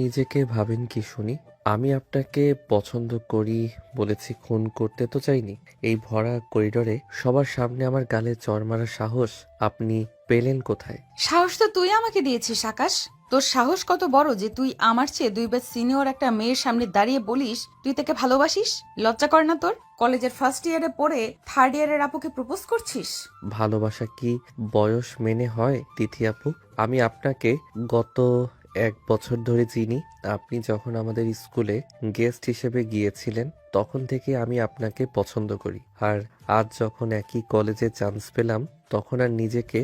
নিজেকে ভাবেন কি শুনি? আমি আপনাকে পছন্দ করি বলেছি, খুন করতে তো চাইনি। এই ভরা করিডোরে সবার সামনে আমার গালে চড় মারার সাহস আপনি পেলেন কোথায়? সাহস তো তুই আমাকে দিয়েছিস আকাশ। তোর সাহস কত বড় যে তুই আমার চেয়ে 2 ব্যাচ সিনিয়র একটা মেয়ের সামনে দাঁড়িয়ে বলিস তুই তাকে ভালোবাসিস? লজ্জা করে না তোর? কলেজের ফার্স্ট ইয়ারে পড়ে থার্ড ইয়ারের আপুকে প্রপোজ করছিস? ভালোবাসা কি বয়স মেনে হয় তিথি আপু? আমি আপনাকে গত 1 বছর ধরে চিনি। আপনি যখন আমাদের স্কুলে গেস্ট হিসেবে গিয়েছিলেন তখন থেকে আমি আপনাকে পছন্দ করি। আর আজ যখন একই কলেজে চান্স পেলাম তখন আর নিজেকে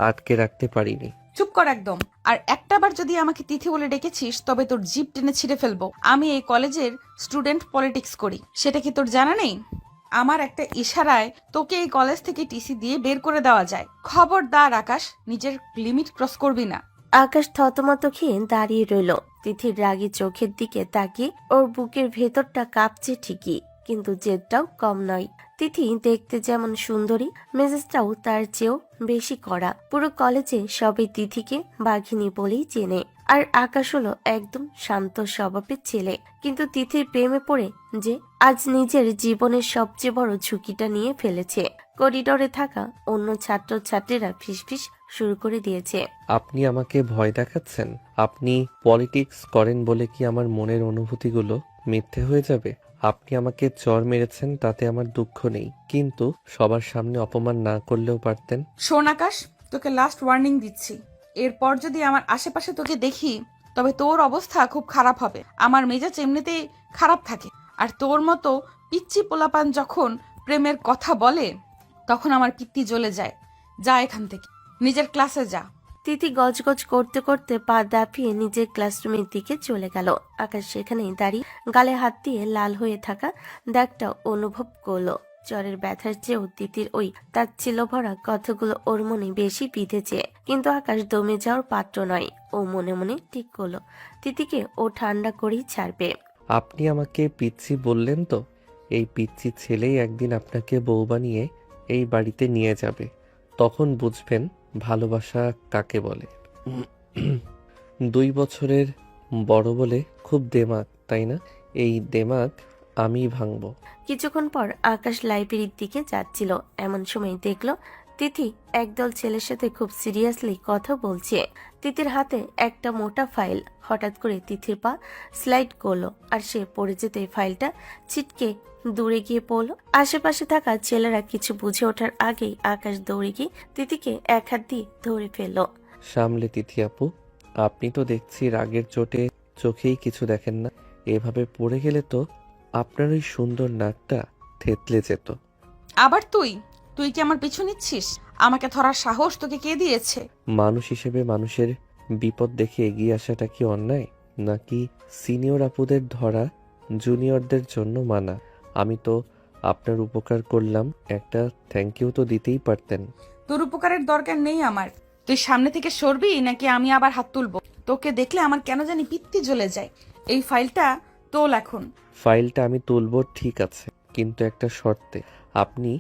আটকে রাখতে পারিনি। চুপ কর একদম। আর একটাবার যদি আমাকে তিথি বলে ডেকেছিস তবে তোর জিভ টেনে ছিঁড়ে ফেলবো। আমি এই কলেজের স্টুডেন্ট পলিটিক্স করি, সেটা কি তোর জানা নেই? আমার একটা ইশারায় তোকে এই কলেজ থেকে টিসি দিয়ে বের করে দেওয়া যায়। খবরদার আকাশ, নিজের লিমিট ক্রস করবি না। আকাশ থতমত খেয়ে দাঁড়িয়ে রইল। তিথির রাগী চোখের দিকে তাকিয়ে ওর বুকের ভেতরটা কাঁপছে ঠিকই, কিন্তু জেদটাও কম নয়। তিথি দেখতে যেমন সুন্দরী, মেজাজটাও তার চেয়েও বেশি কড়া। পুরো কলেজে সবাই তিথিকে বাঘিনী বলেই চেনে। আর আকাশ হলো একদম শান্ত স্বভাবের ছেলে, কিন্তু তিথির প্রেমে পড়ে যে আজ নিজের জীবনের সবচেয়ে বড় ঝুঁকিটা নিয়ে ফেলেছে। করিডোরে থাকা অন্য ছাত্রছাত্রীরা ফিসফিস শুরু করে দিয়েছে। আপনি আমাকে ভয় দেখাচ্ছেন? আপনি পলিটিক্স করেন বলে কি আমার মনের অনুভূতিগুলো মিথ্যে হয়ে যাবে? আপনি আমাকে চড় মেরেছেন, তাতে আমার দুঃখ নেই, কিন্তু সবার সামনে অপমান না করলেও পারতেন। শোন আকাশ, তোকে লাস্ট ওয়ার্নিং দিচ্ছি। এরপর যদি আমার আশেপাশে তোকে দেখি তবে তোর অবস্থা খুব খারাপ হবে। আমার মেজাজ এমনিতেই খারাপ থাকে, আর তোর মতো পিচ্চি পোলাপান যখন প্রেমের কথা বলে তখন আমার পিত্তি জ্বলে যায়। যা এখান থেকে, নিজের ক্লাসে যা। তিথি গজগজ করতে করতে পা দাপিয়ে নিজের ক্লাসরুমের দিকে চলে গেল। আকাশ সেখানেই দাঁড়িয়ে গালে হাত দিয়ে লাল হয়ে থাকা দাগটা অনুভব করলো। জ্বরের ব্যথার চেয়েও তিথির ওই তাচ্ছিল্য ভরা কথাগুলো ওর মনে বেশি বিঁধেছে। কিন্তু আকাশ দমে যাওয়ার পাত্র নয়। ও মনে মনে ঠিক করলো তিথিকে ও ঠান্ডা করেই ছাড়বে। আপনি আমাকে পিচ্চি বললেন তো? এই পিচ্চি ছেলেই একদিন আপনাকে বউ বানিয়ে এই বাড়িতে নিয়ে যাবে, তখন বুঝবেন ভালোবাসা কাকে বলে। 2 বছরের বড় বলে খুব দেমাগ, তাই না? এই দেমাগ আমি ভাঙবো। কিছুক্ষণ পর আকাশ লাইব্রেরির দিকে যাচ্ছিল, এমন সময় দেখলো তিথি একদল ছেলের সাথে খুব সিরিয়াসলি কথা বলছে। তিথির হাতে একটা মোটা ফাইল। হঠাৎ করে তিথির পা স্লাইড করলো, আর সে পড়ে যেতে ফাইলটা ছিটকে দূরে গিয়ে পড়লো। আশেপাশে থাকা ছেলেরা কিছু বুঝে ওঠার আগেই আকাশ দৌড়ে গিয়ে তিথিকে এক হাত দিয়ে ধরে ফেললো। সামলে তিথি আপু, আপনি তো দেখছি রাগের চোটে চোখেই কিছু দেখেন না। এভাবে পড়ে গেলে তো আপনার ওই সুন্দর নাকটা থেতলে যেত। আবার তুই তুই কি আমার পিছু নিচ্ছিস? আমাকে ধরার সাহস তোকে কে দিয়েছে? মানুষ হিসেবে মানুষের বিপদ দেখে এগিয়ে আসাটা কি অন্যায়? নাকি সিনিয়র আপুদের ধরা জুনিয়রদের জন্য মানা? আমি তো আপনার উপকার করলাম, একটা থ্যাংক ইউ তো দিতেই পারতেন। তোর উপকারের দরকার নেই আমার। তুই সামনে থেকে সরবি নাকি আমি আবার হাত তুলবো? তোকে দেখলে আমার কেন জানি পিত্তি জ্বলে যায়। এই ফাইলটা তোল এখন। ফাইলটা আমি তুলবো, ঠিক আছে, কিন্তু একটা শর্তে। আপনি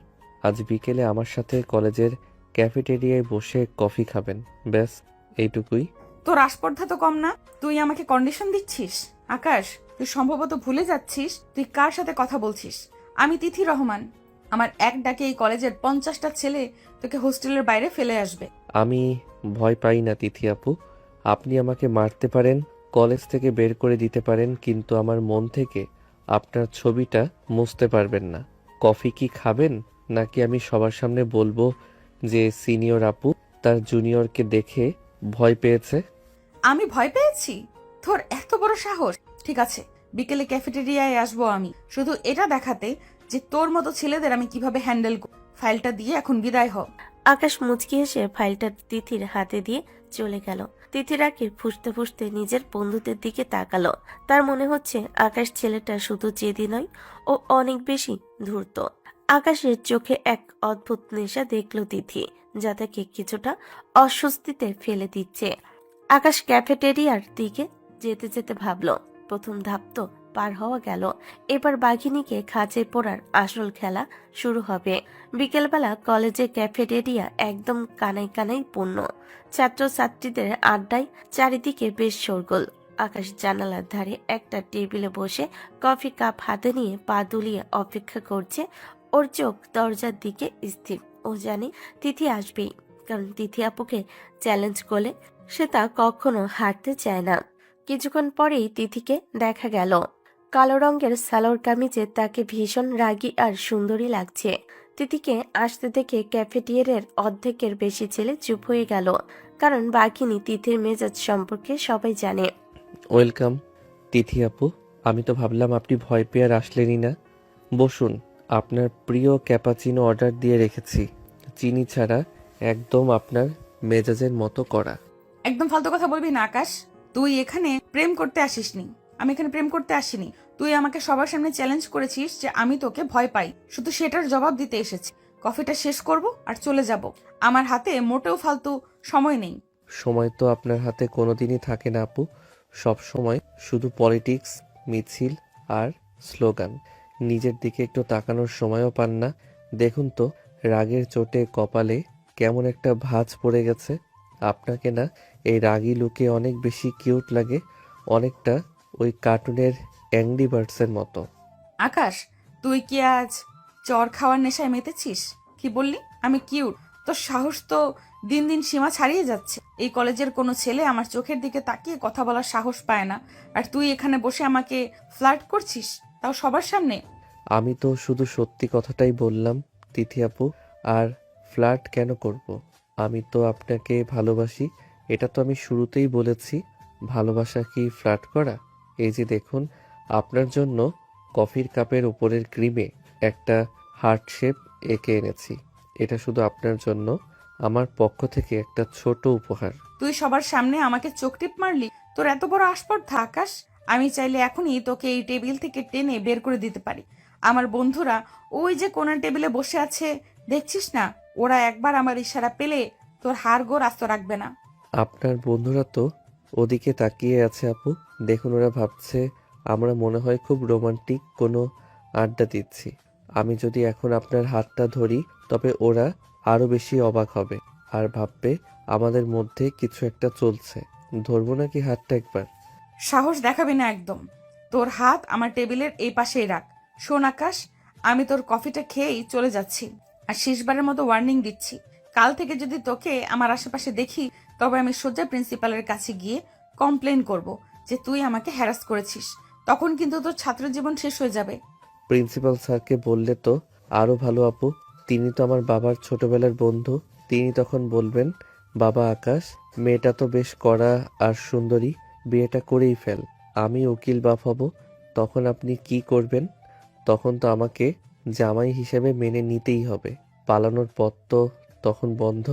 আজ বিকেলে আমার সাথে কলেজের ক্যাফেটেরিয়ায় বসে কফি খাবেন, ব্যাস এইটুকুই। তোর আস্পর্ধা তো কম না, তুই আমাকে কন্ডিশন দিচ্ছিস। আকাশ, তুই সম্ভবত ভুলে যাচ্ছিস তুই কার সাথে কথা বলছিস। আমি তিথি রহমান। আমার এক ডাকে এই কলেজের 50টা ছেলে তোকে হোস্টেলের বাইরে ফেলে আসবে। আমি ভয় পাই না তিথি আপু। আপনি আমাকে মারতে পারেন, কলেজ থেকে বের করে দিতে পারেন, কিন্তু আমার মন থেকে আপনার ছবিটা মুছতে পারবেন না। কফি কি খাবেন, নাকি আমি সবার সামনে বলবো যে সিনিয়র আপু তার জুনিয়রকে দেখে ভয় পেয়েছে? আমি ভয় পেয়েছি? তোর এত বড় সাহস! ঠিক আছে, বিকেলে ক্যাফেটেরিয়ায় আসবো আমি, শুধু এটা দেখাতে যে তোর মতো ছেলেদের আমি কিভাবে হ্যান্ডেল করি। ফাইলটা দিয়ে এখন বিদায় হ। আকাশ মুচকি এসে ফাইলটা তিথির হাতে দিয়ে চলে গেল। তিথির আগে ফুসতে ফুসতে নিজের বন্ধুদের দিকে তাকালো। তার মনে হচ্ছে আকাশ ছেলেটা শুধু জেদি নয়, ও অনেক বেশি ধূর্ত। আকাশের চোখে এক অদ্ভুত নেশা দেখলো তিথি, যা তাকে কিছুটা অস্বস্তিতে ফেলে দিচ্ছে। আকাশ ক্যাফেটেরিয়ার দিকে যেতে যেতে ভাবলো, প্রথম ধাপ তো পার হওয়া গেল, এবার বাঘিনীকে খাঁচে পড়ার আসল খেলা শুরু হবে। বিকেলবেলা কলেজের ক্যাফেটেরিয়া একদম কানাই কানাই পূর্ণ। ছাত্রছাত্রীদের আড্ডায় চারিদিকে বেশ শোরগোল। আকাশ জানালার ধারে একটা টেবিলে বসে কফি কাপ হাতে নিয়ে পা দুলিয়ে অপেক্ষা করছে। ওর চোখ দরজার দিকে স্থির। ও জানে তিথি আসবেই, কারণ তিথি আপুকে চ্যালেঞ্জ করলে সে তা কখনো হারতে চায় না। কিছুক্ষণ পরেই তিথিকে দেখা গেল। কালো রঙের সালোয়ার কামিজে তাকে ভীষণ রাগী আর সুন্দরী লাগছে। তিথিকে আসতে দেখে ক্যাফেটেরিয়ার অর্ধেকের বেশি ছেলে চুপ হয়ে গেল, কারণ বাঘিনী তিথির মেজাজ সম্পর্কে সবাই জানে। ওয়েলকাম তিথি আপু। আমি তো ভাবলাম আপনি ভয় পেয়ে আর আসলেনই না। বসুন, আপনার প্রিয় ক্যাপাচিনো অর্ডার দিয়ে রেখেছি, চিনি ছাড়া, একদম আপনার মেজাজের মতো করা। একদম ফালতু কথা বলবি না আকাশ। তুই এখানে প্রেম করতে আসিসনি, আমি এখানে প্রেম করতে আসিনি। তুই আমাকে সবার সামনে চ্যালেঞ্জ করেছিস যে আমি তোকে ভয় পাই, শুধু সেটার জবাব দিতে এসেছি। কফিটা শেষ করব আর চলে যাব। আমার হাতে মোটেও ফালতু সময় নেই। সময় তো আপনার হাতে কোনোদিনই থাকে না আপু। সব সময় শুধু পলিটিক্স, মিছিল আর স্লোগান। নিজের দিকে একটু তাকানোর সময়ও পান না। দেখুন তো, রাগের চোটে কপালে কেমন একটা ভাঁজ পড়ে গেছে। আপনাকে না এই রাগী লুকে অনেক বেশি কিউট লাগে, অনেকটা ওই কার্টুনের অ্যাংরি বার্ডসের মতো। আকাশ, তুই কি আজ চর খাওয়ার নেশায় মেতেছিস? কি বললি আমি কিউট? তোর সাহস তো দিন দিন সীমা ছাড়িয়ে যাচ্ছে। এই কলেজের কোনো ছেলে আমার চোখের দিকে তাকিয়ে কথা বলার সাহস পায় না, আর তুই এখানে বসে আমাকে ফ্লার্ট করছিস, তাও সবার সামনে। আমি তো শুধু সত্যি কথাটাই বললাম তিথি আপু। আর ফ্লার্ট কেন করব? আমি তো আপনাকে ভালোবাসি, এটা তো আমি শুরুতেই বলেছি। ভালোবাসা কি ফ্লার্ট করা? এই যে দেখুন, আপনার জন্য কফির কাপের উপরের ক্রিমে একটা হার্ট শেপ এঁকে এনেছি। এটা শুধু আপনার জন্য, আমার পক্ষ থেকে একটা ছোট উপহার। তুই সবার সামনে আমাকে চোখ টিপ মারলি? তোর এত বড় আসপর্ধা আকাশ! আমি চাইলে এখনই তোকে এই টেবিল থেকে টেনে বের করে দিতে পারি। আমার বন্ধুরা ওই যে কোনার টেবিলে বসে আছে, দেখছিস না? ওরা একবার আমার ইশারা পেলে তোর হাড় গোড় আস্ত রাখবে না। আপনার বন্ধুরা তো ওদিকে তাকিয়ে আছে আপু। দেখুন, ওরা ভাবছে আমরা মনে হয় খুব রোমান্টিক কোনো আড্ডা দিচ্ছি। আমি যদি এখন আপনার হাতটা ধরি, তবে ওরা আরো বেশি অবাক হবে আর ভাববে আমাদের মধ্যে কিছু একটা চলছে। ধরবো নাকি হাতটা একবার? সাহস দেখাবি না একদম। তোর হাত আমার টেবিলের এই পাশেই রাখ। শোন আকাশ, আমি তোর কফিটা খেয়েই চলে যাচ্ছি, আর শেষবারের মতো ওয়ার্নিং দিচ্ছি, কাল থেকে যদি তোকে আমার আশেপাশে দেখি, তবে আমি সোজা প্রিন্সিপালের কাছে গিয়ে কমপ্লেন করব যে তুই আমাকে হ্যারাস করেছিস। তখন কিন্তু তোর ছাত্র জীবন শেষ হয়ে যাবে। প্রিন্সিপাল স্যারকে বললে তো আরো ভালো আপু। তিনি তো আমার বাবার ছোটবেলার বন্ধু। তিনি তখন বলবেন, বাবা আকাশ, মেয়েটা তো বেশ কড়া আর সুন্দরী, বিয়েটা করেই ফেল। আমি উকিল বাপ হব। তখন আপনি কি করবেন? তখন তো আমাকে জামাই হিসেবে মেনে নিতেই হবে। পালানোর পথ তো তখন বন্ধ।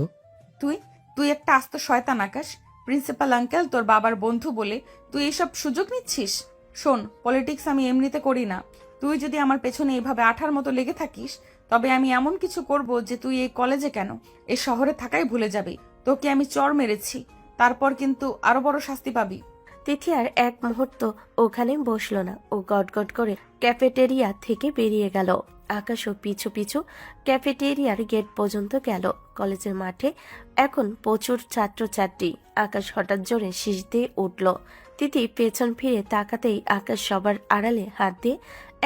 তুই তুই একটা আস্ত শয়তান আকাশ। প্রিন্সিপাল আঙ্কেল তোর বাবার বন্ধু বলে তুই এসব সুযোগ নিচ্ছিস? শোন, পলিটিক্স আমি এমনিতে করি না। তুই যদি আমার পেছনে এইভাবে আঠার মতো লেগে থাকিস, তবে আমি এমন কিছু করব যে তুই এই কলেজে কেন, এই শহরে থাকাই ভুলে যাবি। তোকে আমি চর মেরেছি, তারপর কিন্তু আরো বড় শাস্তি পাবি। তিথি আর এক মুহূর্ত ওখানে বসলো না। ও গটগট করে ক্যাফেটেরিয়া থেকে বেরিয়ে গেল। আকাশও পিছু পিছু ক্যাফেটেরিয়ার গেট পর্যন্ত গেল। কলেজের মাঠে এখন প্রচুর ছাত্রছাত্রী। আকাশ হঠাৎ জোরে শীষ দিয়ে উঠল। তিথি পেছন ফিরে তাকাতেই আকাশ সবার আড়ালে হাত দিয়ে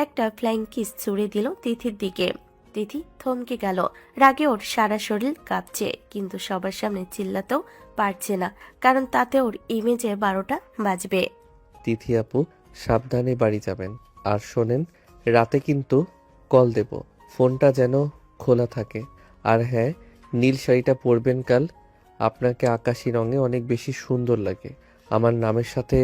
একটা ফ্লাইং কিস ছুড়ে দিল তিথির দিকে। তিথি থমকে গেল। রাগে ওর সারা শরীর কাঁপছে, কিন্তু সবার সামনে চিল্লাতেও পারছে না, কারণ তাতে ওর ইমেজে 12টা বাজবে। তিথি আপু, সাবধানে বাড়ি যাবেন। আর শোনেন, রাতে কিন্তু কল দেব, ফোনটা যেন খোলা থাকে। আর হ্যাঁ, নীল শাড়িটা পরবেন কাল। আপনাকে আকাশি রঙে অনেক বেশি সুন্দর লাগে। আমার নামের সাথে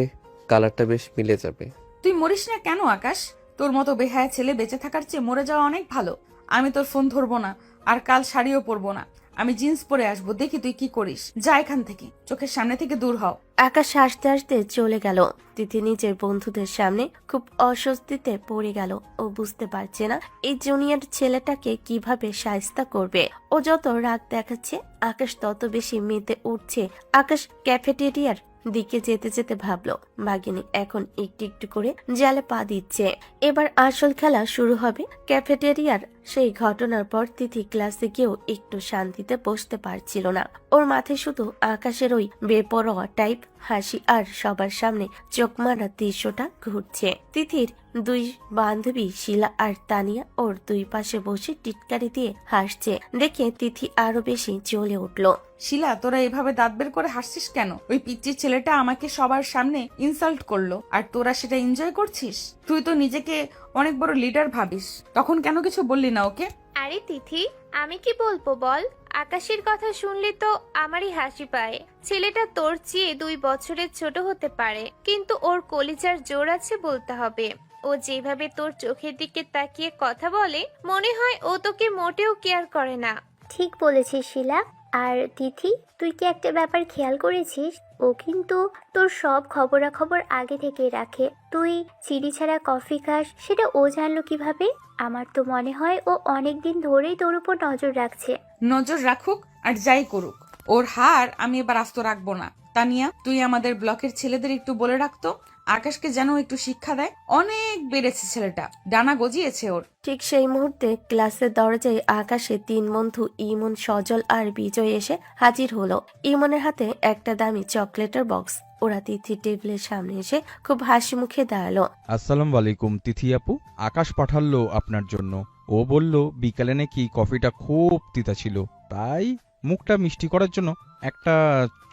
কালারটা বেশ মিলে যাবে। তুই মরিস না কেন আকাশ? তোর মতো বেহায়া ছেলে বেঁচে থাকার চেয়ে মরে যাওয়া অনেক ভালো। আমি তোর ফোন ধরবো না, আর কাল শাড়িও পরবো না। আমি জিন্স পরে আসবো, দেখি তুই কি করিস। যা এখান থেকে, চোখের সামনে থেকে দূর হও। আকাশ হাসতে হাসতে চলে গেল। তিথি নিজের বন্ধুদের সামনে খুব অস্বস্তিতে পড়ে গেল। ও বুঝতে পারছে না এই জুনিয়র ছেলেটাকে কিভাবে শায়েস্তা করবে। ও যত রাগ দেখাচ্ছে, আকাশ তত বেশি মেতে উঠছে। আকাশ ক্যাফেটেরিয়ার দিকে যেতে যেতে ভাবলো, বাঘিনী এখন একটু একটু করে জালে পা দিচ্ছে। এবার আসল খেলা শুরু হবে। ক্যাফেটেরিয়ার সেই ঘটনার পর তিথি ক্লাসে গিয়েও একটু শান্তিতে বসতে পারছিল না। ওর মাথায় শুধু আকাশের ওই বেপরোয়া টাইপ হাসি আর সবার সামনে চোখ মারা দৃশ্যটা ঘুরছে। তিথির দুই বান্ধবী শিলা আর তানিয়া ওর দুই পাশে বসে টিটকারি দিয়ে হাসছে দেখে তিথি আরো বেশি জ্বলে উঠল। শিলা, তোরা এভাবে দাঁত বের করে হাসছিস কেন? ওই পিচ্চির ছেলেটা আমাকে সবার সামনে ইনসাল্ট করলো আর তোরা সেটা এনজয় করছিস? তুই তো নিজেকে অনেক বড় লিডার ভাবিস, তখন কেন কিছু বললি না ওকে? আরে তিথি, আমি কি বলবো বল? আকাশের কথা শুনলে তো আমারই হাসি পায়। ছেলেটা তোর চেয়ে 2 বছরের ছোট হতে পারে, কিন্তু ওর কলিজার জোর আছে বলতে হবে। ও যেভাবে তোর চোখের দিকে তাকিয়ে কথা বলে, মনে হয় ও তোকে মোটেও কেয়ার করে না। ঠিক বলেছিস শিলা। আর তিথি, তুই কি একটা ব্যাপার খেয়াল করেছিস? ও কিন্তু তোর সব খবরাখবর আগে থেকে রাখে। তুই চিনি ছাড়া কফি খাস, সেটা ও জানলো কিভাবে? আমার তো মনে হয় ও অনেক দিন ধরেই তোর উপর নজর রাখছে। নজর রাখুক আর যাই করুক, ওর হার আমি এবার আস্ত রাখবো না। তানিয়া, তুই আমাদের ব্লকের ছেলেদের একটু বলে রাখতো আকাশকে যেন একটু শিক্ষা দেয়। অনেক বেড়েছে ছেলেটা, ডানা গজিয়েছে ওর। ঠিক সেই মুহূর্তে ক্লাসের দরজায় আকাশে 3 বন্ধু ইমন, সজল আর বিজয় এসে হাজির হলো। ইমনের হাতে একটা দামি চকলেটের বক্স। ওরা তিথির টেবিলের সামনে এসে খুব হাসি মুখে দাঁড়ালো। আসসালামু আলাইকুম তিথি আপু, আকাশ পাঠালো আপনার জন্য। ও বলল বিকালে নাকি কফিটা খুব তিতা ছিল, তাই মুখটা মিষ্টি করার জন্য একটা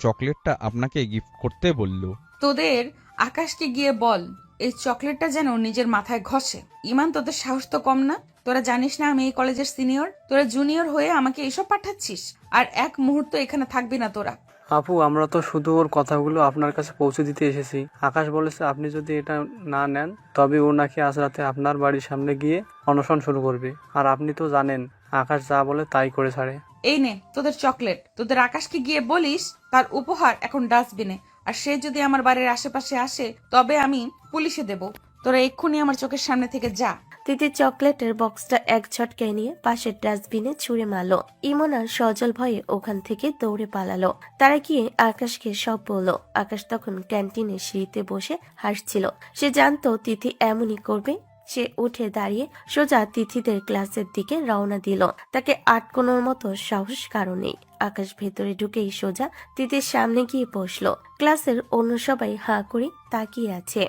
চকলেটটা আপনাকে গিফট করতে বলল। তোদের আকাশকে গিয়ে বল এই চকলেটটা যেন নিজের মাথায় ঘষে। ইমান, তোদের সাহস তো কম না? তোরা জানিস না আমি এই কলেজের সিনিয়র? তোরা জুনিয়র হয়ে আমাকে এইসব পাঠাচ্ছিস, আর এক মুহূর্ত এখানে থাকবি না তোরা। আপু, আমরা তো শুধু ওর কথাগুলো আপনার কাছে পৌঁছে দিতে এসেছি। আকাশ বলেছে আপনি যদি এটা না নেন তবে ও নাকি আজ রাতে আপনার বাড়ির সামনে গিয়ে অনশন শুরু করবে। আর আপনি তো জানেন আকাশ যা বলে তাই করে ছাড়ে। এই নে তোদের চকলেট। তোদের আকাশকে গিয়ে বলিস তার উপহার এখন ডাস্টবিনে, আর সে যদি আমার বাড়ির আশেপাশে আসে তবে আমি পুলিশে দেব। তোরা এক্ষুনি আমার চোখের সামনে থেকে যা। তিথি চকলেটের বক্সটা এক ঝটকায় নিয়ে পাশের ডাস্টবিনে ছুঁড়ে মারলো। ইমন আর সজল ভয়ে ওখান থেকে দৌড়ে পালালো। তারা গিয়ে আকাশকে সব বললো। আকাশ তখন ক্যান্টিনে সিঁড়িতে বসে হাসছিল। সে জানতো তিথি এমনই করবে। সে উঠে দাঁড়িয়ে সোজা তিথিদের ক্লাসের দিকে রওনা দিল। তাকে আটকানোর মতো সাহস কারো নেই। আকাশ ভেতরে ঢুকেই সোজা তিথির সামনে গিয়ে বসলো। ক্লাসের অন্য সবাই হাঁ করে তাকিয়ে আছে।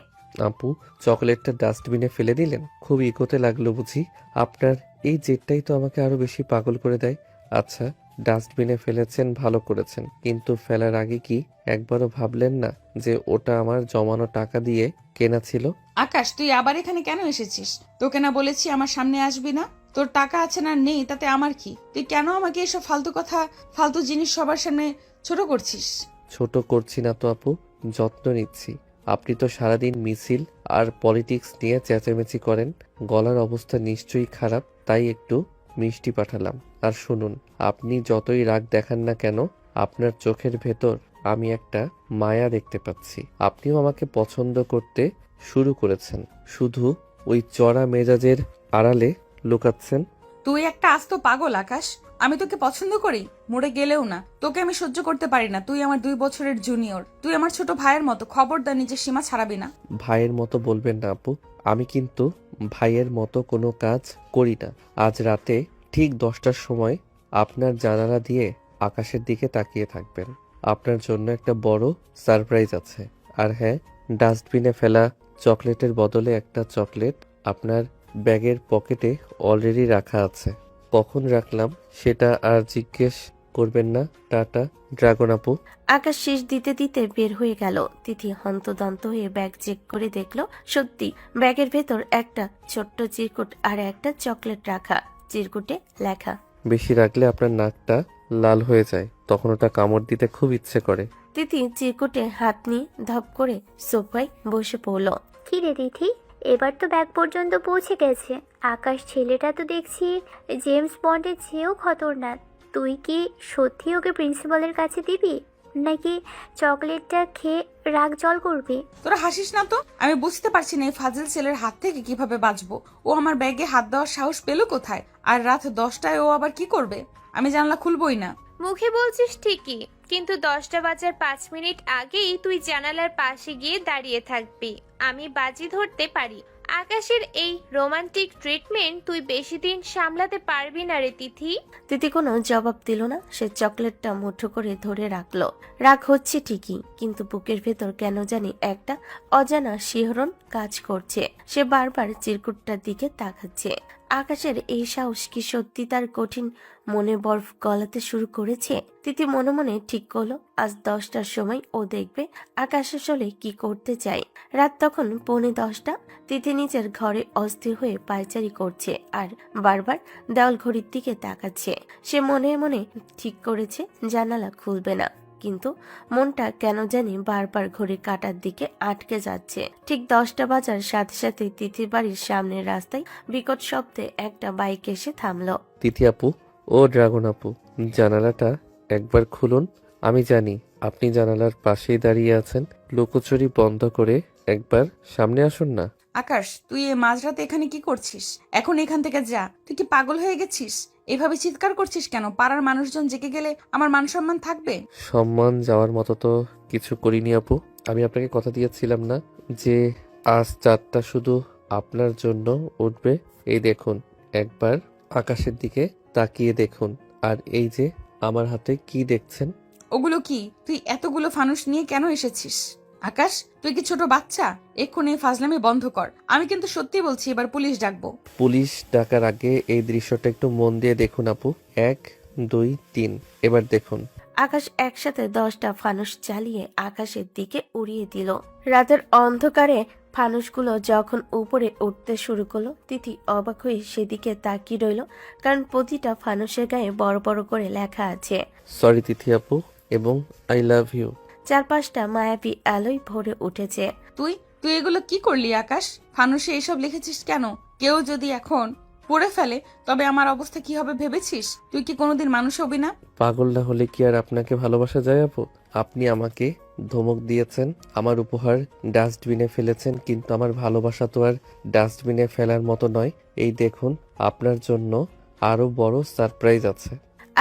আপু, চকলেটটা ডাস্টবিনে ফেলে দিলেন? খুব ইকোতে লাগলো বুঝি? আপনার এই জেদটাই তো আমাকে আরো বেশি পাগল করে দেয়। আচ্ছা, ডাস্টবিনে ফেলেছেন, ভালো করেছেন, কিন্তু ফেলার আগে কি একবারও ভাবলেন না যে ওটা আমার জমানো টাকা দিয়ে কেনা ছিল? আকাশ, তুই আবার এখানে কেন এসেছিস? তোকে না বলেছি আমার সামনে আসবি না? তোর টাকা আছে না নেই তাতে আমার কি? তুই কেন আমাকে এসব ফালতু কথা, ফালতু জিনিস সবার সামনে ছোট করছিস? ছোট করছি না তো আপু, যত্ন নিচ্ছি। আপনি তো সারাদিন মিছিল আর পলিটিক্স নিয়ে চেঁচামেচি করেন, গলার অবস্থা নিশ্চয়ই খারাপ, তাই একটু মিষ্টি পাঠালাম। আর শুনুন, আপনি যতই রাগ দেখান না কেন, আপনার চোখের ভেতর আমি একটা মায়া দেখতে পাচ্ছি। আপনিও আমাকে পছন্দ করতে শুরু করেছেন, শুধু ওই চড়া মেজাজের আড়ালে লুকাচ্ছেন। তুই একটা আস্ত পাগল আকাশ। আমি তোকে পছন্দ করি, মরে গেলেও না। তোকে আমি সহ্য করতে পারি না। তুই আমার 2 বছরের জুনিয়র, তুই আমার ছোট ভাইয়ের মতো। খবরদার নিজের সীমা ছাড়াবি না। ভাইয়ের মতো বলবেন না আপু, আমি কিন্তু ভাইয়ের মতো কোনো কাজ করি না। আজ রাতে ঠিক 10টার সময় আপনার জানালা দিয়ে আকাশের দিকে তাকিয়ে থাকবেন। আপনার জন্য একটা বড় সারপ্রাইজ আছে। আর হ্যাঁ, ডাস্টবিনে ফেলা চকলেটের বদলে একটা চকলেট আপনার ব্যাগের পকেটে অলরেডি রাখা আছে। কখন রাখলাম সেটা আর জিজ্ঞেস করবেন না। টাটা ড্রাগন আপু। আকাশ শেষ দিতে দিতে বের হয়ে গেল। তিথি হন্তদন্ত হয়ে ব্যাগ চেক করে দেখলো সত্যি ব্যাগের ভেতর একটা ছোট্ট চিরকুট আর একটা চকলেট রাখা। চিরকুটে লেখা, বেশি রাখলে আপনার নাকটা লাল হয়ে যায়, তখন ওটা কামড় দিতে খুব ইচ্ছে করে। তিথি চিরকুটে হাত নিয়ে ধপ করে সোফায় বসে পড়ল। কি রে তিথি, এবার তো ব্যাগ পর্যন্ত পৌঁছে গেছে। আকাশ ছেলেটা তো দেখছি জেমস বন্ডের চেয়েও খতরনাক। তুই কি সত্যি ওকে প্রিন্সিপালের কাছে দিবি, নাকি চকলেটটা খেয়ে রাগ জল করবি? তোরা হাসিস না তো। আমি বুঝতে পারছি না এই ফাজিল ছেলের হাত থেকে কিভাবে বাঁচবো। ও আমার ব্যাগে হাত দেওয়ার সাহস পেল কোথায়? আর রাত 10টায় ও আবার কি করবে? আমি জানলা খুলবই না। মুখে বলছিস ঠিকই, কিন্তু 10টা বাজার 5 মিনিট আগেই তুই জানালার পাশে গিয়ে দাঁড়িয়ে থাকবি। আমি বাজি ধরতে পারি আকাশের এই রোমান্টিক ট্রিটমেন্ট তুই বেশি দিন সামলাতে পারবি না রে তিথি। তিথি কোনো জবাব দিল না। সে চকলেটটা মুঠো করে ধরে রাখলো। রাগ হচ্ছে ঠিকই, কিন্তু বুকের ভেতর কেন জানি একটা অজানা শিহরণ কাজ করছে। সে বারবার চিরকুটটার দিকে তাকাচ্ছে। আকাশের এই সাহস কি সত্যি তার কঠিন মনে বরফ গলাতে শুরু করেছে? তিথি মনে মনে ঠিক করলো আজ 10টার সময় ও দেখবে আকাশ আসলে কি করতে চায়। রাত তখন 9:45। তিথি নিজের ঘরে অস্থির হয়ে পায়চারি করছে আর বারবার দেওয়াল ঘড়ির দিকে তাকাচ্ছে। সে মনে মনে ঠিক করেছে জানালা খুলবে না, কিন্তু মনটা কেন জানি বারবার ঘড়ির কাঁটার দিকে আটকে যাচ্ছে। ঠিক 10টা বাজার সাথে সাথে তিথির বাড়ির সামনের রাস্তায় বিকট শব্দে একটা বাইক এসে থামলো। তিথি আপু ও ড্রাগন আপু, জানালাটা একবার খুলুন। আমি জানি আপনি জানালার পাশেই দাঁড়িয়ে আছেন। লুকোচুরি বন্ধ করে একবার সামনে আসুন না। আকাশ, তুই এ মাঝরাতে এখানে কি করছিস? এখন এখান থেকে যা। তুই কি পাগল হয়ে গেছিস? এভাবে চিৎকার করছিস কেন? পাড়ার মানুষজন জেগে গেলে আমার মান সম্মান থাকবে? সম্মান যাওয়ার মতো তো কিছু করিনি আপু। আমি আপনাকে কথা দিয়েছিলাম না যে আজ 4টা শুধু আপনার জন্য উঠবে। এই দেখুন, একবার আকাশের দিকে তাকিয়ে দেখুন। আর এই যে আমার হাতে কি দেখছেন? ওগুলো কি? তুই এতগুলো ফানুস নিয়ে কেন এসেছিস? আকাশ, তুই কি ছোট বাচ্চা? এক্ষুনি এই ফাজলামি বন্ধ কর। আমি কিন্তু সত্যি বলছি, এবার পুলিশ ডাকবো। পুলিশ ডাকার আগে এই দৃশ্যটা একটু মন দিয়ে দেখুন আপু। 1, 2, 3, এবার দেখুন। আকাশ একসাথে 10টা ফানুস চালিয়ে আকাশের দিকে উড়িয়ে দিল। রাতের অন্ধকারে ফানুসগুলো যখন উপরে উঠতে শুরু করলো, তিথি অবাক হয়ে সেদিকে তাকিয়ে রইল, কারণ প্রতিটা ফানুসের গায়ে বড় বড় করে লেখা আছে সরি তিথি আপু এবং আই লাভ ইউ। চারপাশটা মায়াবী আলোয় ভরে উঠেছে। তুই তুই এগুলো কি করলি আকাশ? ফানুসে এসব লিখেছিস কেন? কেউ যদি এখন পড়ে ফেলে তবে আমার অবস্থা কি হবে ভেবেছিস? তুই কি কোনোদিন মানুষ হবি না? পাগল না হলে কি আর আপনাকে ভালোবাসা যায় আপু? আপনি আমাকে ধমক দিয়েছেন, আমার উপহার ডাস্টবিনে ফেলেছেন, কিন্তু আমার ভালোবাসা তো আর ডাস্টবিনে ফেলার মতো নয়। এই দেখুন, আপনার জন্য আরো বড় সারপ্রাইজ আছে।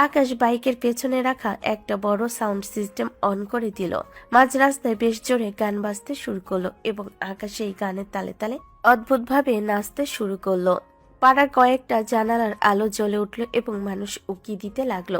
আকাশ বাইকের পেছনে রাখা একটা বড় সাউন্ড সিস্টেম অন করে দিল। মাঝ রাস্তায় বেশ জোরে গান বাজতে শুরু করলো এবং আকাশ এই গানের তালে তালে অদ্ভুতভাবে নাচতে শুরু করলো। পাড়ার কয়েকটা জানালার আলো জ্বলে উঠলো এবং মানুষ উকি দিতে লাগলো।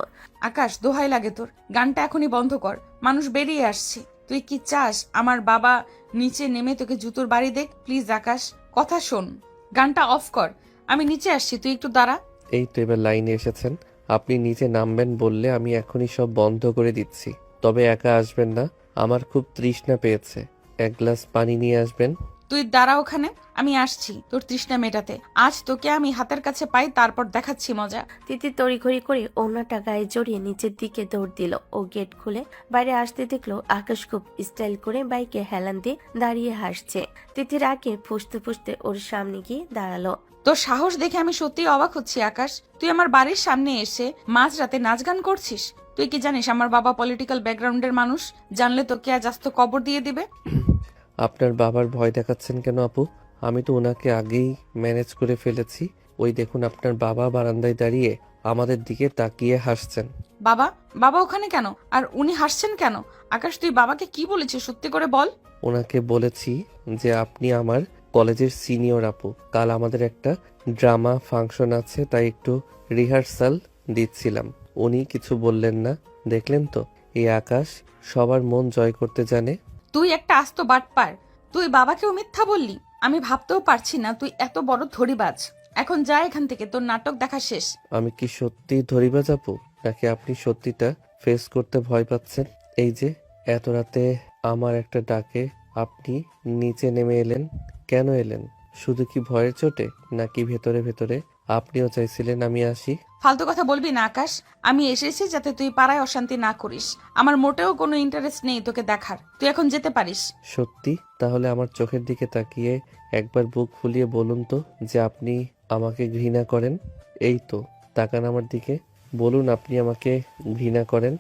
আকাশ, দোহাই লাগে তোর, গানটা এখনই বন্ধ কর। মানুষ বেরিয়ে আসছে। তুই কি চাস আমার বাবা নিচে নেমে তোকে জুতোর বাড়ি দেখ? প্লিজ আকাশ, কথা শোন। গানটা অফ কর। আমি নিচে আসছি, তুই একটু দাঁড়া। এই তো এবার লাইনে এসেছেন। আপনি নিচে নামবেন বললে আমি এখনই সব বন্ধ করে দিচ্ছি। তবে একা আসবেন না, আমার খুব তৃষ্ণা পেয়েছে। 1 গ্লাস পানি নিয়ে আসবেন। তুই দাঁড়া ওখানে, আমি আসছি তোর তৃষ্ণা মেটাতে। আজ তোকে আমি হাতের কাছে পাই, তারপর দেখাচ্ছি মজা। তিথি তড়িঘড়ি করে ওড়নাটা গায়ে জড়িয়ে নিচের দিকে দৌড় দিল। ও গেট খুলে বাইরে আসতে দেখলো আকাশ খুব স্টাইল করে বাইকে হেলান দিয়ে দাঁড়িয়ে হাসছে। তিথির আগে ফুসতে ফুসতে ওর সামনে গিয়ে দাঁড়ালো। তোর সাহস দেখে আমি সত্যিই অবাক হচ্ছি আকাশ। তুই আমার বাড়ির সামনে এসে মাঝরাতে নাচ গান করছিস? তুই কি জানিস আমার বাবা পলিটিক্যাল ব্যাকগ্রাউন্ডের মানুষ? জানলে তোকে আজ আস্ত কবর দিয়ে দিবে। আপনার বাবার ভয় দেখাচ্ছেন কেন আপু? আমি তো ওনাকে আগেই ম্যানেজ করে ফেলেছি। ওই দেখুন, আপনার বাবা বারান্দায় দাঁড়িয়ে আমাদের দিকে তাকিয়ে হাসছেন। বাবা? বাবা ওখানে কেন? আর উনি হাসছেন কেন? আকাশ, তুই বাবাকে কি বলেছিস সত্যি করে বল। ওনাকে বলেছি যে আপনি আমার কলেজের সিনিয়র আপু। কাল আমাদের একটা ড্রামা ফাংশন আছে, তাই একটু রিহার্সাল দিচ্ছিলাম। উনি কিছু বললেন না। দেখলেন তো, এই আকাশ সবার মন জয় করতে জানে। তুই একটা আস্ত বাটপার। তুই বাবাকেও মিথ্যা বললি। আমি ভাবতেও পারছি না তুই এত বড় ধড়িবাজ। এখন যা এখান থেকে, তোর নাটক দেখা শেষ। আমি কি সত্যি ধরিবাজ আপু, নাকি আপনি সত্যিটা ফেস করতে ভয় পাচ্ছেন? এই যে এত রাতে আমার একটা ডাকে আপনি নিচে নেমে এলেন। কেন এলেন? শুধু কি ভয়ের চোটে, নাকি ভেতরে ভেতরে আপনিও চাইছিলেন আমি আসি? ফালতু কথা বলবি না আকাশ। আমি এসেছি যাতে তুই পাড়ায় অশান্তি না করিস। আমার মোটেও কোনো ইন্টারেস্ট নেই তোকে দেখার। তুই এখন যেতে পারিস। সত্যি? তাহলে আমার চোখের দিকে তাকিয়ে একবার বুক ফুলিয়ে বলুন তো যে আপনি আমাকে ঘৃণা করেন। এই তো, তাকান আমার দিকে, বলুন আপনি আমাকে ঘৃণা করেন।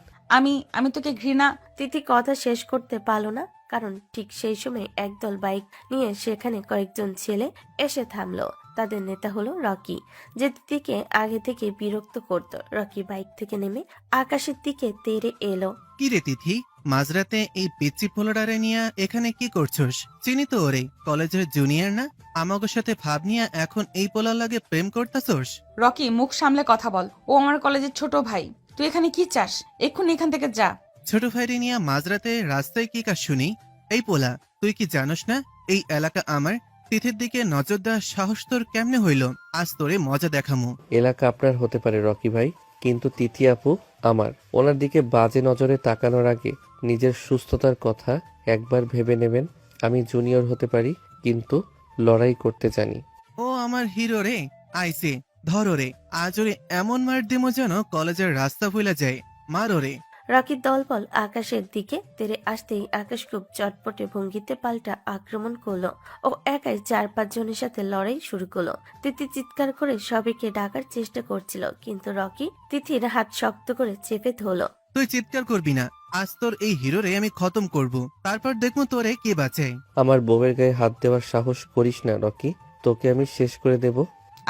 আমি তোকে ঘৃণা। তিথি কথা শেষ করতে পারল না, কারণ ঠিক সেই সময় একদল বাইক নিয়ে সেখানে কয়েকজন ছেলে এসে থামলো। তাদের নেতা হলো রকি, যে তিথিকে আগে থেকে বিরক্ত করত। রকি বাইক থেকে নেমে আকাশের দিকে তেড়ে এলো। কি রে তিথি, মাঝরাতে এই পিচ্চি পোলাডারে নিয়ে এখানে কি করছস? চিনি তো ওরে, কলেজের জুনিয়র না? আমাগো সাথে ভাব নিয়ে এখন এই পোলার লাগে প্রেম করতাছস? রকি, মুখ সামলে কথা বল। ও আমার কলেজের ছোট ভাই। তুই এখানে কি চাস? এক্ষুনি এখান থেকে যা। ছোট ভাইরে নিয়ে মাঝরাতে রাস্তায় কি কাজ শুনি? এই পোলা, তুই কি জানোস না এই এলাকা আমার? তিথির দিকে নজর দেওয়ার সাহস তোর কেমনে হইল? আজ তোরে মজা দেখামু। এলাকা আপনার হতে পারে রকি ভাই, কিন্তু তিথি আপু আমার। ওনার দিকে বাজে নজরে তাকানোর আগে নিজের সুস্থতার কথা একবার ভেবে নেবেন। আমি জুনিয়র হতে পারি, কিন্তু লড়াই করতে জানি। ও আমার হিরো রে, আইসে ধরো রে, আজ ওরে এমন মার দিমো যেন কলেজের রাস্তা ভুলে যায়। মারো রে। রকির দলবল আকাশের দিকে তেড়ে আসতেই আকাশ খুব চটপটে ভঙ্গিতে পাল্টা আক্রমণ করলো। ও একাই 4-5 জনের সাথে লড়াই শুরু করলো। তিথি চিৎকার করে সবাইকে ডাকার চেষ্টা করছিল, কিন্তু রকি তিথির হাত শক্ত করে চেপে ধরলো। তুই চিৎকার করবি না, আজ তোর এই হিরোরে আমি খতম করব, তারপর দেখবো তোরে কে বাঁচায়। আমার বউয়ের গায়ে হাত দেওয়ার সাহস করিস না রকি, তোকে আমি শেষ করে দেব।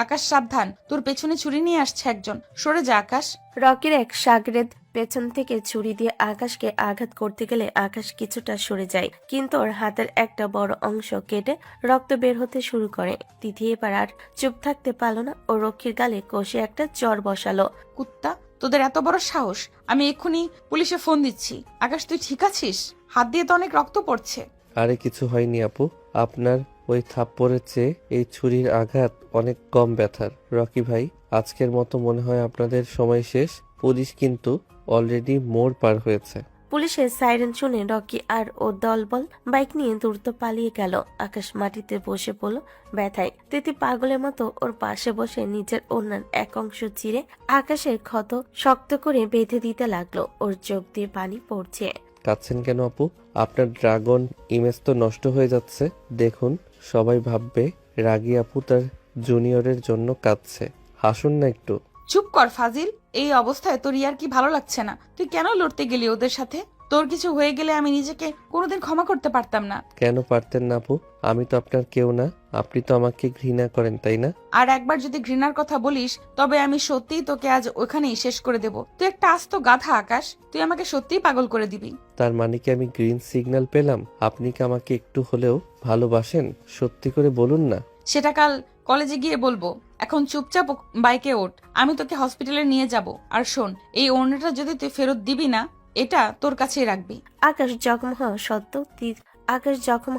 আকাশ সাবধান, তোর পেছনে ছুরি নিয়ে আসছে একজন। সরে যা আকাশ। রকির এক সাগরেদ পেছন থেকে ছুরি দিয়ে আকাশকে আঘাত করতে গেলে আকাশ কিছুটা সরে যায়, কিন্তু ওর হাতের একটা বড় অংশ কেটে রক্ত বের হতে শুরু করে। তিথি এবার আর চুপ থাকতে পারল না, ও রক্ষীর গালে কষে একটা চড় বসালো। কুত্তা, তোদের এত বড় সাহস! আমি এক্ষুনি পুলিশে ফোন দিচ্ছি। আকাশ, তুই ঠিক আছিস? হাত দিয়ে তো অনেক রক্ত পড়ছে। আরে কিছু হয়নি আপু, আপনার ওই থাপ্পড়ের চেয়ে এই ছুরির আঘাত অনেক কম ব্যথার। রকি ভাই, আজকের মতো মনে হয় আপনাদের সময় শেষ। পুলিশ কিন্তু অলরেডি মোড় পার হয়েছে। পুলিশের সাইরেন শুনে রকি আর ও দলবল বাইক নিয়ে দ্রুত পালিয়ে গেল। আকাশ মাটিতে বসে পড়ল ব্যথায়। তিথি পাগলের মতো ওর পাশে বসে নিজের ওড়নার এক অংশ চিরে আকাশের ক্ষত শক্ত করে বেঁধে দিতে লাগলো। ওর চোখ দিয়ে পানি পড়ছে। কাঁদছেন কেন আপু? আপনার ড্রাগন ইমেজ তো নষ্ট হয়ে যাচ্ছে। দেখুন, সবাই ভাববে রাগী আপু তার জুনিয়রের জন্য কাঁদছে। হাসুন না একটু। চুপ কর ফাজিল। এই অবস্থায় তোর ইয়ার কি ভালো লাগছে না? তুই কেন লড়তে গেলি ওদের সাথে? তোর কিছু হয়ে গেলে আমি নিজেকে কোনোদিন ক্ষমা করতে পারতাম না। কেন পারতেন না আপু? আমি তো আপনার কেউ না। আপনি তো আমাকে ঘৃণা করেন, তাই না? আর একবার যদি ঘৃণার কথা বলিস, তবে আমি সত্যিই তোকে আজ ওখানেই শেষ করে দেব। তুই একটা আস্ত গাধা আকাশ। তুই আমাকে সত্যিই পাগল করে দিবি। তার মানে কি আমি গ্রিন সিগন্যাল পেলাম? আপনি কি আমাকে একটু হলেও ভালোবাসেন? সত্যি করে বলুন না। সেটা কাল কলেজে গিয়ে বলবো। এখন চুপচাপ বাইকে ওঠ, আমি তোকে হসপিটালে নিয়ে যাব। আর শোন, এই ওড়নাটা যদি তুই ফেরত দিবি না, এটা তোর কাছেই রাখবি। আকাশ জখম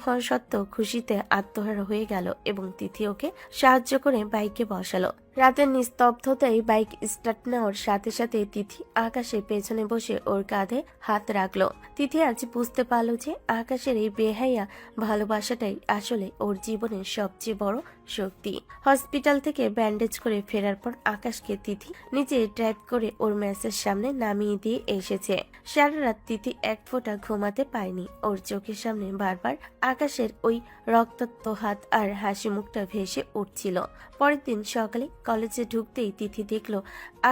হওয়া সত্ত্বেও খুশিতে আত্মহারা হয়ে গেল এবং তিথি ওকে সাহায্য করে বাইকে বসালো। রাতের নিস্তব্ধতায় বাইক স্টার্ট নেওয়ার সাথে সাথে তিথি আকাশের পেছনে বসে ওর কাঁধে হাত রাখলো। তিথি আজ বুঝতে পারলো যে আকাশের এই বেহাইয়া ভালোবাসাটাই আসলে ওর জীবনের সবচেয়ে বড় শক্তি। হসপিটাল থেকে ব্যান্ডেজ করে ফেরার পর আকাশকে তিথি নিজে ড্রাইভ করে ওর ম্যাচের সামনে নামিয়ে দিয়ে এসেছে। সারা রাত তিথি এক ফোঁটা ঘুমাতে পায়নি। ওর চোখের সামনে বারবার আকাশের ওই রক্তাক্ত হাত আর হাসি মুখটা ভেসে উঠছিল। পরের দিন সকালে কলেজে ঢুকতেই তিথি দেখলো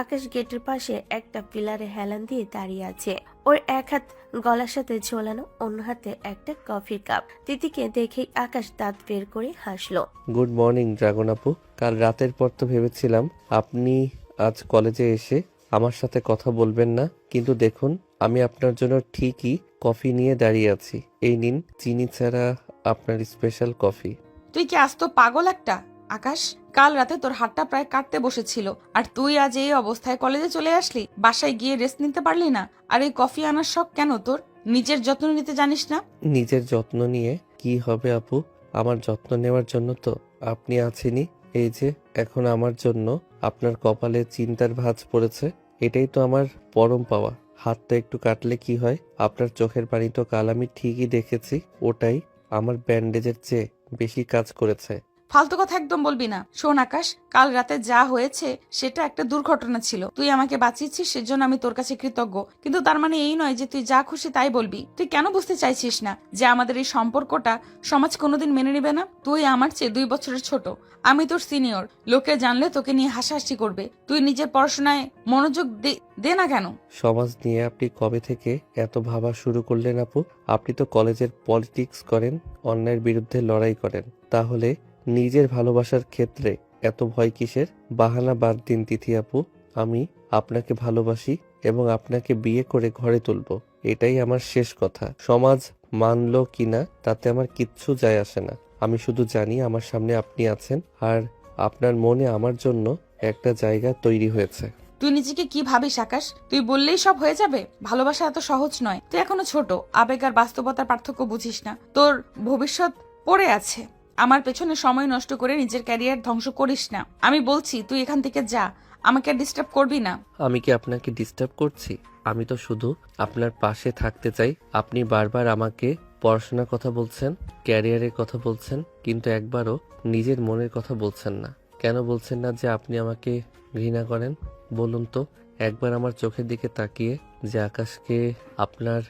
আকাশ গেটের পাশে একটা পিলারে হেলান দিয়ে দাঁড়িয়ে আছে। ওর এক হাত গলার সাথে ঝোলানো, অন্য হাতে একটা কফির কাপ। তিথিকে দেখেই আকাশ দাঁত বের করে হাসলো। গুড মর্নিং ড্রাগন আপু। কাল রাতের পর তো ভেবেছিলাম আপনি আজ কলেজে এসে আমার সাথে কথা বলবেন না, কিন্তু দেখুন আমি আপনার জন্য ঠিকই কফি নিয়ে দাঁড়িয়ে আছি। এই নিন চিনি ছাড়া আপনার স্পেশাল কফি। তুই কি আস্ত পাগল একটা আকাশ? কাল রাতে তোর হাতটা প্রায় কাটতে বসেছিল, আর তুই আজ এই অবস্থায় কলেজে চলে আসলি? বাসায় গিয়ে রেস্ট নিতে পারলি না? আর এই কফি আনার শখ কেন তোর? নিজের যত্ন নিতে জানিস না? নিজের যত্ন নিয়ে কি হবে আপু? আমার যত্ন নেওয়ার জন্য তো আপনি আছেনই। এই যে এখন আমার জন্য আপনার কপালে চিন্তার ভাঁজ পড়েছে, এটাই তো আমার পরম পাওয়া। হাতটা একটু কাটলে কি হয়? আপনার চোখের পানি তো কাল আমি ঠিকই দেখেছি, ওটাই আমার ব্যান্ডেজের চেয়ে বেশি কাজ করেছে। ফালতু কথা একদম বলবি না। শোন আকাশ, কাল রাতে যা হয়েছে সেটা একটা দুর্ঘটনা ছিল। তুই আমাকে বাঁচিয়েছিস, সেজন্য আমি তোর কাছে কৃতজ্ঞ। কিন্তু তার মানে এই নয় যে তুই যা খুশি তাই বলবি। তুই কেন বুঝতে চাইছিস না যে আমাদের এই সম্পর্কটা সমাজ কোনোদিন মেনে নেবে না? তুই আমার চেয়ে 2 বছরের ছোট, আমি তোর সিনিয়র। লোকে জানলে তোকে নিয়ে হাসাহাসি করবে। তুই নিজের পড়াশোনায় মনোযোগ দে না কেন? সমাজ নিয়ে আপনি কবে থেকে এত ভাবা শুরু করলেন আপু? আপনি তো কলেজের পলিটিক্স করেন, অন্যায়ের বিরুদ্ধে লড়াই করেন। তাহলে নিজের ভালোবাসার ক্ষেত্রে এত ভয় কিসের? বাহানা বাদ দিন তিথি আপু। আমি আপনাকে ভালোবাসি এবং আপনাকে বিয়ে করে ঘরে তুলবো, এটাই আমার শেষ কথা। সমাজ মানলো কিনা তাতে আমার কিচ্ছু যায় আসে না। আমি শুধু জানি আমার সামনে আপনি আছেন আর আপনার মনে আমার জন্য একটা জায়গা তৈরি হয়েছে। তুই নিজেকে কি ভাবিস আকাশ? তুই বললেই সব হয়ে যাবে? ভালোবাসা এত সহজ নয়। তুই এখনো ছোট, আবেগ আর বাস্তবতার পার্থক্য বুঝিস না। তোর ভবিষ্যৎ পড়ে আছে। আমার পেছনে সময় নষ্ট করে নিজের ক্যারিয়ার ধ্বংস করিস না। আমি বলছি তুই এখান থেকে যা, আমাকে ডিস্টার্ব করবি না। আমি কি আপনাকে ডিস্টার্ব করছি? আমি তো শুধু আপনার পাশে থাকতে চাই। আপনি বারবার আমাকে পড়াশোনার কথা বলছেন, ক্যারিয়ারের কথা বলছেন, কিন্তু একবারও নিজের মনের কথা বলছেন না। কেন বলছেন না যে আপনি আমাকে ঘৃণা করেন? বলুন তো একবার আমার চোখের দিকে তাকিয়ে যে আকাশকে আপনার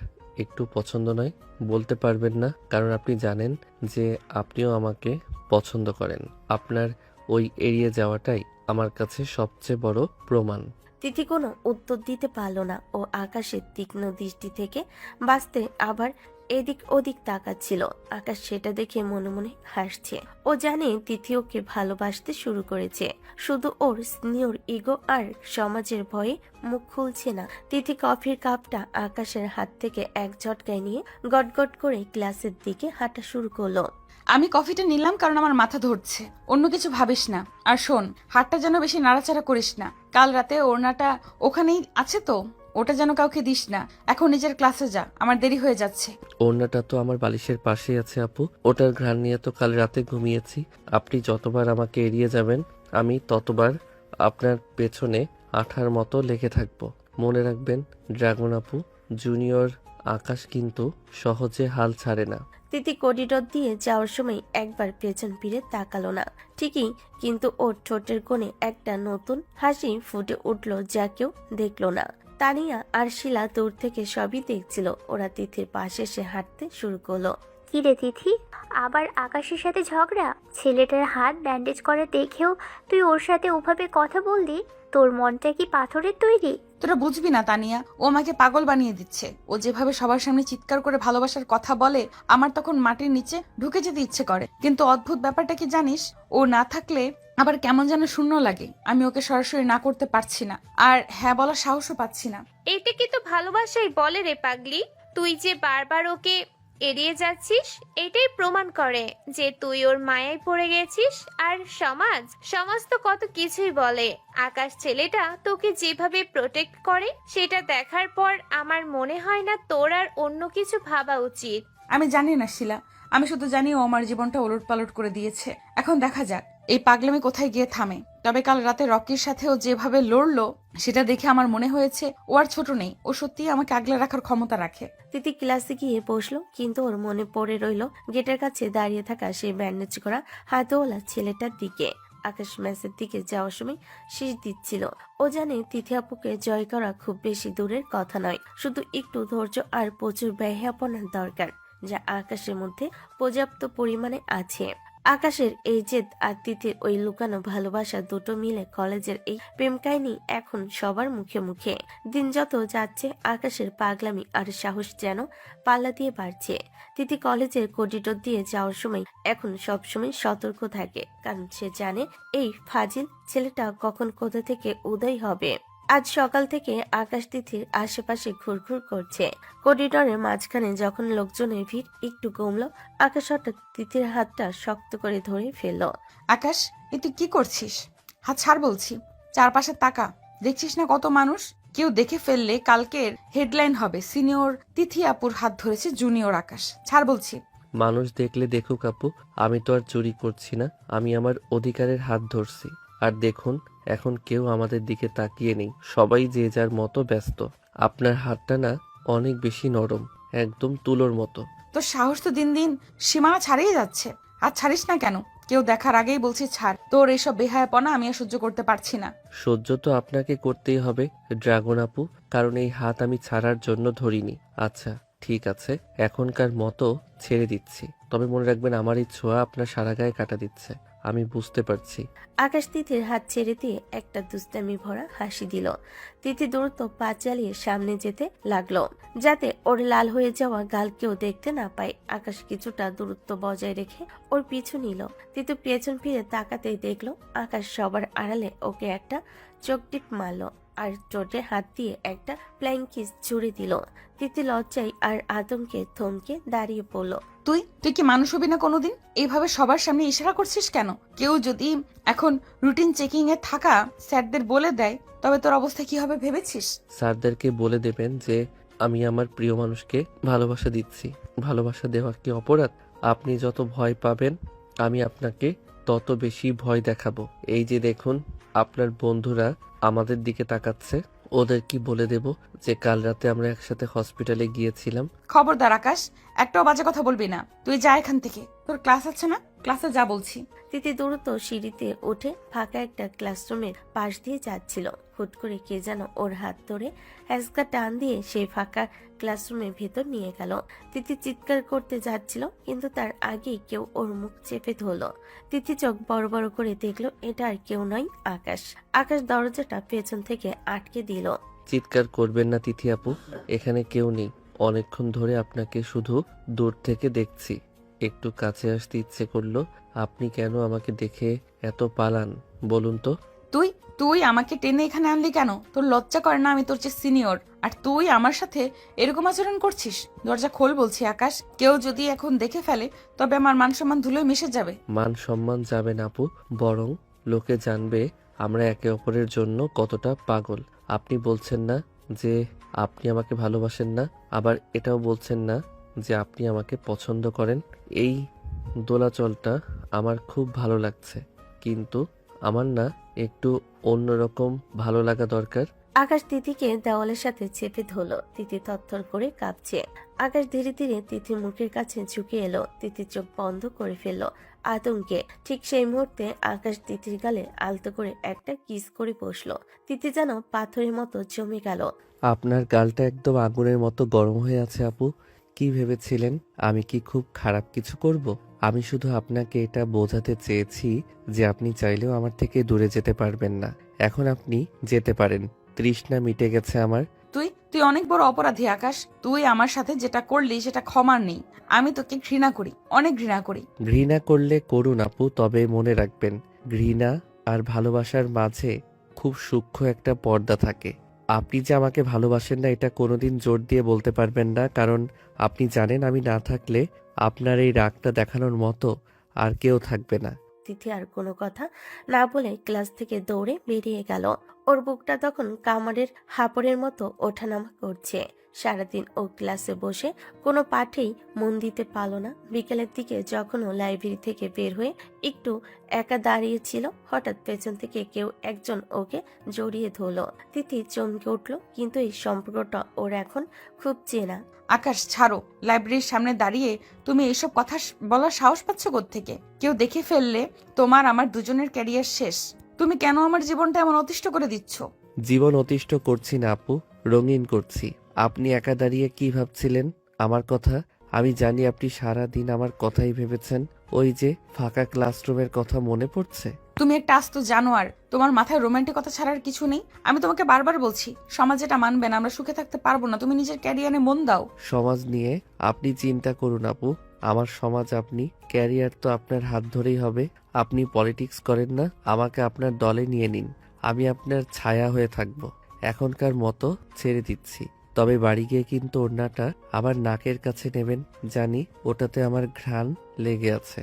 একটু পছন্দ নয়। বলতে পারবেন না, কারণ আপনি জানেন যে আপনিও আমাকে পছন্দ করেন। আপনার ওই এড়িয়ে যাওয়াটাই আমার কাছে সবচেয়ে বড় প্রমাণ। তিথি কোনো উত্তর দিতে পারল না ও আকাশের তীক্ষ্ণ দৃষ্টি থেকে বাঁচতে আবার এদিক ওদিক তাকাচ্ছিল। আকাশ সেটা দেখে মনে মনে হাসছে। ও জানে তিথি ওকে ভালোবাসতে শুরু করেছে, শুধু ওর স্নেহর ইগো আর সমাজের ভয়ে মুখ খুলছে না। তিথি কফির কাপটা আকাশের হাত থেকে এক ঝটকায় নিয়ে গটগট করে ক্লাসের দিকে হাঁটা শুরু করলো। আমি কফিটা নিলাম কারণ আমার মাথা ধরছে, অন্য কিছু ভাবিস না। আর শোন, হাতটা যেন বেশি নাড়াচাড়া করিস না। কাল রাতে ওড়নাটা ওখানেই আছে তো, ওটা যেন কাউকে দিস না। এখন নিজের ক্লাসে যা, আমার দেরি হয়ে যাচ্ছে। ওড়নাটা তো আমার বালিশের পাশেই আছে আপু। ওটার ঘ্রাণ নিয়ে তো কাল রাতে ঘুমিয়েছি। আপনি যতবার আমাকে এড়িয়ে যাবেন আমি ততবার আপনার পেছনে আঠার মতো লেগে থাকবো। মনে রাখবেন ড্রাগন আপু, জুনিয়র আকাশ কিন্তু সহজে হাল ছাড়ে না। তিথি করিডোর দিয়ে যাওয়ার সময় একবার পেছন ফিরে তাকালো না ঠিকই, কিন্তু ওর ঠোঁটের কোণে একটা নতুন হাসি ফুটে উঠল যা কেউ দেখলো না। তানিয়া আর শিলা দূর থেকে সবই দেখছিল। ওরা তিথির পাশে এসে হাঁটতে শুরু করলো। কি রে তিথি, আবার আকাশের সাথে ঝগড়া? ছেলেটার হাত ব্যান্ডেজ করা দেখেও তুই ওর সাথে ওভাবে কথা বললি? তোর মনটা কি পাথরের তৈরি? তোরা বুঝবি না তানিয়া, ও আমাকে পাগল বানিয়ে দিচ্ছে। ও যেভাবে সবার সামনে চিৎকার করে ভালোবাসার কথা বলে, আমার তখন মাটির নিচে ঢুকে যেতে ইচ্ছে করে। কিন্তু অদ্ভুত ব্যাপারটা কি জানিস, ও না থাকলে আবার কেমন যেন শূন্য লাগে। আমি ওকে সরাসরি না করতে পারছি না, আর হ্যাঁ বলার সাহসও পাচ্ছি না। এটা কি তো ভালোবাসাই বলে রে পাগলি? তুই যে বারবার ওকে এড়িয়ে যাচ্ছিস, এটাই প্রমাণ করে যে তুই ওর মায়ায় পড়ে গেছিস। আর সমাজ সমাজ তো কত কিছুই বলে। আকাশ ছেলেটা তোকে যেভাবে প্রোটেক্ট করে, সেটা দেখার পর আমার মনে হয় না তোর আর অন্য কিছু ভাবা উচিত। আমি জানি না শিলা, আমি শুধু জানি ও আমার জীবনটা ওলটপালট করে দিয়েছে। এখন দেখা যাক এই পাগলামি কোথায় গিয়ে থামে। তবে কাল রাতে রকির সাথে ও যেভাবে লড়লো, সেটা দেখে আমার মনে হয়েছে ও আর ছোট নেই, ও সত্যিই আমাকে আগলে রাখার ক্ষমতা রাখে। তিথি ক্লাসে গিয়ে বসলো, কিন্তু ওর মনে পড়ে রইল গেটের কাছে দাঁড়িয়ে থাকা সেই ব্যান্ডেজ করা হাতওয়ালা ছেলেটার দিকে। আকাশ ম্যাচের দিকে যাওয়ার সময় শীষ দিচ্ছিল। ও জানে তিথি আপুকে জয় করা খুব বেশি দূরের কথা নয়, শুধু একটু ধৈর্য আর প্রচুর ব্যয়াপনার দরকার, যা আকাশের মধ্যে পর্যাপ্ত পরিমাণে আছে। আকাশের এই জেদ আর তিথির ওই লুকানো ভালোবাসা দুটো মিলে কলেজের এই প্রেম কাহিনী এখন সবার মুখে মুখে। দিন যত যাচ্ছে আকাশের পাগলামি আর সাহস যেন পাল্লা দিয়ে বাড়ছে। তিথি কলেজের করিডোর দিয়ে যাওয়ার সময় এখন সবসময় সতর্ক থাকে, কারণ সে জানে এই ফাজিল ছেলেটা কখন কোথা থেকে উদয় হবে। আজ সকাল থেকে আকাশ তিথির আশেপাশে ঘুরঘুর করছে। করিডোরের মাঝখানে যখন লোকজনের ভিড় একটু কমলো, আকাশ হঠাৎ তিথির হাতটা শক্ত করে ধরে ফেললো। আকাশ, এ তুই কি করছিস? হাত ছাড় বলছি। চারপাশে তাকা, দেখছিস না কত মানুষ? কেউ দেখে ফেললে কালকের হেডলাইন হবে, সিনিয়র তিথি আপুর হাত ধরেছে জুনিয়র আকাশ। ছাড় বলছি। মানুষ দেখলে দেখুক আপু, আমি তো আর চুরি করছি না। আমি আমার অধিকারের হাত ধরছি। আর দেখুন, এখন কেউ আমাদের দিকে তাকিয়ে নেই, সবাই যে যার মতো ব্যস্ত। আপনার হাতটা না অনেক বেশি নরম, একদম তুলোর মতো। তোর সাহস তো দিন দিন সীমানা ছাড়িয়ে যাচ্ছে। হাত ছাড়িস না কেন? কেউ দেখার আগেই বলছি ছাড়। তোর এইসব বেহায়াপনা আমি আর সহ্য করতে পারছি না। সহ্য তো আপনাকে করতেই হবে ড্রাগন আপু, কারণ এই হাত আমি ছাড়ার জন্য ধরিনি। আচ্ছা ঠিক আছে, এখনকার মতো ছেড়ে দিচ্ছি। তবে মনে রাখবেন আমার এই ছোঁয়া আপনার সারা গায়ে কাটা দিচ্ছে। আমি বুঝতে পারছি। আকাশ তিথির হাত ছেড়ে দিয়ে একটা দুষ্টামি ভরা হাসি দিল। তিথি দ্রুত পা চালিয়ে সামনে যেতে লাগলো, যাতে ওর লাল হয়ে যাওয়া গাল কেউ দেখতে না পায়। আকাশ কিছুটা দূরত্ব বজায় রেখে ওর পিছু নিল। তিতু পেছন ফিরে তাকাতেই দেখলো আকাশ সবার আড়ালে ওকে একটা চোখ টিপ মারলো আর ঠোঁটে হাত দিয়ে একটা ফ্লাইং কিস ছুড়ে দিল। তিথি লজ্জায় আর আতঙ্কে থমকে দাঁড়িয়ে পড়লো। তুই কি মানুষ হবি না কোনোদিন? এইভাবে সবার সামনে ইশারা করছিস কেন? কেউ যদি এখন রুটিন চেকিং এ থাকা স্যারদের বলে দেয় তবে তোর অবস্থা কি হবে ভেবেছিস? স্যারদেরকে বলে দেবেন যে আমি আমার প্রিয় মানুষকে ভালোবাসা দিচ্ছি। ভালোবাসা দেওয়া কি অপরাধ? আপনি যত ভয় পাবেন আমি আপনাকে তত বেশি ভয় দেখাবো। এই যে দেখুন আপনার বন্ধুরা আমাদের দিকে তাকাচ্ছে, ওদের কি বলে দেব যে কাল রাতে আমরা একসাথে হসপিটালে গিয়েছিলাম? খবরদার আকাশ, একটাও বাজে কথা বলবি না। তুই যা এখান থেকে, তোর ক্লাস আছে না? ক্লাসে যা বলছি। তিথি দ্রুত সিঁড়িতে উঠে ফাঁকা একটা ক্লাসরুমের পাশ দিয়ে যাচ্ছিল। হুট করে কে যেন ওর হাত ধরে হ্যাঁচকা টান দিয়ে সেই ফাঁকা ক্লাসরুমের ভেতর নিয়ে গেল। তিথি চিৎকার করতে যাচ্ছিল, কিন্তু তার আগেই কেউ ওর মুখ চেপে ধরলো। তিথি চোখ বড় বড় করে দেখলো এটা আর কেউ নয়, আকাশ। আকাশ দরজাটা পেছন থেকে আটকে দিল। চিৎকার করবেন না তিথি আপু, এখানে কেউ নেই। অনেকক্ষণ ধরে আপনাকে শুধু দূর থেকে দেখছি, একটু কাছে আসতে ইচ্ছে করলো। আপনি কেন আমাকে দেখে এত পালান বলুন তো? তুই আমাকে টেনে এখানে আনলি কেন? তোর লজ্জা করে না? আমি তোর চেয়ে সিনিয়র, আর তুই আমার সাথে এরকম আচরণ করছিস? দরজা খোল বলছি আকাশ। কেউ যদি এখন দেখে ফেলে তবে আমার মান সম্মান ধুলোয় মিশে যাবে। মান সম্মান যাবে না আপু, বরং লোকে জানবে আমরা একে অপরের জন্য কতটা পাগল। আপনি বলছেন না যে আপনি আমাকে ভালোবাসেন না, আবার এটাও বলছেন না যে আপনি আমাকে পছন্দ করেন। এই দোলাচলটা আমার খুব ভালো লাগছে, কিন্তু আমার না একটু অন্যরকম ভালো লাগা দরকার। আকাশ তিথিকে দেওয়ালের সাথে চেপে ধরলো। তিথি থরথর করে কাঁপছে। আকাশ ধীরে ধীরে তিথির মুখের কাছে ঝুঁকে এলো। তিথি চোখ বন্ধ করে ফেললো আতঙ্কে। ঠিক সেই মুহূর্তে আকাশ তিথির গালে আলতো করে একটা কিস করে বসলো। তিথি যেন পাথরের মতো জমে গেল। আপনার গালটা একদম আগুনের মতো গরম হয়ে আছে আপু। কি ভেবেছিলেন আমি কি খুব খারাপ কিছু করব? আমি শুধু আপনাকে এটা বোঝাতে চেয়েছি যে আপনি চাইলেও আমার থেকে দূরে যেতে পারবেন না। এখন আপনি যেতে পারেন, তৃষ্ণা মিটে গেছে আমার। তুই অনেক বড় অপরাধী আকাশ। তুই আমার সাথে যেটা করলি সেটা ক্ষমার নেই। আমি তোকে ঘৃণা করি, অনেক ঘৃণা করি। ঘৃণা করলে করুন আপু, তবে মনে রাখবেন ঘৃণা আর ভালোবাসার মাঝে খুব সূক্ষ্ম একটা পর্দা থাকে। আপনি যে আমাকে ভালোবাসেন না এটা কোনোদিন জোর দিয়ে বলতে পারবেন না, কারণ আপনি জানেন আমি না থাকলে আপনার এই রাগটা দেখানোর মতো আর কেউ থাকবে না। তিথি আর কোনো কথা না বলে ক্লাস থেকে দৌড়ে বেরিয়ে গেল। ওর বুকটা তখন কামারের হাঁপড়ের মতো ওঠানামা করছে। সারাদিন ও ক্লাসে বসে কোনো পাঠেই মন দিতে পারল না। বিকেলের দিকে যখন ও লাইব্রেরি থেকে বের হয়ে একটু একা দাঁড়িয়েছিল, হঠাৎ পেছন থেকে কেউ একজন ওকে জড়িয়ে ধরলো। তিথি চমকে উঠল, কিন্তু এই সম্পর্কটা ওর এখন খুব চেনা। আকাশ ছাড়ো, লাইব্রেরির সামনে দাঁড়িয়ে তুমি এইসব কথা বলার সাহস পাচ্ছ কোত্থেকে? কেউ দেখে ফেললে তোমার আমার দুজনের ক্যারিয়ার শেষ। তুমি কেন আমার জীবনটা এমন অতিষ্ঠ করে দিচ্ছ? জীবন অতিষ্ঠ করছি না আপু, রঙিন করছি। আপনি একা দাঁড়িয়ে কি ভাবছিলেন আমার কথা? আমি জানি আপনি সারা দিন আমার কথাই ভেবেছেন। ওই যে ফাঁকা ক্লাসরুমের কথা মনে পড়ছে? তুমি একটা আস্ত জানোয়ার। তোমার মাথায় রোমান্টিকতা ছাড়ার কিছু নেই। আমি তোমাকে বারবার বলছি সমাজ এটা মানবে না, আমরা সুখে থাকতে পারবো না। তুমি নিজের ক্যারিয়ারে মন দাও। সমাজ নিয়ে আপনি চিন্তা করুন আপু, আমার সমাজ আপনি। ক্যারিয়ার তো আপনার হাত ধরেই হবে। আপনি পলিটিক্স করেন না, আমাকে আপনার দলে নিয়ে নিন, আমি আপনার ছায়া হয়ে থাকবো। এখনকার মতো ছেড়ে দিচ্ছি, তবে বাড়ি গিয়ে কিন্তু ওড়নাটা আমার নাকের কাছে নেবেন, জানি ওটাতে আমার ঘ্রাণ লেগে আছে।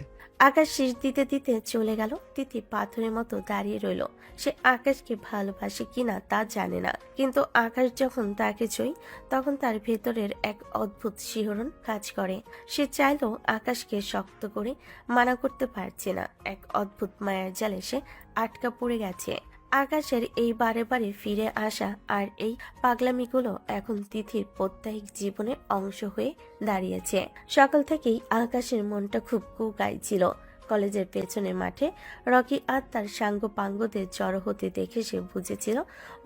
আকাশ শেষ দিতে দিতে চলে গেল। তিথি পাথরের মতো দাঁড়িয়ে রইল। সে আকাশকে ভালোবাসে কিনা তা জানে না, কিন্তু আকাশ যখন তাকে ছুঁই তখন তার ভেতরের এক অদ্ভুত শিহরণ কাজ করে। সে চাইলেও আকাশকে শক্ত করে মানা করতে পারছে না। এক অদ্ভুত মায়ার জালে সে আটকা পড়ে গেছে। আকাশের এই বারে বারে ফিরে আসা আর এই পাগলামিগুলো এখন তিথির প্রত্যেক জীবনের অংশ হয়ে দাঁড়িয়েছে। সকাল থেকেই আকাশের মনটা খুব কুকাই ছিল। কলেজের পেছনে মাঠে রকি আর তার সাঙ্গ পাঙ্গদের জড়ো হতে দেখে সে বুঝেছিল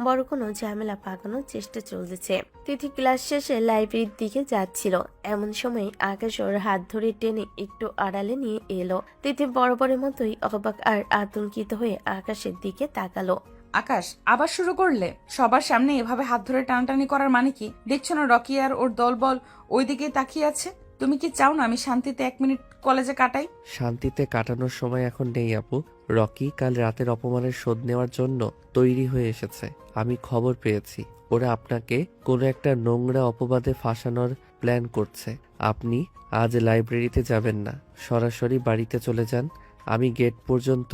বড় কোনো ঝামেলা পাকানোর চেষ্টা চলছে। তিথি ক্লাস শেষে লাইব্রেরির দিকে যাচ্ছিল, এমন সময় আকাশ ওর হাত ধরে টেনে একটু আড়ালে নিয়ে এলো। তিথি বরাবরের মতোই অবাক আর আতঙ্কিত হয়ে আকাশের দিকে তাকালো। আকাশ, আবার শুরু করলে? সবার সামনে এভাবে হাত ধরে টানাটানি করার মানে কি? দেখছো না রকি আর ওর দলবল ওইদিকে তাকিয়ে আছে? তুমি কি চাও না আমি শান্তিতে 1 মিনিট কলেজে কাটাই? শান্তিতে কাটানোর সময় এখন নেই আপু। রকি কাল রাতের অপমানের শোধ নেওয়ার জন্য তৈরি হয়ে এসেছে। আমি খবর পেয়েছি ওরা আপনাকে কোনো একটা নোংরা অপবাদে ফাঁসানোর প্ল্যান করছে। আপনি আজ লাইব্রেরিতে যাবেন না, সরাসরি বাড়িতে চলে যান। আমি গেট পর্যন্ত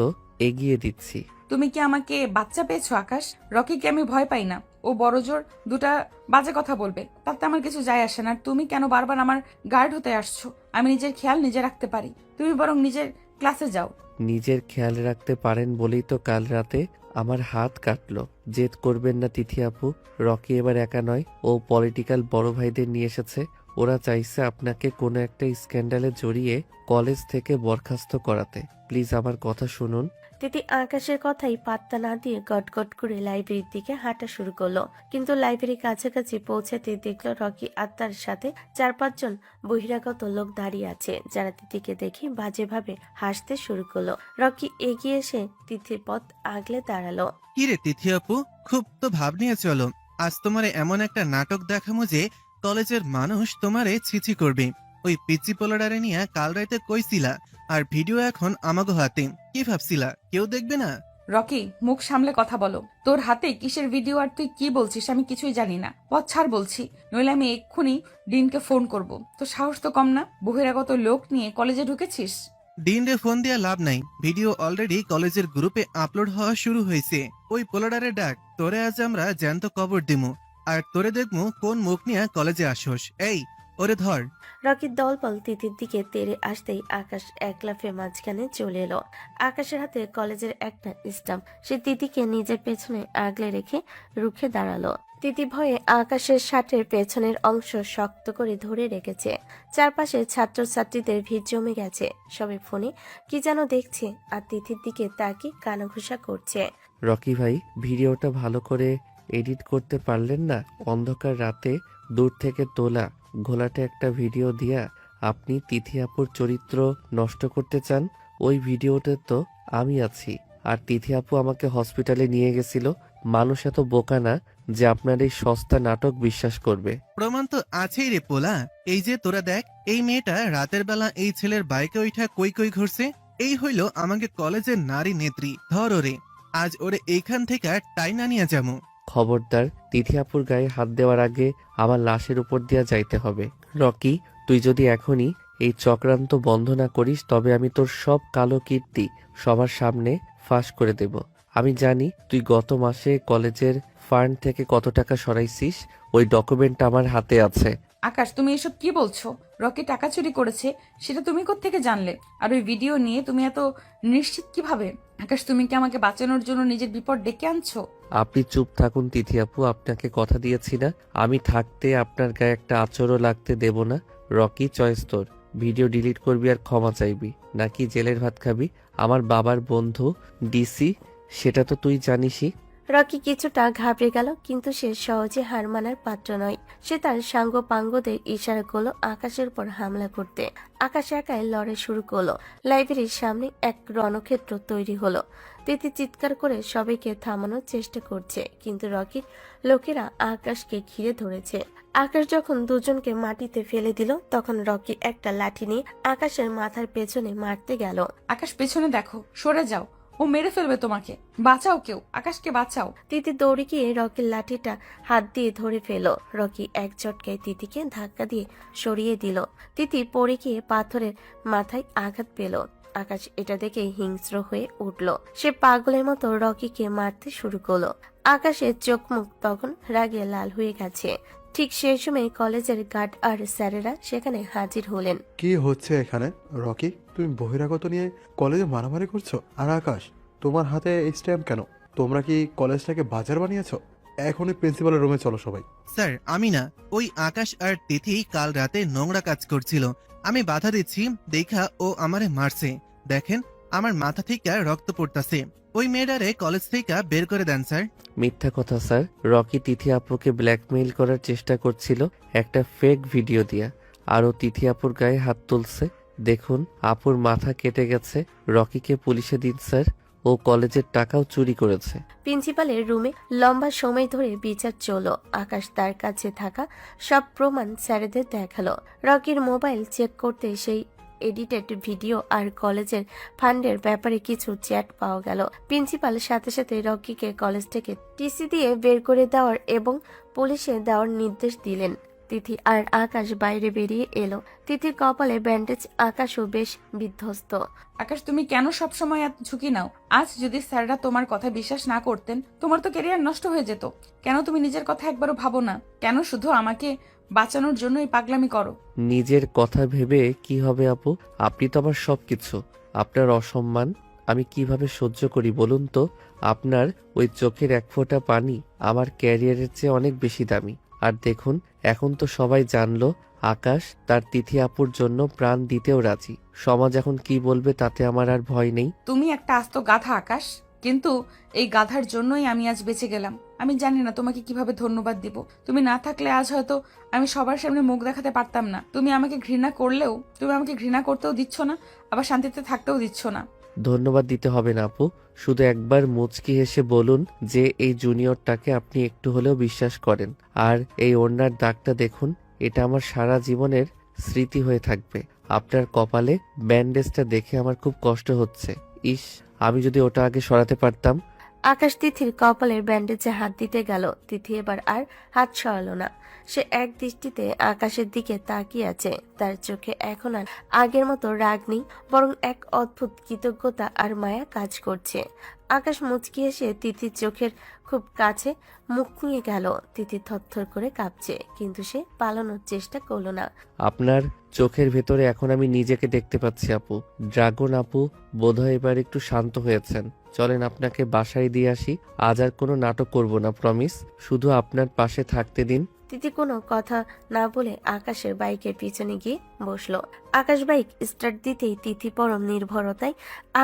এগিয়ে দিচ্ছি। তুমি কি আমাকে বাচ্চা পেয়েছো আকাশ? রকিকে আমি ভয় পাই না, ও বড় জোর দুটা বাজে কথা বলবে, তাতে আমার কিছু যায় আসে না। আর তুমি কেন বারবার আমার গার্ড হতে আসছো? আমি নিজের খেয়াল নিজে রাখতে পারি, তুমি বরং নিজের ক্লাসে যাও। নিজের খেয়াল রাখতে পারেন বলেই তো কাল রাতে আমার হাত কাটলো। জেদ করবেন না তিথি আপু, রকি এবার একা নয়, ও পলিটিক্যাল বড় ভাইদের নিয়ে এসেছে। ওরা চাইছে আপনাকে কোনো একটা স্ক্যান্ডালে জড়িয়ে কলেজ থেকে বরখাস্ত করাতে। প্লিজ আমার কথা শুনুন। তিথি আকাশের কথাই পাত্তা না দিয়ে গটগট করে লাইব্রেরির দিকে হাঁটা শুরু করলো, কিন্তু লাইব্রেরির কাছাকাছি পৌঁছাতে দেখলো রকি আর তার সাথে 4-5 জন বহিরাগত লোক দাঁড়িয়ে আছে, যারা তিথিকে দেখে বাজেভাবে হাসতে শুরু করলো। রকি এগিয়ে এসে তিথির পথ আগলে দাঁড়ালো। কি রে তিথি আপু, খুব তো ভাব নিয়ে চলো। আজ তোমারে এমন একটা নাটক দেখামো যে কলেজের মানুষ তোমারে ছিছি করবে। ওই পিচি পোলাডারে নিয়ে কাল রাতে কইছিলা, আর ভিডিও এখন আমাগো হাতে। কি ভাবছিলা কেউ দেখবে না? রকি, মুখ সামলে কথা বলো। তোর হাতে কিসের ভিডিও আর তুই কি বলছিস আমি কিছুই জানি না। পথ ছাড় বলছি, নইলে আমি এক্ষুনি ডিনকে ফোন করব। তো সাহস তো কম না, বহিরাগত লোক নিয়ে কলেজে ঢুকেছিস। ডিন রে ফোন দিয়া লাভ নাই, ভিডিও অলরেডি কলেজের গ্রুপে আপলোড হওয়া শুরু হয়েছে। ওই পোলাডারে ডাক, তোরে আজ আমরা জ্যান্ত কবর দিমু, আর তোরে দেখমু কোন মুখ নিয়ে কলেজে আসোস। এই ওরে ধর। রকির দলবল তিথির দিকে তেড়ে আসতেই আকাশ এক লাফে মাঝখানে চলে এলো। আকাশের হাতে কলেজের একটা স্টাম্প, সে তিথিকে নিজের পেছনে আগলে রেখে রুখে দাঁড়ালো। তিথি ভয়ে আকাশের শার্টের পেছনের অংশ শক্ত করে ধরে রেখেছে। চারপাশে ছাত্রছাত্রীদের ভিড় জমে গেছে, সবাই ফোনে কি যেন দেখছে আর তিথির দিকে তাকিয়ে কানাঘুষা করছে। রকি ভাই, ভিডিওটা ভালো করে এডিট করতে পারলেন না? অন্ধকার রাতে দূর থেকে তোলা ঘোলাটে একটা ভিডিও দিয়া আপনি তিথি আপুর চরিত্র নষ্ট করতে চান? ওই ভিডিওতে তো আমি আছি, আর তিথি আপু আমাকে হসপিটালে নিয়ে গেছিল। মানুষ এত বোকা না যে আপনার এই সস্তা নাটক বিশ্বাস করবে। প্রমাণ তো আছেই রে পোলা। এই যে তোরা দেখ, এই মেয়েটা রাতের বেলা এই ছেলের বাইকে ওইঠা কই কই ঘুরছে। এই হইল আমাকে কলেজের নারী নেত্রী। ধর ওরে, আজ ওরে এইখান থেকে টাইনা নিয়ে যাবো। খবরদার, তিথি আপুর গায়ে হাত দেওয়ার আগে আমার লাশের উপর দিয়া যাইতে হবে। রকি, তুই যদি এখনই এই চক্রান্ত বন্ধ না করিস তবে আমি তোর সব কালো কীর্তি সবার সামনে ফাঁস করে দেব। আমি জানি তুই গত মাসে কলেজের ফান্ড থেকে কত টাকা সরাইছিস, ওই ডকুমেন্ট আমার হাতে আছে। আকাশ, তুমি এসব কি বলছো? রকি টাকা চুরি করেছে সেটা তুমি কোত্থেকে জানলে? আর ওই ভিডিও নিয়ে তুমি এত নিশ্চিত কিভাবে? আকাশ, তুমি কি আমাকে বাঁচানোর জন্য নিজের বিপদ ডেকে আনছো? আপনি চুপ থাকুন তিথি আপু, আপনাকে কথা দিয়েছি না আমি থাকতে আপনার গায়ে একটা আঁচড়ও লাগতে দেব না। রকি, চয়েস তোর। ভিডিও ডিলিট করবি আর ক্ষমা চাইবি, নাকি জেলের ভাত খাবি? আমার বাবার বন্ধু ডিসি, সেটা তো তুই জানিসই। রকি কিছুটা ঘাবড়ে গেল, কিন্তু সে সহজে হার মানার পাত্র নয়। সে তার সাঙ্গ পাঙ্গদের ইশারা করলো আকাশের উপর হামলা করতে। আকাশ একাই লড়াই শুরু করলো। লাইব্রেরির সামনে এক রণক্ষেত্র তৈরি হলো। তিথি চিৎকার করে সবাইকে থামানোর চেষ্টা করছে, কিন্তু রকির লোকেরা আকাশকে ঘিরে ধরেছে। আকাশ যখন দুজনকে মাটিতে ফেলে দিল, তখন রকি একটা লাঠি নিয়ে আকাশের মাথার পেছনে মারতে গেল। আকাশ, পেছনে দেখো, সরে যাও, ও মেরে ফেলবে তোমাকে। বাঁচাও কেউ, আকাশকে বাঁচাও। তিথি দৌড়ে গিয়ে রকির লাঠিটা হাত দিয়ে ধরে ফেল। রকি এক ঝটকায় তিথিকে ধাক্কা দিয়ে সরিয়ে দিল। তিথি পড়ে গিয়ে পাথরের মাথায় আঘাত পেল। আকাশ এটা দেখে হিংস্র হয়ে উঠল। সে পাগলের মতো রকিকে মারতে শুরু করলো। আকাশের চোখ মুখ তখন রাগে লাল হয়ে গেছে। ঠিক সেই সময় কলেজের গার্ড আর স্যারেরা সেখানে হাজির হলেন। কি হচ্ছে এখানে? রকি, তুমি বহিরাগত নিয়ে কলেজে মারামারি করছো? আর আকাশ, তোমার হাতে এই স্ট্যাম্প কেন? তোমরা কি কলেজটাকে বাজার বানিয়েছো? এখনই প্রিন্সিপালের রুমে চলো সবাই। স্যার, আমি না, ওই আকাশ আর তিথি কাল রাতে নোংরা কাজ করছিল। আমি বাধা দিচ্ছি দেখা ও আমারে মারছে। দেখেন আমার মাথা থেকে রক্ত পড়তাছে। ওই মেয়েটারে কলেজ থেকে বের করে দেন স্যার। মিথ্যা কথা স্যার, রকি তিথি আপুকে ব্ল্যাকমেইল করার চেষ্টা করছিল একটা ফেক ভিডিও দিয়া, আর ও তিথি আপুর গায়ে হাত তুলছে। দেখুন আপুর মাথা কেটে গেছে। রকিকে পুলিশে দিন স্যার, ও কলেজের টাকাও চুরি করেছে। প্রিন্সিপালের রুমে লম্বা সময় ধরে বিচার চলো। আকাশ তার কাছে থাকা সব প্রমাণ স্যারেদের দেখালো। রকির মোবাইল চেক করতে সেই এডিটেড ভিডিও আর কলেজের ফান্ডের ব্যাপারে কিছু চ্যাট পাওয়া গেল। প্রিন্সিপাল সাথে সাথে রকিকে কলেজ থেকে টিসি দিয়ে বের করে দেওয়ার এবং পুলিশে দেওয়ার নির্দেশ দিলেন। তিথি আর আকাশ বাইরে বেরিয়ে এলো। তিথির কপালে ব্যান্ডেজ, আকাশও বেশ বিধ্বস্ত। আকাশ, তুমি কেন সব সময় এত ঝুঁকি নাও? আজ যদি স্যাররা তোমার কথা বিশ্বাস না করতেন, তোমার তো ক্যারিয়ার নষ্ট হয়ে যেত। কেন তুমি নিজের কথা একবারও ভাবো না? কেন শুধু আমাকে বাঁচানোর জন্য এই পাগলামি করো? নিজের কথা ভেবে কি হবে আপু? আপনি তো আমার সবকিছু। আপনার অসম্মান আমি কিভাবে সহ্য করি বলুন তো? আপনার ওই চোখের এক ফোঁটা পানি আমার ক্যারিয়ারের চেয়ে অনেক বেশি দামি। আর দেখুন এখন তো সবাই জানলো আকাশ তার তিথি আপুর জন্য প্রাণ দিতেও রাজি। সমাজ এখন কি বলবে তাতে আমার আর ভয় নেই। তুমি একটা আস্ত গাধা আকাশ, কিন্তু এই গাধার জন্যই আমি আজ বেঁচে গেলাম। আমি জানি না তোমাকে কিভাবে ধন্যবাদ দিব। তুমি না থাকলে আজ হয়তো আমি সবার সামনে মুখ দেখাতে পারতাম না। তুমি আমাকে ঘৃণা করলেও তুমি আমাকে ঘৃণা করতেও দিচ্ছ না, আবার শান্তিতে থাকতেও দিচ্ছ না। ধন্যবাদ দিতে হবে না আপু, শুধু একবার মুচকি হেসে বলুন যে এই জুনিয়রটাকে আপনি একটু হলেও বিশ্বাস করেন। আর এই ওড়নার দাগটা দেখুন, এটা আমার সারা জীবনের স্মৃতি হয়ে থাকবে। আপনার কপালে ব্যান্ডেজটা দেখে আমার খুব কষ্ট হচ্ছে। ইস, আমি যদি ওটা আগে সরাতে পারতাম। আকাশ তিথির কপালের ব্যান্ডেজে হাত দিতে গেল। তিথি এবার আর হাত সরালো না। সে এক দৃষ্টিতে আকাশের দিকে তাকিয়ে আছে। তার চোখে এখন আর আগের মতো রাগ নেই, বরং এক অদ্ভুত কৃতজ্ঞতা আর মায়া কাজ করছে। আকাশ মুচকি এসে তিথির চোখের খুব কাছে মুখ নিয়ে গেল। তিথি থরথর করে কাঁপছে, কিন্তু সে পালানোর চেষ্টা করলো না। আপনার চোখের ভেতরে এখন আমি নিজেকে দেখতে পাচ্ছি আপু। ড্রাগন আপু বোধহয় এবার একটু শান্ত হয়েছেন। চলেন আপনাকে বাসায় দিয়ে আসি। আজ আর কোনো নাটক করব না, প্রমিস। শুধু আপনার পাশে থাকতে দিন। তিথি কোনো কথা না বলে আকাশের বাইকের পিছনে গিয়ে বসলো। আকাশ বাইক স্টার্ট দিতেই তিথি পরম নির্ভরতায়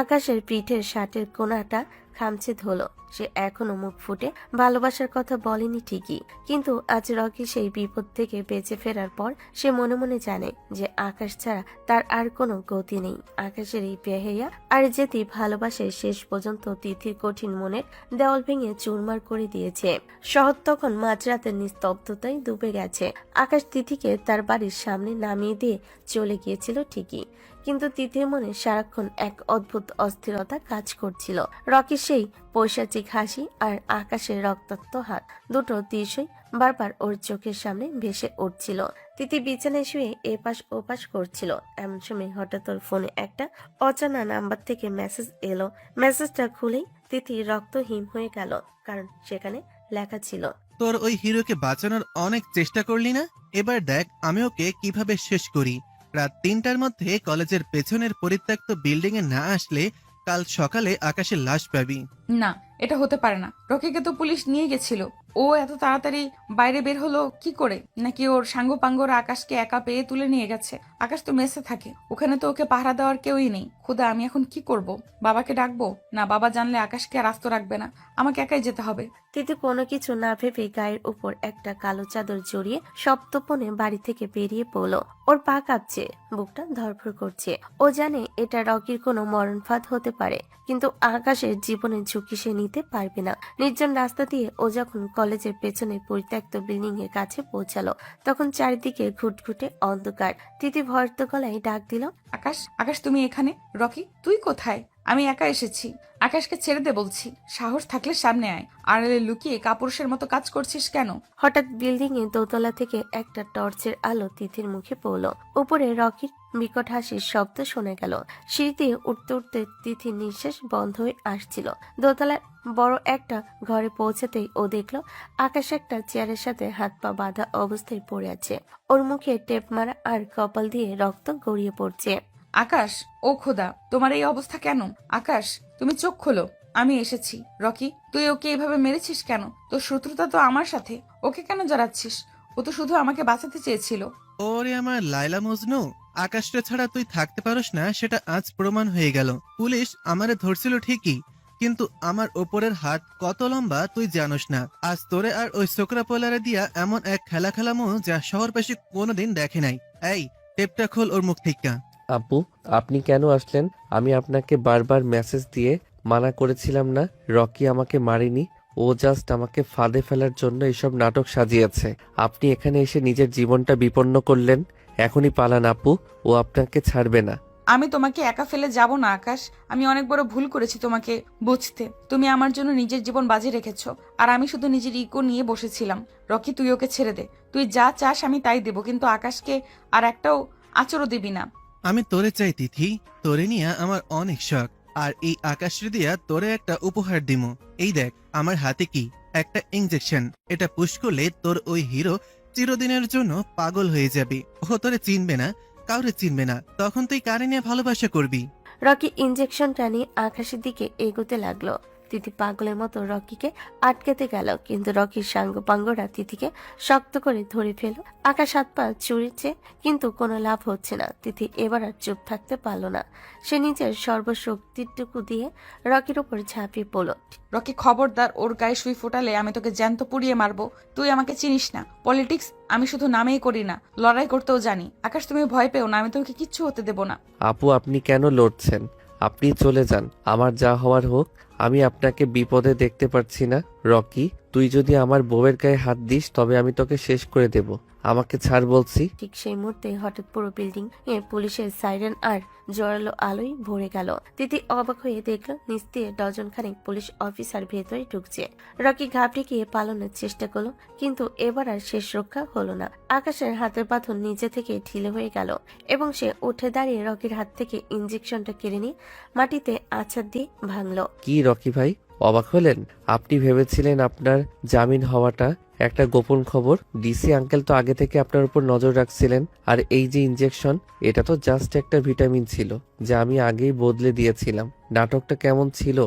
আকাশের পিঠের শার্টের কোনাটা খামচে ধরলো। সে এখনো মুখ ফুটে ভালোবাসার কথা বলেনি ঠিকই, কিন্তু আজ রকি সেই বিপদ থেকে বেঁচে ফেরার পর সে মনে মনে জানে যে আকাশ ছাড়া তার আর কোনো গতি নেই। আকাশের এই বেহেয়া আর যেতি ভালোবাসায় শেষ পর্যন্ত তিথির কঠিন মনের দেওয়াল ভেঙে চুরমার করে দিয়েছে। শহর তখন মাঝরাতের নিস্তব্ধতায় ডুবে গেছে। আকাশ তিথিকে তার বাড়ির সামনে নামিয়ে দিয়ে চলে গিয়েছিল ঠিকই, কিন্তু তিথির মনে সারাক্ষণ এক অদ্ভুত অস্থিরতা কাজ করছিল। রকির সেই পৈশাচিক হাসি আর আকাশের রক্তাক্ত হাত দুটো দৃশ্যই বারবার ওর চোখের সামনে ভেসে উঠছিল। তিথি বিছানায় শুয়ে এপাশ ওপাশ করছিল। এমন সময় হঠাৎ ওর ফোনে একটা অজানা নাম্বার থেকে মেসেজ এলো। মেসেজটা খুলেই তিথি রক্তহীন হয়ে গেল, কারণ সেখানে লেখা ছিল, তোর ওই হিরোকে বাঁচানোর অনেক চেষ্টা করলি না, এবার দেখ আমি ওকে কিভাবে শেষ করি। রাত ৩টার মধ্যে কলেজের পেছনের পরিত্যক্ত বিল্ডিং এ না আসলে কাল সকালে আকাশের লাশ পাবি। না, এটা হতে পারে না। রকিকে তো পুলিশ নিয়ে গেছিল। ও এত তাড়াতাড়ি বাইরে বের হলো কি করে? নাকি ওর সাঙ্গপাঙ্গরা আকাশকে একা পেয়ে তুলে নিয়ে গেছে? আকাশ তো মেসে থাকে, ওখানে তো ওকে পাহারা দেওয়ার কেউই নেই। খুদা, আমি এখন কি করব? বাবাকে ডাকবো? না, বাবা জানলে আকাশকে আর আস্ত রাখবে না, আমাকে একাই যেতে হবে। তিথি কোনো কিছু না ভেবে গায়ের উপর একটা কালো চাদর জড়িয়ে সপ্তপনে বাড়ি থেকে বেরিয়ে পড়লো। ওর পা কাঁপছে, বুকটা ধরফর করছে। ও জানে এটা রকির কোনো মরণফাঁদ হতে পারে, কিন্তু আকাশের জীবনের ঝুঁকি সে নিতে পারবে না। নির্জন রাস্তা দিয়ে ও যখন কলেজের পেছনে পরিত্যক্ত বিল্ডিং এর কাছে পৌঁছালো, তখন চারিদিকে ঘুটঘুটে অন্ধকার। তিথি ভয়ত গলায় ডাক দিল, আকাশ, আকাশ তুমি এখানে? রকি, তুই কোথায়? আমি একা এসেছি। আকাশকে ছেড়ে দে বলছি। সাহস থাকলে সামনে আয়। আড়ালে লুকিয়ে কাপুরুষের মতো কাজ করছিস কেন? হঠাৎ বিল্ডিং এ দোতলা থেকে একটা টর্চের আলো তিথির মুখে পড়লো। উপরে রকির বিকট হাসির শব্দ শোনা গেল। সিঁড়ি দিয়ে উঠতে উঠতে তিথির নিঃশ্বাস বন্ধ হয়ে আসছিল। দোতলার বড় একটা ঘরে পৌঁছাতেই ও দেখলো আকাশ একটা চেয়ারের সাথে হাত পা বাঁধা অবস্থায় পড়ে আছে। ওর মুখে টেপ মারা আর কপাল দিয়ে রক্ত গড়িয়ে পড়ছে। আকাশ, ও খোদা, তোমার এই অবস্থা কেন? আকাশ, তুমি চোখ খোলো, আমি এসেছি। রকি, তুই ওকে এভাবে মেরেছিস কেন? তোর শত্রুতা তো আমার সাথে, ওকে কেন জড়াচ্ছিস? ও তো শুধু আমাকে বাঁচাতে চেয়েছিল। ওরে আমার লাইলা মজনু, আকাশটা ছাড়া তুই থাকতে পারস না সেটা আজ প্রমাণ হয়ে গেল। পুলিশ আমারে ধরছিল ঠিকই, কিন্তু আমার ওপরের হাত কত লম্বা তুই জানোস না। আজ তোরে আর ওই ছোকরা পোলারে দিয়া এমন এক খেলা খেলামো যা শহরবাসী কোনোদিন দেখে নাই। এই টেপটা খোল ওর মুখ থেকে। আপু, আপনি কেন আসলেন? আমি আপনাকে বারবার মেসেজ দিয়ে মানা করেছিলাম না? রকি আমাকে মারেনি, ও জাস্ট আমাকে ফাঁদে ফেলার জন্য এসব নাটক সাজিয়েছে। আপনি এখানে এসে নিজের জীবনটা বিপন্ন করলেন। এখনই পালান আপু, ও আপনাকে ছাড়বে না। আমি তোমাকে একা ফেলে যাব না আকাশ। আমি অনেক বড় ভুল করেছি তোমাকে বুঝতে। তুমি আমার জন্য নিজের জীবন বাজি রেখেছো, আর আমি শুধু নিজের ইগো নিয়ে বসেছিলাম। রকি, তুই ওকে ছেড়ে দে। তুই যা চাস আমি তাই দেব, কিন্তু আকাশকে আর একটাও আচরও দিবি না। আমি তোরে চাই তিথি, তোরে নিয়ে আমার অনেক শখ। আর এই আকাশরে দিয়া তোরে একটা উপহার দিমু। এই দেখ আমার হাতে কি, একটা ইঞ্জেকশন। এটা পুশ করলে তোর ওই হিরো চিরদিনের জন্য পাগল হয়ে যাবে। ও তোরে চিনবে না, কাউরে চিনবে না। তখন তুই কারে নিয়ে ভালোবাসা করবি? রকি ইঞ্জেকশনটা নিয়ে আকাশের দিকে এগোতে লাগলো। তিথি পাগলের মতো রকিকে আটকাতে গেল, কিন্তু রকির সাঙ্গপাঙ্গরা তিথিকে শক্ত করে ধরে ফেল। আকাশ হাত পা চুরিছে, কিন্তু কোনো লাভ হচ্ছে না। তিথি এবার আর চুপ থাকতে পারল না। সে নিজের সর্বশক্তিটুকু দিয়ে রকির উপর ঝাঁপিয়ে পড়ল। রকি, খবরদার ওর গায়ে সুই ফোটালে আমি তোকে জ্যান্ত পুড়িয়ে মারবো। তুই আমাকে চিনিস না। পলিটিক্স আমি শুধু নামেই করি না, লড়াই করতেও জানি। আকাশ, তুমি ভয় পেও না, আমি তোমাকে কিচ্ছু হতে দেব না। আপু, আপনি কেন লড়ছেন? আপনি চলে যান, আমার যা হওয়ার হোক। আমি আপনাকে বিপদে দেখতে পারছি না। রকি, তুই যদি আমার বউয়ের গায়ে হাত দিস তবে আমি তোকে শেষ করে দেব। আমাকে ছাড় বলছি। ঠিক সেই মুহূর্তে হঠাৎ পুরো বিল্ডিং এ পুলিশের সাইরেন আর জোরালো আলোয় ভরে গেল। তিথি অবাক হয়ে দেখল নিচ দিয়ে ডজন খানেক পুলিশ অফিসার ভেতরে ঢুকছে। রকি ঘাবড়ে গিয়ে পালানোর চেষ্টা করলো, কিন্তু এবার আর শেষ রক্ষা হলো না। আকাশের হাতের পাথর নিজে থেকে ঢিলে হয়ে গেল এবং সে উঠে দাঁড়িয়ে রকির হাত থেকে ইঞ্জেকশনটা কেড়ে নিয়ে মাটিতে আছাড় দিয়ে ভাঙলো। কি রকি ভাই, অবাক হলেন? আপনি ভেবেছিলেন আপনার জামিন হওয়াটা একটা গোপন খবর? ডিসি আঙ্কেল তো আগে থেকে আপনার উপর নজর রাখছিলেন। আর এই যে ইনজেকশন, এটা তো জাস্ট একটা ভিটামিন ছিল যা আমি আগেই বদলে দিয়েছিলাম। নাটকটা কেমন ছিল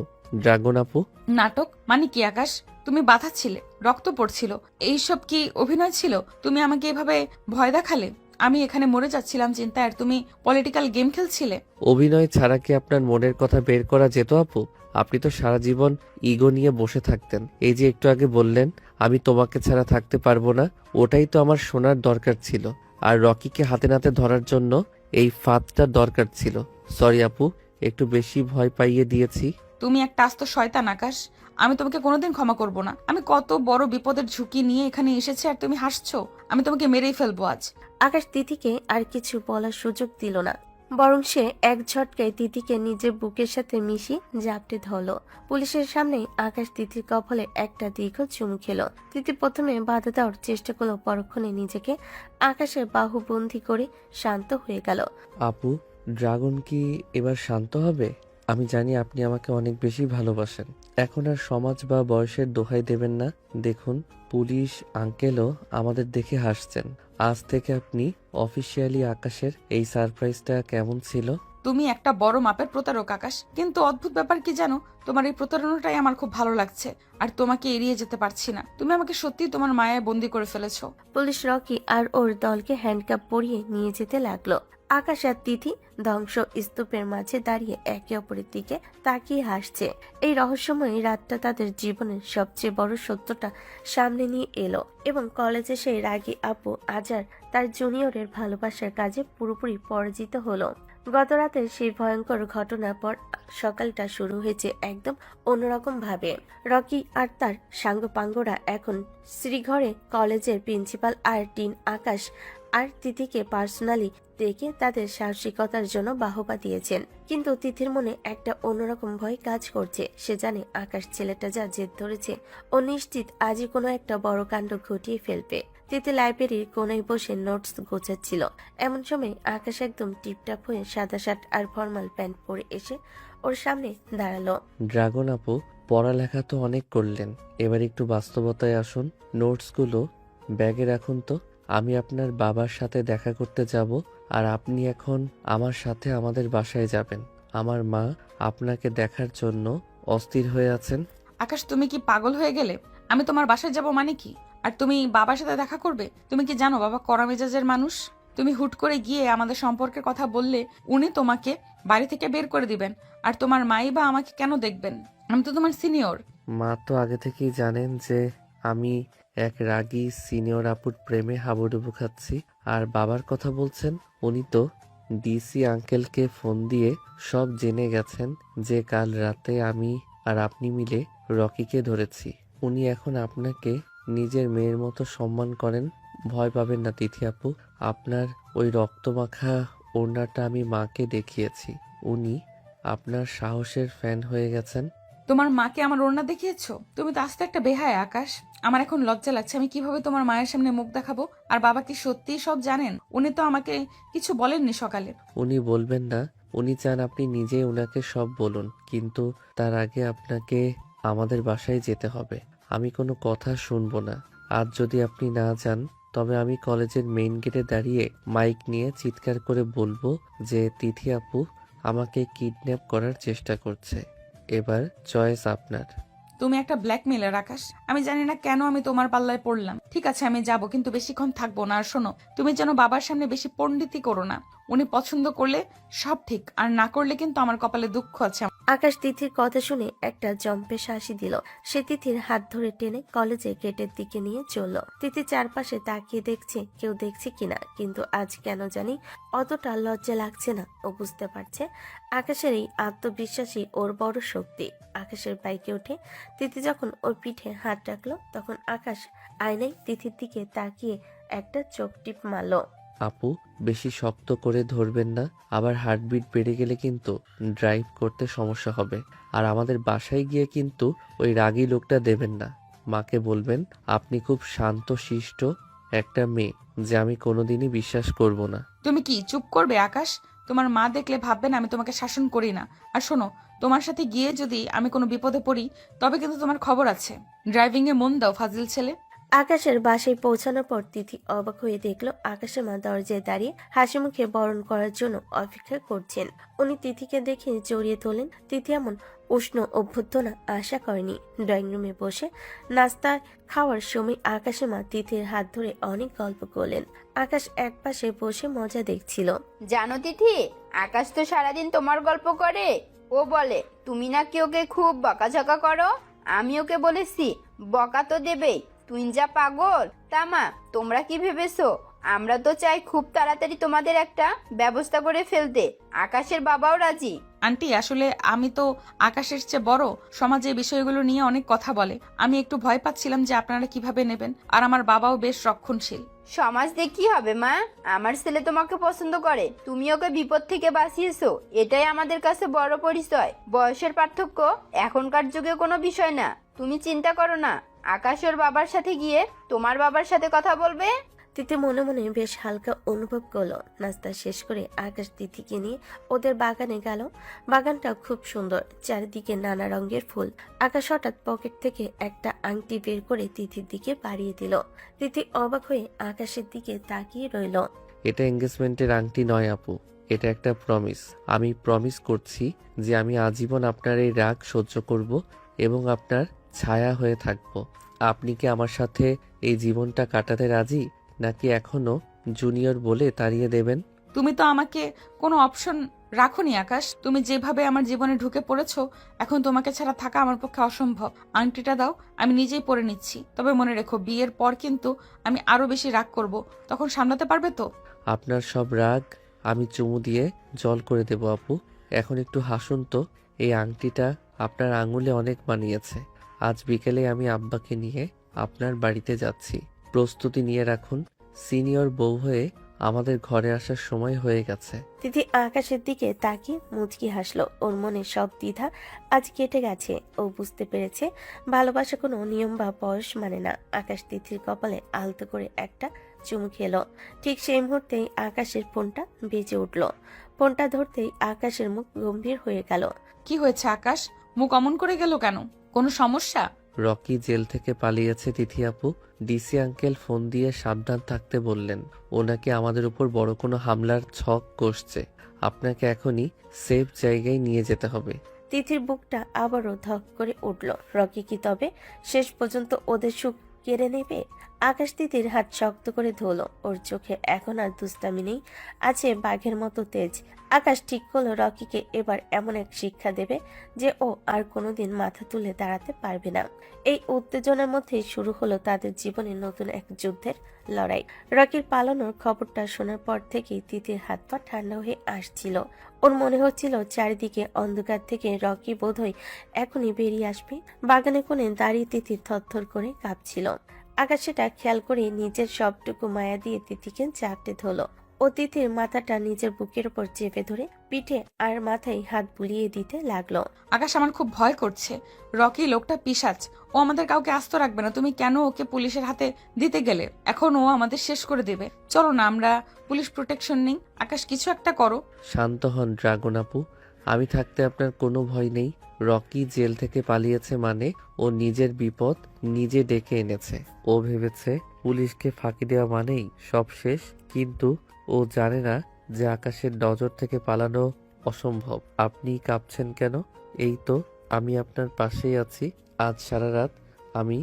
ড্রাগন আপু? নাটক মানে কি আকাশ? তুমি বাধা ছিলে, রক্ত পড়ছিল, এইসব কি অভিনয় ছিল? তুমি আমাকে এভাবে ভয় দেখালে। আমি এখানে মরে যাচ্ছিলাম চিন্তায়, আর তুমি পলিটিক্যাল গেম খেলছিলে। অভিনয় ছাড়া কি আপনার মনের কথা বের করা যেত আপু? আপনি তো সারা জীবন ইগো নিয়ে বসে থাকতেন। এই যে একটু আগে বললেন আমি তোমাকে ছাড়া থাকতে পারবো না, ওটাই তো আমার শোনার দরকার ছিল। আর রকিকে হাতে নাতে ধরার জন্য এই ফাঁদটা দরকার ছিল। সরি আপু, একটু বেশি ভয় পাইয়ে দিয়েছি। তুমি একটা আস্ত শয়তান আকাশ। আমি তোমাকে কোনোদিন ক্ষমা করব না। আমি কত বড় বিপদের ঝুঁকি নিয়ে এখানে এসেছি, আর তুমি হাসছো। আমি তোমাকে মেরেই ফেলবো আজ। আকাশ তিথিকে আর কিছু বলার সুযোগ দিল না, বরং সে এক ঝটকায় তিথিকে নিজের বুকের সাথে মিশিয়ে জাপটে ধরল। পুলিশের সামনে আকাশ তিথির কপালে একটা দীর্ঘ চুমু খেল। তিথি প্রথমে বাধা দেওয়ার চেষ্টা করলো, পরক্ষণে নিজেকে আকাশের বাহু বন্দি করে শান্ত হয়ে গেল। আপু, ড্রাগন কি এবার শান্ত হবে? আমি জানি আপনি আমাকে অনেক বেশি ভালোবাসেন। এখন আর সমাজ বা বয়সের দোহাই দেবেন না। দেখুন, পুলিশ আঙ্কেলও আমাদের দেখে হাসছেন। আজ থেকে আপনি অফিসিয়ালি আকাশের এই সারপ্রাইজটা কেমন ছিল? তুমি একটা বড় মাপের প্রতারক আকাশ, কিন্তু অদ্ভুত ব্যাপার কি জানো, তোমার এই প্রতারণাটাই আমার খুব ভালো লাগছে। আর তোমাকে এড়িয়ে যেতে পারছি না। তুমি আমাকে সত্যি তোমার মায়ায় বন্দি করে ফেলেছো। পুলিশ রকি আর ওর দলকে হ্যান্ডকাপ পরিয়ে নিয়ে যেতে লাগলো। আকাশ আর তিথি ধ্বংস স্তূপের মাঝে দাঁড়িয়ে একে অপরের দিকে তাকিয়ে হাসছে। এই রহস্যময় রাতটা তাদের জীবনের সবচেয়ে বড় সত্যটা সামনে নিয়ে এলো, এবং কলেজে সেই রাগী আপু আজার তার জুনিয়রের ভালোবাসার কাজে পুরোপুরি পরাজিত হলো। গত রাতের সেই ভয়ঙ্কর ঘটনার পর সকালটা শুরু হয়েছে একদম অন্যরকম ভাবে। রকি আর তার সাঙ্গপাঙ্গরা এখন শ্রীঘরে কলেজের প্রিন্সিপাল আর ডিন আকাশ আর তিথিকে পার্সোনালি ডেকে তাদের সাহসিকতার জন্য বাহবা দিয়েছেন। কিন্তু তিথির মনে একটা অন্যরকম ভয় কাজ করছে। সে জানে আকাশ ছেলেটা যা জেদ ধরেছে, ও নিশ্চিত আজই কোনো একটা বড় কাণ্ড ঘটিয়ে ফেলবে। তিথি লাইব্রেরির কোনায় বসে নোটস গোছাচ্ছিল। এমন সময় আকাশ একদম টিপটাপ হয়ে সাদা শার্ট আর ফর্মাল প্যান্ট পরে এসে ওর সামনে দাঁড়ালো। ড্রাগন আপু, পড়ালেখা তো অনেক করলেন, এবার একটু বাস্তবতায় আসুন। নোটসগুলো ব্যাগে রাখুন তো। আমি আপনার বাবার সাথে দেখা করতে যাব, আর আপনি এখন আমার সাথে আমাদের বাসায় যাবেন। আমার মা আপনাকে দেখার জন্য অস্থির হয়ে আছেন। আকাশ, তুমি কি পাগল হয়ে গেলে? আমি তোমার বাসায় যাব মানে কি? আর তুমি বাবার সাথে দেখা করবে? তুমি কি জানো বাবা কড়া মেজাজের মানুষ? তুমি হুট করে গিয়ে আমাদের সম্পর্কের কথা বললে উনি তোমাকে বাড়ি থেকে বের করে দিবেন। আর তোমার মাই বা আমাকে কেন দেখবেন? আমি তো তোমার সিনিয়র। মা তো আগে থেকেই জানেন যে আমি এক রাগী সিনিয়র আপুর প্রেমে হাবুডুবু খাচ্ছি। আর বাবার কথা বলছেন, উনি তো ডিসি আঙ্কেলকে ফোন দিয়ে সব জেনে গেছেন যে কাল রাতে আমি আর আপনি মিলে রকিকে ধরেছি। উনি এখন আপনাকে নিজের মেয়ের মতো সম্মান করেন। ভয় পাবেন না তিথি আপু, আপনার ওই রক্তমাখা ওড়নাটা আমি মাকে দেখিয়েছি। উনি আপনার সাহসের ফ্যান হয়ে গেছেন। তোমার মাকে আমার ওড়না দেখিয়েছো? তুমি তো আস্তে একটা বেহায় আকাশ। আমার এখন লজ্জা লাগছে। আমি কিভাবে তোমার মায়ের সামনে মুখ দেখাবো? আর বাবা কি সত্যিই সব জানেন? উনি তো আমাকে কিছু বলেননি সকালে। উনি বলবেন না, উনি চান আপনি নিজেই উনাকে সব বলুন, কিন্তু তার আগে আপনাকে আমাদের বাসায় যেতে হবে। আমি কোনো কথা শুনবো না। আজ যদি আপনি না যান তবে আমি কলেজের মেইন গেটে দাঁড়িয়ে মাইক নিয়ে চিৎকার করে বলবো যে তিথি আপু আমাকে কিডন্যাপ করার চেষ্টা করছে। এবার চয়েস আপনার। তুমি একটা ব্ল্যাকমেলার আকাশ। আমি জানি না কেন আমি তোমার পাল্লায় পড়লাম। ঠিক আছে, আমি যাব, কিন্তু বেশিক্ষণ থাকবো না। আর শোনো, তুমি যেন বাবার সামনে বেশি পণ্ডিতি করো না। উনি পছন্দ করলে সব ঠিক, আর না করলে কিন্তু আমার কপালে দুঃখ আছে। আকাশ তিথির কথা শুনে একটা জম্পেশ হাসি দিল। সে তিথির হাত ধরে টেনে কলেজে গেটের দিকে নিয়ে চলল। তিথি চারপাশে তাকিয়ে দেখছে কেউ দেখছে কিনা, কিন্তু আজ কেন জানি অতটা লজ্জা লাগছে না। ও বুঝতে পারছে আকাশের এই আত্মবিশ্বাসী ওর বড় শক্তি। আকাশের বাইকে উঠে তিথি যখন ওর পিঠে হাত রাখলো, তখন আকাশ আয়নায় তিথির দিকে তাকিয়ে একটা চোখ টিপ মারল। আপু বেশি শক্ত করে ধরবেন না, আবার হার্টবিট বেড়ে গেলে কিন্তু ড্রাইভ করতে সমস্যা হবে। আর আমাদের বাসায় গিয়ে কিন্তু ওই রাগী লোকটা দেবেন না। মাকে বলবেন আপনি খুব শান্ত শিষ্ট একটা মেয়ে, যে আমি কোনোদিনই বিশ্বাস করব না। তুমি কি চুপ করবে আকাশ? তোমার মা দেখলে ভাববেন আমি তোমাকে শাসন করি না। আর শোনো, তোমার সাথে গিয়ে যদি আমি কোনো বিপদে পড়ি তবে কিন্তু তোমার খবর আছে। ড্রাইভিং এ মন দাও, ফাজিল ছেলে। আকাশের বাসায় পৌঁছানোর পর তিথি অবাক হয়ে দেখলো আকাশের মা দরজায় দাঁড়িয়ে হাসি মুখে বরণ করার জন্য অপেক্ষা করছেন। উনি তিথিকে দেখে জড়িয়ে তোলেন। তিথি এমন উষ্ণ অভ্যর্থনা আশা করেনি। ড্রয়িং রুমে বসে নাস্তা খাওয়ার সময় আকাশের মা তিথির হাত ধরে অনেক গল্প করলেন। আকাশ একপাশে বসে মজা দেখছিল। জানো তিথি, আকাশ তো সারাদিন তোমার গল্প করে। ও বলে তুমি নাকি ওকে খুব বকাঝকা করো। আমি ওকে বলেছি বকা তো দেবেই, তুই যা পাগল। তা মা, তোমরা কি ভেবেছো আমরা তো চাই খুব তাড়াতাড়ি তোমাদের একটা ব্যবস্থা করে ফেলতে? আকাশের বাবাও রাজি। আন্টি, আসলে আমি তো আকাশের চেয়ে বড়, সমাজে এই বিষয়গুলো নিয়ে অনেক কথা বলে। আমি একটু ভয় পাচ্ছিলাম যে আপনারা কিভাবে নেবেন। আর আমার বাবাও বেশ রক্ষণশীল। সমাজ দিয়ে কি হবে মা? আমার ছেলে তোমাকে পছন্দ করে, তুমি ওকে বিপদ থেকে বাঁচিয়েছো, এটাই আমাদের কাছে বড় পরিচয়। বয়সের পার্থক্য এখনকার যুগে কোনো বিষয় না। তুমি চিন্তা করো না, আকাশ ওর বাবার সাথে গিয়ে তোমার বাবার সাথে কথা বলবে। তিথি মনে মনে বেশ হালকা অনুভব করলো। নাস্তা শেষ করে আকাশ তিথিকে নিয়ে ওদের বাগানে গেল। বাগানটা খুব সুন্দর, চারিদিকে নানা রঙের ফুল। আকাশ হঠাৎ পকেট থেকে একটা আংটি বের করে তিথির দিকে বাড়িয়ে দিল। তিথি অবাক হয়ে আকাশের দিকে তাকিয়ে রইল। এটা এঙ্গেজমেন্টের আংটি নয় আপু, এটা একটা প্রমিস। আমি প্রমিস করছি যে আমি আজীবন আপনার এই রাগ সহ্য করব এবং আপনার ছায়া হয়ে থাকব। আপনি কি আমার সাথে এই জীবনটা কাটাতে রাজি, নাকি এখনো জুনিয়র বলে তাড়িয়ে দেবেন? তুমি তো আমাকে কোনো অপশন রাখোনি আকাশ। তুমি যেভাবে আমার জীবনে ঢুকে পড়েছো, এখন তোমাকে ছাড়া থাকা আমার পক্ষে অসম্ভব। আংটিটা দাও, আমি নিজেই পরে নিচ্ছি। তবে মনে রেখো, বিয়ের পর কিন্তু আমি আরো বেশি রাগ করব। তখন সামলাতে পারবে তো? আপনার সব রাগ আমি চুমু দিয়ে জল করে দেব আপু। এখন একটু হাসুন তো। এই আংটিটা আপনার আঙুলে অনেক মানিয়েছে। আজ বিকেলে আমি আব্বাকে নিয়ে আপনার বাড়িতে যাচ্ছি, প্রস্তুতি নিয়ে রাখুন। সিনিয়র বউ হয়ে আমাদের ঘরে আসার সময় হয়ে গেছে। তিথি আকাশের দিকে তাকিয়ে মুচকি হাসলো। ওর মনে সব দ্বিধা আজ কেটে গেছে। ও বুঝতে পেরেছে ভালোবাসা কোনো নিয়ম বা বয়স মানে না। আকাশ তিথির কপালে আলতো করে একটা চুমু খেলো। ঠিক সেই মুহূর্তেই আকাশের ফোনটা বেজে উঠল। ফোনটা ধরতেই আকাশের মুখ গম্ভীর হয়ে গেল। কি হয়েছে আকাশ? মুখ অমন করে গেল কেন? কোনো সমস্যা? রকি জেল থেকে পালিয়েছে তিথি আপু। ডিসি আঙ্কেল ফোন দিয়ে সাবধান থাকতে বললেন। ওনাকে আমাদের উপর বড় কোনো হামলার ছক কষছে। আপনাকে এখনই সেফ জায়গায় নিয়ে যেতে হবে। তিথির বুকটা আবারও ধক করে উঠল। রকি কি তবে শেষ পর্যন্ত ওদের সুখ কেড়ে নেবে? আকাশ তিথির হাত শক্ত করে ধরল। ওর চোখে এখন আর দুষ্টামি নেই, আছে বাঘের মতো তেজ। আকাশ ঠিক করলো রকিকে এবার এমন এক শিক্ষা দেবে যে ও আর কোনোদিন মাথা তুলে দাঁড়াতে পারবে না। এই উত্তেজনার মধ্যেই শুরু হলো তাদের জীবনের নতুন এক যুদ্ধের লড়াই। রকির পালানোর খবরটা শোনার পর থেকেই তিথির হাত পা ঠান্ডা হয়ে আসছিল। ওর মনে হচ্ছিল চারিদিকে অন্ধকার থেকে রকি বোধহয় এখনই বেরিয়ে আসবে। বাগানে কোণে দাঁড়িয়ে তিথি থরথর করে কাঁপছিল। আকাশ সেটা খেয়াল করে নিজের সবটুকু মায়া দিয়ে তিথিকে চাপটে ধরল। ও তিথির মাথাটা নিজের বুকের উপর চেপে ধরে পিঠে আর মাথায় হাত বুলিয়ে দিতে লাগলো। আকাশ, আমার খুব ভয় করছে। রকি লোকটা পিশাচ। ও আমাদের কাউকে আস্ত রাখবে না। তুমি কেন ওকে পুলিশের হাতে দিতে গেলে? এখন ও আমাদের শেষ করে দেবে। চলো না, আমরা পুলিশ প্রোটেকশন নেই। আকাশ, কিছু একটা করো। শান্ত হন ড্রাগন আপু, আমি থাকতে আপনার কোনো ভয় নেই। রকি জেল থেকে পালিয়েছে মানে ও নিজের বিপদ নিজে ডেকে এনেছে। ও ভেবেছে পুলিশকে ফাঁকি দেওয়া মানেই সব শেষ, কিন্তু ও জানে না যে আকাশের নজর থেকে পালানো অসম্ভব। আপনি কাঁপছেন কেন? এই তো আমি আপনার পাশেই আছি। আজ সারা রাত আমি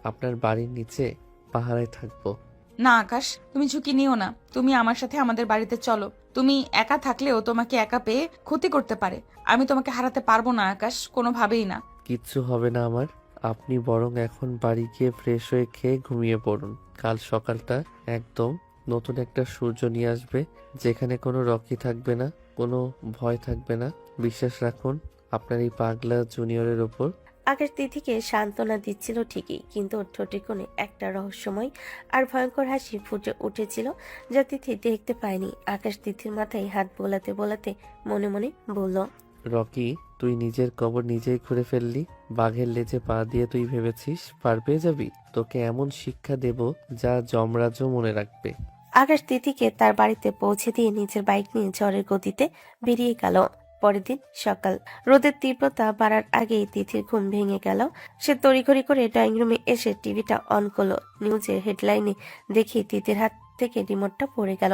আপনার বাড়ির নিচে পাহারায় থাকবো। না আকাশ, তুমি ঝুঁকি নিও না। তুমি আমার সাথে আমাদের বাড়িতে চলো। তুমি একা থাকলেও তোমাকে একা পেয়ে ক্ষতি করতে পারে। আমি তোমাকে হারাতে পারবো না আকাশ, কোনোভাবেই না। কিচ্ছু হবে না আমার। আপনি বরং এখন বাড়ি গিয়ে ফ্রেশ হয়ে খেয়ে ঘুমিয়ে পড়ুন। কাল সকালটা একদম নতুন একটা সূর্য নিয়ে আসবে, যেখানে কোনো রকি থাকবে না, কোনো ভয় থাকবে না। বিশ্বাস রাখুন আপনার এই পাগলা জুনিয়রের ওপর। আকাশ তিথিকে সান্ত্বনা দিচ্ছিল ঠিকই, কিন্তু ওর ঠোঁটে কোণে একটা রহস্যময় আর ভয়ঙ্কর হাসি ফুটে উঠেছিল, যা তিথি দেখতে পায়নি। আকাশ তিথির মাথায় হাত বোলাতে বোলাতে মনে মনে বলল, রকি, তুই নিজের কবর নিজেই খুঁড়ে ফেললি। বাঘের লেজে পা দিয়ে তুই ভেবেছিস পার পেয়ে যাবি? তোকে এমন শিক্ষা দেব যা যমরাজও মনে রাখবে। আকাশ তিথিকে তার বাড়িতে পৌঁছে দিয়ে নিজের বাইক নিয়ে ঝড়ের গতিতে বেরিয়ে গেল। পরের দিন সকাল, রোদের তীব্রতা বাড়ার আগেই তিথির ঘুম ভেঙে গেল। সে তড়িঘড়ি করে ড্রয়িং রুমে এসে টিভিটা অন করলো। নিউজের হেডলাইনে দেখি তিথির হাত থেকে রিমোটটা পড়ে গেল।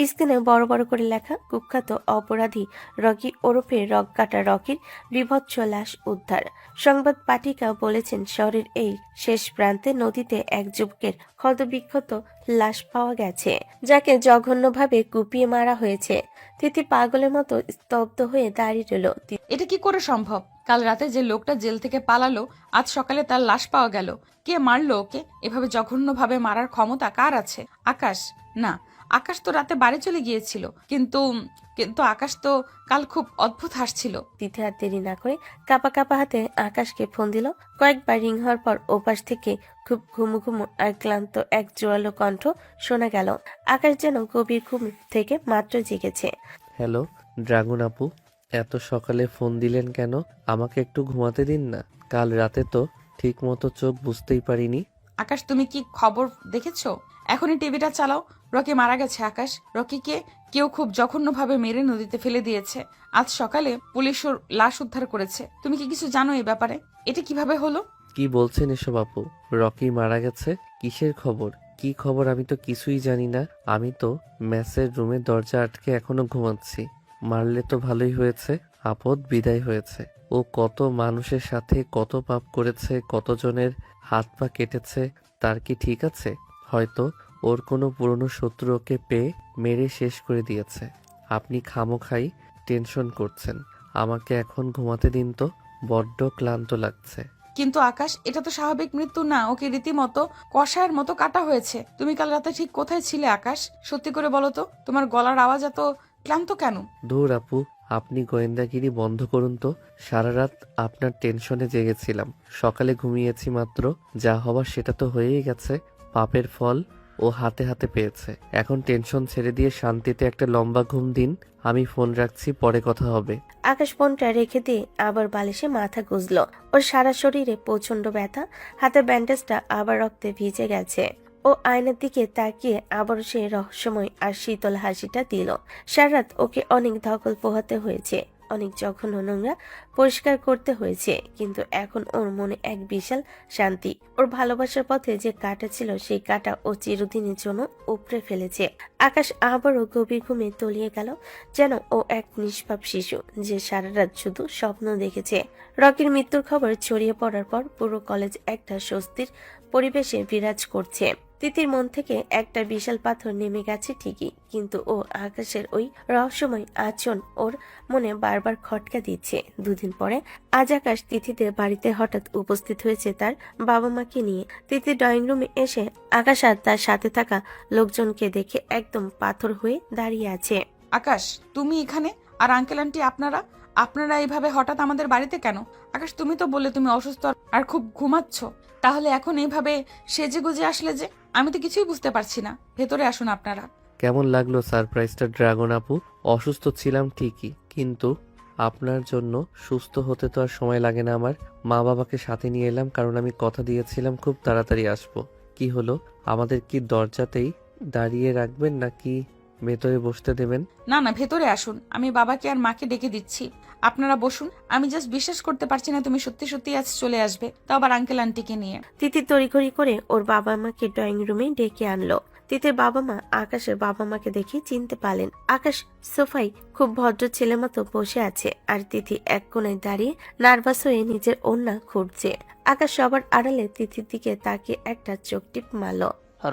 স্ক্রিনে বড় বড় করে লেখা, কুখ্যাত অপরাধী রকি ওরফে রক কাটা রকির বিভৎস লাশ উদ্ধার। সংবাদ পাঠিকা বলেছেন, শহরের এই শেষ প্রান্তে নদীতে এক যুবকের ক্ষতবিক্ষত লাশ পাওয়া গেছে, যাকে জঘন্যভাবে কুপিয়ে মারা হয়েছে। তিথি পাগলের মতো স্তব্ধ হয়ে দাঁড়িয়ে রইল। এটা কি করে সম্ভব? কাল রাতে যে লোকটা জেল থেকে পালালো, আজ সকালে তার লাশ পাওয়া গেল। কে মারলো ওকে? এভাবে জঘন্যভাবে মারার ক্ষমতা কার আছে? আকাশ? না, আকাশ তো রাতে বাড়ি চলে গিয়েছিল। কিন্তু কিন্তু আকাশ তো কাল খুব অদ্ভুত হাসছিল। তিথি আর দেরি না করে কাপা কাপা হাতে আকাশকে ফোন দিল। কয়েকবার রিং হওয়ার পর ওপাশ থেকে খুব ঘুমু ঘুমু আর ক্লান্ত এক জোরালো কণ্ঠ শোনা গেল। আকাশ যেন গভীর ঘুম থেকে মাত্র জেগেছে। হ্যালো ড্রাগন আপু, এত সকালে ফোন দিলেন কেন? আমাকে একটু ঘুমাতে দিন না। কাল রাতে তো ঠিক মতো চোখ বুঝতেই পারিনি। আকাশ, তুমি কি খবর দেখেছো? এখনই টিভিটা চালাও। রকি মারা গেছে আকাশ। রকিকে কেউ খুব জঘন্যভাবে মেরে নদীতে ফেলে দিয়েছে। আজ সকালে পুলিশ ওর লাশ উদ্ধার করেছে। তুমি কি কিছু জানো এই ব্যাপারে? এটা কিভাবে হলো? কি বলছেন এসব আপু? রকি মারা গেছে? কিসের খবর? কি খবর? আমি তো কিছুই জানি না। আমি তো ম্যাচের রুমে দরজা আটকে এখনো ঘুমাচ্ছি। মারলে তো ভালোই হয়েছে, আপদ বিদায় হয়েছে। ও কত মানুষের সাথে কত পাপ করেছে, কতজনের হাত পা কেটেছে, তার কি ঠিক আছে? হয়তো ওর কোনো পুরনো শত্রু ওকে পেয়ে মেরে শেষ করে দিয়েছে। আপনি খামোখাই টেনশন করছেন। আমাকে এখন ঘুমাতে দিন তো, বড্ড ক্লান্ত লাগছে। কিন্তু আকাশ, এটা তো স্বাভাবিক মৃত্যু না। ওকে রীতিমতো কষায়ের মতো কাটা হয়েছে। তুমি কাল রাতে ঠিক কোথায় ছিলে আকাশ? সত্যি করে বলো তো, তোমার গলার আওয়াজ এত ক্লান্ত কেন? ধুর আপু, আপনি গোয়েন্দাগিরি বন্ধ করুন তো। সারা রাত আপনার টেনশনে জেগেছিলাম, সকালে ঘুমিয়েছি মাত্র। যা হবার সেটা তো হয়েই গেছে। পাপের ফল ও হাতে হাতে পেয়েছে। এখন টেনশন ছেড়ে দিয়ে শান্তিতে একটা লম্বা ঘুম দিন। আমি ফোন রাখছি, পরে কথা হবে। আকাশ ফোনটা রেখে দিয়ে আবার বালিশে মাথা গুজল। ওর সারা শরীরে প্রচন্ড ব্যথা, হাতে ব্যান্ডেজটা আবার রক্তে ভিজে গেছে। ও আয়নার দিকে তাকিয়ে আবারও সেই রহস্যময় আর শীতল হাসিটা দিল। সারা রাত ওকে অনেক ধকল পোহাতে হয়েছে। অনেক জঘন্য নোংরা পরিষ্কার করতে হয়েছে, কিন্তু এখন ওর মনে এক বিশাল শান্তি। ওর ভালোবাসার পথে যে কাঁটা ছিল সেই কাঁটা ও চিরদিনের জন্য উপড়ে ফেলেছে। আকাশ আবারও গভীর ঘুমে তলিয়ে গেল, যেন ও এক নিষ্পাপ শিশু যে সারা রাত শুধু স্বপ্ন দেখেছে। রকির মৃত্যুর খবর ছড়িয়ে পড়ার পর পুরো কলেজ একটা স্বস্তির পরিবেশে বিরাজ করছে। তিতির মন থেকে একটা বিশাল পাথর নেমে গেছে ঠিকই, কিন্তু ও আকাশের ওই রহস্যময় আচরণ ওর মনে বারবার খটকা দিচ্ছে। দুদিন পরে আজ আকাশ তিথিদের বাড়িতে হঠাৎ উপস্থিত হয়েছে তার বাবা মাকে নিয়ে। তিথি ড্রয়িং রুমে এসে আকাশ আর তার সাথে থাকা লোকজনকে দেখে একদম পাথর হয়ে দাঁড়িয়ে আছে। আকাশ, তুমি এখানে? আর আঙ্কেল আন্টি আপনারা এইভাবে হঠাৎ আমাদের বাড়িতে কেন? আকাশ, তুমি তো বললে তুমি অসুস্থ আর খুব ঘুমাচ্ছ, তাহলে এখন এইভাবে সেজে গুজে আসলে যে? আমি তো কিছুই বুঝতে পারছি না। ভেতরে আসুন আপনারা। কেমন লাগলো সারপ্রাইজটা ড্রাগন আপু? অসুস্থ ছিলাম ঠিকই, কিন্তু আপনার জন্য সুস্থ হতে তো আর সময় লাগে না। আমার মা বাবাকে সাথে নিয়ে এলাম, কারণ আমি কথা দিয়েছিলাম খুব তাড়াতাড়ি আসবো। কি হলো, আমাদের কি দরজাতেই দাঁড়িয়ে রাখবেন নাকি ভেতরে বসতে দেবেন? না না, ভেতরে আসুন, আমি বাবাকে আর মাকে ডেকে দিচ্ছি। আপনারা বসুন। আমি জাস্ট বিশ্বাস করতে পারছি না তুমি সত্যি সত্যি আজ চলে আসবে, তাও আবার আঙ্কেল আন্টিকে নিয়ে। তিথি তড়িঘড়ি করে ওর বাবা মাকে ড্রয়িং রুমে ডেকে আনলো। তিতির বাবা মা আকাশের বাবা মাকে দেখে চিনতে পারলেন। আকাশ সোফায় খুব ভদ্র ছেলের মতো বসে আছে, আর তিথি এক কোণায় দাঁড়িয়ে নার্ভাস হয়ে নিজের ওড়না খুঁড়ছে। আকাশ সবার আড়ালে তিথির দিকে তাকিয়ে একটা চোখ টিপ মারল।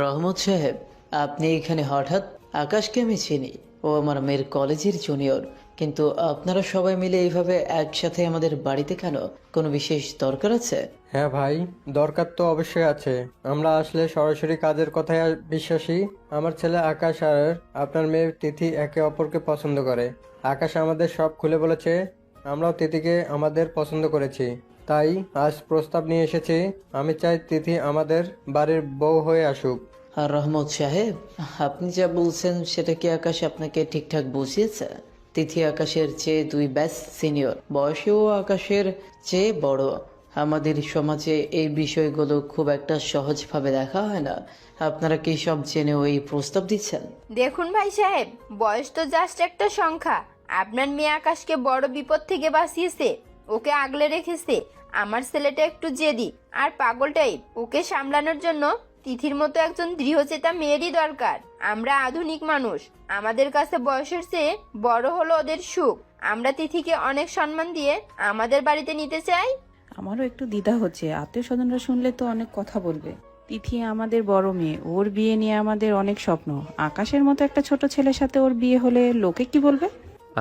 রহমত সাহেব, আপনি এখানে হঠাৎ? আকাশকে আমি চিনি, ও আমার মেয়ের কলেজের জুনিয়র, কিন্তু আপনারা সবাই মিলে এইভাবে একসাথে আমাদের বাড়িতে কেন? কোনো বিশেষ দরকার আছে? হ্যাঁ ভাই, দরকার তো অবশ্যই আছে। আমরা আসলে সরাসরি কাজের কথায় বিশ্বাসী। আমার ছেলে আকাশ আর আপনার মেয়ে তিথি একে অপরকে পছন্দ করে। আকাশ আমাদের সব খুলে বলেছে, আমরাও তিথিকে আমাদের পছন্দ করেছি, তাই আজ প্রস্তাব নিয়ে এসেছি। আমি চাই তিথি আমাদের বাড়ির বউ হয়ে আসুক। আর রহমত সাহেব, আপনি যা বলছেন সেটা কি আকাশ আপনাকে ঠিকঠাক বুঝিয়েছে? তিথি আকাশের চেয়ে 2 ব্যাচ সিনিয়র, বয়সেও আকাশের চেয়ে বড়। আমাদের সমাজে এই বিষয়গুলো খুব একটা সহজভাবে দেখা হয় না। আপনারা কি সব জেনেও এই প্রস্তাব দিচ্ছেন? দেখুন ভাই সাহেব, বয়স তো জাস্ট একটা সংখ্যা। আপনার মেয়ে আকাশকে বড় বিপদ থেকে বাঁচিয়েছে, ওকে আগলে রেখেছে। আমার ছেলেটা একটু জেদি আর পাগলটাই, ওকে সামলানোর জন্য তিথির মতো একজন দৃঢ়চেতা মেয়েরই দরকার। আমরা আধুনিক মানুষ, আমাদের কাছে বয়সের চেয়ে বড় হলো ওদের সুখ। আমরা তিথিকে অনেক সম্মান দিয়ে আমাদের বাড়িতে নিতে চাই। আমারও একটু দ্বিধা হচ্ছে, আত্মীয় স্বজনরা শুনলে তো অনেক কথা বলবে। তিথি আমাদের বড় মেয়ে, ওর বিয়ে নিয়ে আমাদের অনেক স্বপ্ন। আকাশের মতো একটা ছোট ছেলের সাথে ওর বিয়ে হলে লোকে কি বলবে?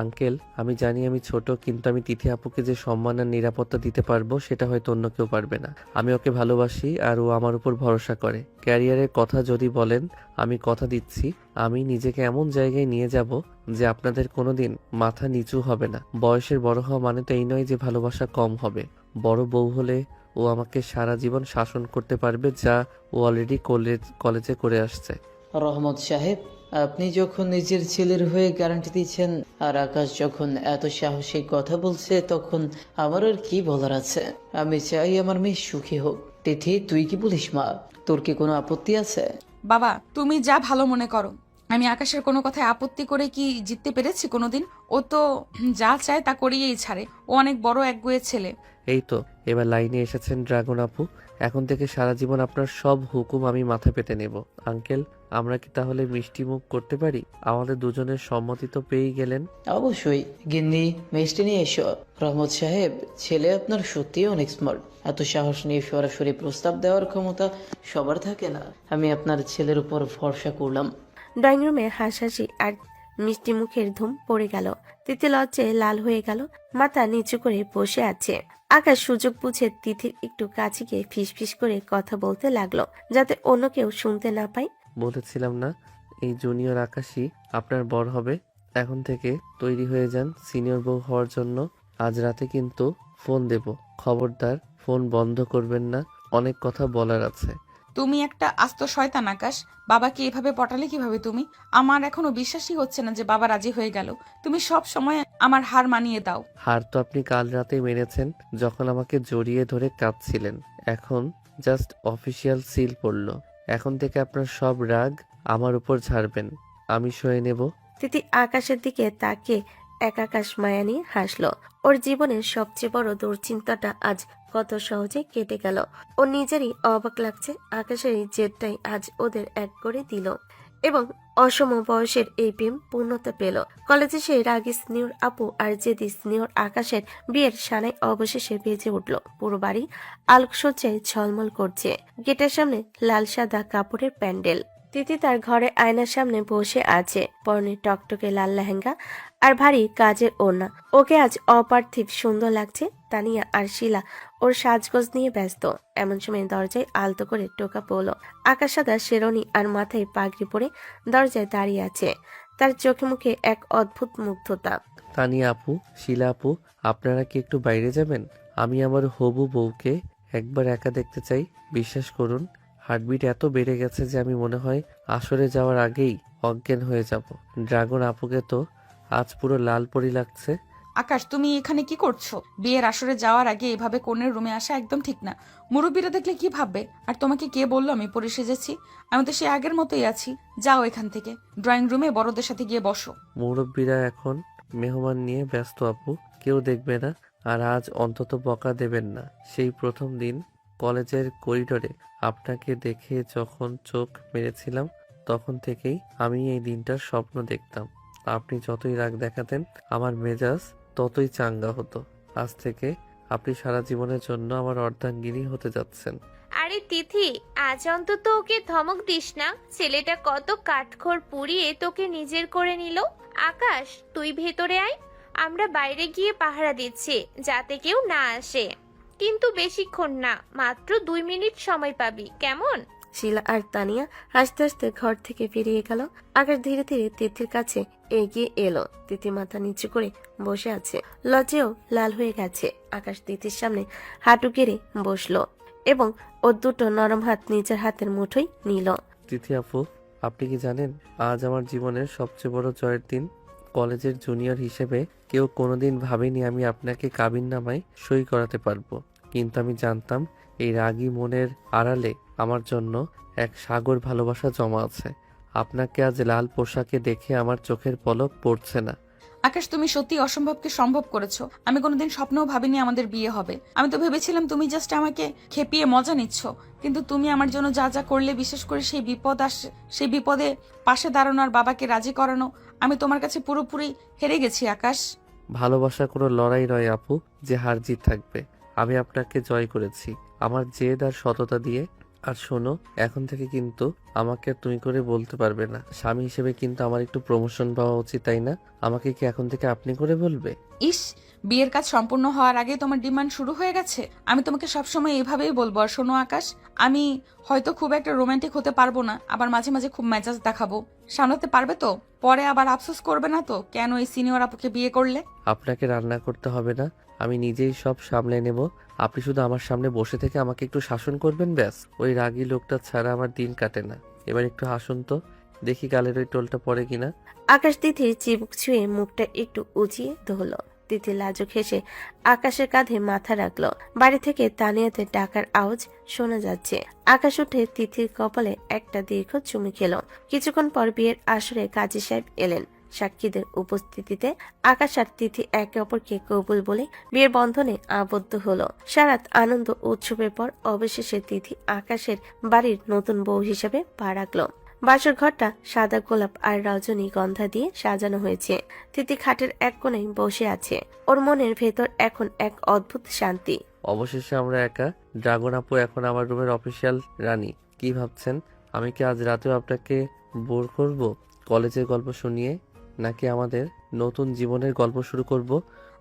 আঙ্কেল, আমি জানি আমি ছোট, কিন্তু আমি তিথি আপুকে যে সম্মান আর নিরাপত্তা দিতে পারবো সেটা হয়তো অন্য কেউ পারবে না। আমি ওকে ভালোবাসি আর ও আমার উপর ভরসা করে। ক্যারিয়ারের কথা যদি বলেন, আমি কথা দিচ্ছি আমি নিজেকে এমন জায়গায় নিয়ে যাব যে আপনাদের কোনোদিন মাথা নিচু হবে না। বয়সের বড় হওয়া মানে তো এই নয় যে ভালোবাসা কম হবে। বড় বউ হলে ও আমাকে সারা জীবন শাসন করতে পারবে, যা ও অলরেডি কলেজে করে আসছে। রহমত সাহেব, আপনি যখন নিজের ছেলের হয়ে গ্যারান্টি দিচ্ছেন আর আকাশ যখন এত সাহসী কথা বলছে, তখন আমার আর কি বলার আছে? আমি চাই আমার মেয়ে সুখী হোক। তিথি, তুই কি বলিস মা? তোর কি কোনো আপত্তি আছে? বাবা, তুমি যা ভালো মনে করো। আমি আকাশের কোনো কথায় আপত্তি করে কি জিততে পেরেছি কোনোদিন? ও তো যা চায় তা করিয়েই ছাড়ে। ও অনেক বড় একগুঁয়ে ছেলে। এই তো এবার লাইনে এসেছেন ড্রাগন আপু। এখন থেকে সারা জীবন আপনার সব হুকুম আমি মাথা পেতে নেব। আঙ্কেল, আমরা কি তাহলে মিষ্টি মুখ করতে পারি? আমাদের দুজনের সম্মতি তো পেয়েই গেলেন। অবশ্যই। গিন্নি, মিষ্টি নিয়ে এসো। রহমত সাহেব, ছেলে আপনার সত্যি অনেক স্মার্ট। এত সাহস নিয়ে সরাসরি প্রস্তাব দেওয়ার ক্ষমতা সবার থাকে না। আমি আপনার ছেলের উপর ভরসা করলাম। ড্রয়িং রুমে হাসাহাসি আর মিষ্টি মুখের ধুম পড়ে গেল। তিথি লজ্জায় লাল হয়ে গেল, মাথা নিচু করে বসে আছে। আকাশ সুযোগ বুঝে তিথির একটু কাছে গিয়ে ফিসফিস করে কথা বলতে লাগলো, যাতে অন্য কেউ শুনতে না পায়। বলেছিলাম না এই জুনিয়র আকাশই আপনার বর হবে। এখন থেকে তৈরি হয়ে যান সিনিয়র বউ হওয়ার জন্য। আজ রাতে কিন্তু ফোন দেব, খবরদার ফোন বন্ধ করবেন না, অনেক কথা বলার আছে। তুমি একটা আস্ত শয়তান আকাশ। বাবাকে এভাবে পটালে কিভাবে তুমি? আমার এখনো বিশ্বাসই হচ্ছে না যে বাবা রাজি হয়ে গেল। তুমি সব সময় আমার হার মানিয়ে দাও। হার তো আপনি কাল রাতেই মেরেছেন, যখন আমাকে জড়িয়ে ধরে কাঁদছিলেন। এখন জাস্ট অফিসিয়াল সিল পড়লো। এখন থেকে আপনার সব রাগ আমার উপর ঝাড়বেন, আমি সয়ে নেব। তিথি আকাশের দিকে তাকিয়ে এক আকাশ মায়া নিয়ে হাসলো। ওর জীবনের সবচেয়ে বড় দুশ্চিন্তাটা আজ কত সহজে কেটে গেল। ও নিজেরই অবাক লাগছে, আকাশের এই জেদটাই আজ ওদের এক করে দিল এবং অসম বয়সের এই প্রেম পূর্ণতা পেল। কলেজে সে রাগী স্নেহর আপু আর জেদি স্নেহর আকাশের বিয়ের সানাই অবশেষে বেজে উঠল। পুরো বাড়ি আলোকসজ্জায় ঝলমল করছে। গেটের সামনে লাল সাদা কাপড়ের প্যান্ডেল। তিথি তার ঘরে আয়নার সামনে বসে আছে, পরনে টকটকে লাল লেহেঙ্গা আর ভারী কাজের ওড়না। ওকে আজ অপার্থিব সুন্দর লাগছে। তানিয়া আর শিলা ওর সাজগোজ নিয়ে ব্যস্ত। এমন সময় দরজায় আলতো করে টোকা পড়ল। আকাশ সাদা শেরনি আর মাথায় পাগড়ি পরে দরজায় দাঁড়িয়ে আছে। তার চোখে মুখে এক অদ্ভুত মুগ্ধতা। তানিয়া আপু, শিলা আপু, আপনারা কি একটু বাইরে যাবেন? আমি আমার হবু বউকে একবার একা দেখতে চাই। বিশ্বাস করুন, হার্টবিট এত বেড়ে গেছে যে আমি মনে হয় আসরে যাওয়ার আগেই অজ্ঞান হয়ে যাব। ড্রাগন আপুকে তো আজ পুরো লাল পরি লাগছে। আকাশ, তুমি এখানে কি করছো? বিয়ের আসরে যাওয়ার আগে এভাবে কনের রুমে আসা একদম ঠিক না। মুরব্বীরা দেখলে কি ভাববে? আর তোমাকে কে বললো আমি পরে সেজেছি? আমি তো সে আগের মতোই আছি। যাও এখান থেকে, ড্রয়িং রুমে বড়দের সাথে গিয়ে বসো। মুরব্বীরা এখন মেহমান নিয়ে ব্যস্ত আপু, কেউ দেখবে না। আর আজ অন্তত বকা দেবেন না। সেই প্রথম দিন কলেজের করিডোরে আপনাকে দেখে যখন চোখ মেরেছিলাম, তখন থেকেই আমি এই দিনটার স্বপ্ন দেখতাম। আপনি যতই রাগ দেখাতেন, আমার মেজাজ ততই চাঙ্গা হতো। আজ থেকে আপনি সারা জীবনের জন্য আমার অর্ধাঙ্গিনী হতে যাচ্ছেন। আরে তিথি, আজ অন্তত ওকে ধমক দিস না। ছেলেটা কত কাঠখড় পুড়িয়ে তোকে নিজের করে নিল। আকাশ, তুই ভেতরে আয়, আমরা বাইরে গিয়ে পাহারা দিচ্ছি যাতে কেউ না আসে। কিন্তু বেশিক্ষণ না, মাত্র 2 মিনিট সময় পাবি, কেমন? শিলা আর তানিয়া হাসতে হাসতে ঘর থেকে বেরিয়ে গেল। আকাশ ধীরে ধীরে তিথির কাছে এগিয়ে এলো। তিথি মাথা নিচু করে বসে আছে, লজ্জাও লাল হয়ে গেছে। আকাশ তিথির সামনে হাঁটু গেড়ে বসলো এবং ওর দুটো নরম হাত নিজের হাতের মুঠোয় নিল। তিথি আপু, আপনি কি জানেন আজ আমার জীবনের সবচেয়ে বড় জয়ের দিন? কলেজের জুনিয়র হিসেবে কেউ কোনোদিন ভাবেনি আমি আপনাকে কাবিননামায় সই করাতে পারবো। কিন্তু আমি জানতাম এই রাগী মনের আড়ালে আমার জন্য এক সাগর ভালোবাসা জমা আছে। আপনাকে আজ লাল পোশাকে দেখে আমার চোখের পলক পড়ছে না। আকাশ, তুমি সত্যি অসম্ভবকে সম্ভব করেছো। আমি কোনোদিন স্বপ্নেও ভাবিনি আমাদের বিয়ে হবে। আমি তো ভেবেছিলাম তুমি জাস্ট আমাকে খেপিয়ে মজা নিচ্ছ, কিন্তু তুমি আমার জন্য যা যা করলে, বিশেষ করে সেই বিপদে পাশে দাঁড়ানো আর বাবাকে রাজি করানো, আমি তোমার কাছে পুরোপুরি হেরে গেছি আকাশ। ভালোবাসা কোনো লড়াই নয় আপু যে হার জিত থাকবে। আমি আপনাকে জয় করেছি আমার জেদ আর সততা দিয়ে। আর শোনো, এখন থেকে কিন্তু আমাকে তুমি করে বলতে পারবে না। স্বামী হিসেবে কিন্তু আমার একটু প্রমোশন পাওয়া উচিত, তাই না? আমাকে কি এখন থেকে আপনি করে বলবে? ইস, বিয়ের কাজ সম্পূর্ণ হওয়ার আগে তোমার ডিমান্ড শুরু হয়ে গেছে। আমি তোমাকে সবসময় এভাবেই বলবো। আর শোনো আকাশ, আমি হয়তো খুব একটা রোমান্টিক হতে পারবো না, আবার মাঝে মাঝে খুব মেজাজ দেখাবো। সামলাতে পারবে তো? পরে আবার আফসোস করবে না তো কেন এই সিনিয়র আপুকে বিয়ে করলে? আপনাকে রান্না করতে হবে না, আমি নিজেই সব সামলে নেব। আপনি শুধু আমার সামনে বসে থেকে আমাকে একটু শাসন করবেন, ব্যাস। ওই রাগী লোকটা ছাড়া আমার দিন কাটে না। এবার একটু হাসুন তো, দেখি গালের ওই টোলটা পড়ে কিনা। আকাশ তিথির চিবুক ছুঁয়ে মুখটা একটু উঁচিয়ে ধরল। তিথি লাজুক হেসে আকাশের কাঁধে মাথা রাখলো। বাড়ি থেকে তানিয়াতে ডাকার আওয়াজ শোনা যাচ্ছে। আকাশ উঠে তিথির কপালে একটা দীর্ঘ চুমু খেলো। কিছুক্ষণ পর বিয়ের আসরে কাজী সাহেব এলেন। সাক্ষীদের উপস্থিতিতে আকাশ আর তিথি একে অপরকে কবুল বলে বিয়ের বন্ধনে আবদ্ধ হলো। সারাত আনন্দ উৎসবের পর অবশেষে তিথি আকাশের বাড়ির নতুন বউ হিসেবে পা রাখলো। বাসর ঘরটা সাদা গোলাপ আর রজনীগন্ধা দিয়ে সাজানো হয়েছে। তিথি খাটের এক কোণে বসে আছে। ওর মনের ভেতর এখন এক অদ্ভুত শান্তি। অবশেষে আমরা একা। ড্রাগন আপু এখন আমার রুমের অফিসিয়াল রানী। কি ভাবছেন আমি কি আজ রাতেও আপনাকে বোর করব কলেজের গল্প শুনিয়ে, নাকি আমাদের নতুন জীবনের গল্প শুরু করব?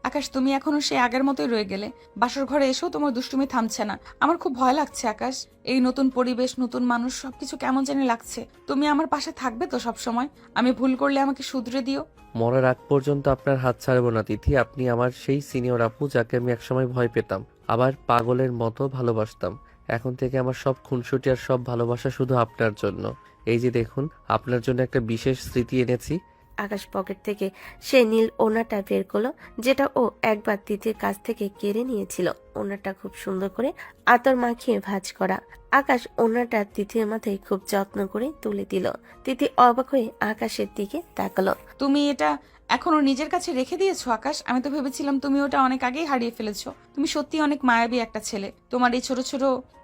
আকাশ, তুমি এখনো সে আগের মতোই রয়ে গেলে। বাসর ঘরে এসেও তোমার দুষ্টুমি থামছে না। আমার খুব ভয় লাগছে আকাশ। এই নতুন পরিবেশ, নতুন মানুষ, সবকিছু কেমন জানি লাগছে। তুমি আমার পাশে থাকবে তো সব সময়? আমি ভুল করলে আমাকে শুধরে দিও। মরার আগ পর্যন্ত আপনার হাত ছাড়বো না তিথি। আপনি আমার সেই সিনিয়র আপু যাকে আমি একসময় ভয় পেতাম, আবার পাগলের মতো ভালোবাসতাম। এখন থেকে আমার সব খুনসুটি আর সব ভালোবাসা শুধু আপনার জন্য। এই যে দেখুন, আপনার জন্য একটা বিশেষ স্মৃতি এনেছি। আকাশ পকেট থেকে সে নীল ওনাটা বের করলো, যেটা ও একবার তিথির কাছ থেকে কেড়ে নিয়েছিল। ওনাটা খুব সুন্দর করে আতর মাখিয়ে ভাঁজ করা। আকাশ ওনাটা তিথির মাথায় খুব যত্ন করে তুলে দিল। তিথি অবাক হয়ে আকাশের দিকে তাকালো। তুমি এটা এখনো নিজের কাছে রেখে দিয়েছো আকাশ? আমি তো ভেবেছিলাম তুমি ওটা অনেক আগেই হারিয়ে ফেলেছো। তুমি সত্যি অনেক মায়াবী একটা ছেলে। তোমার এই ছোট ছোট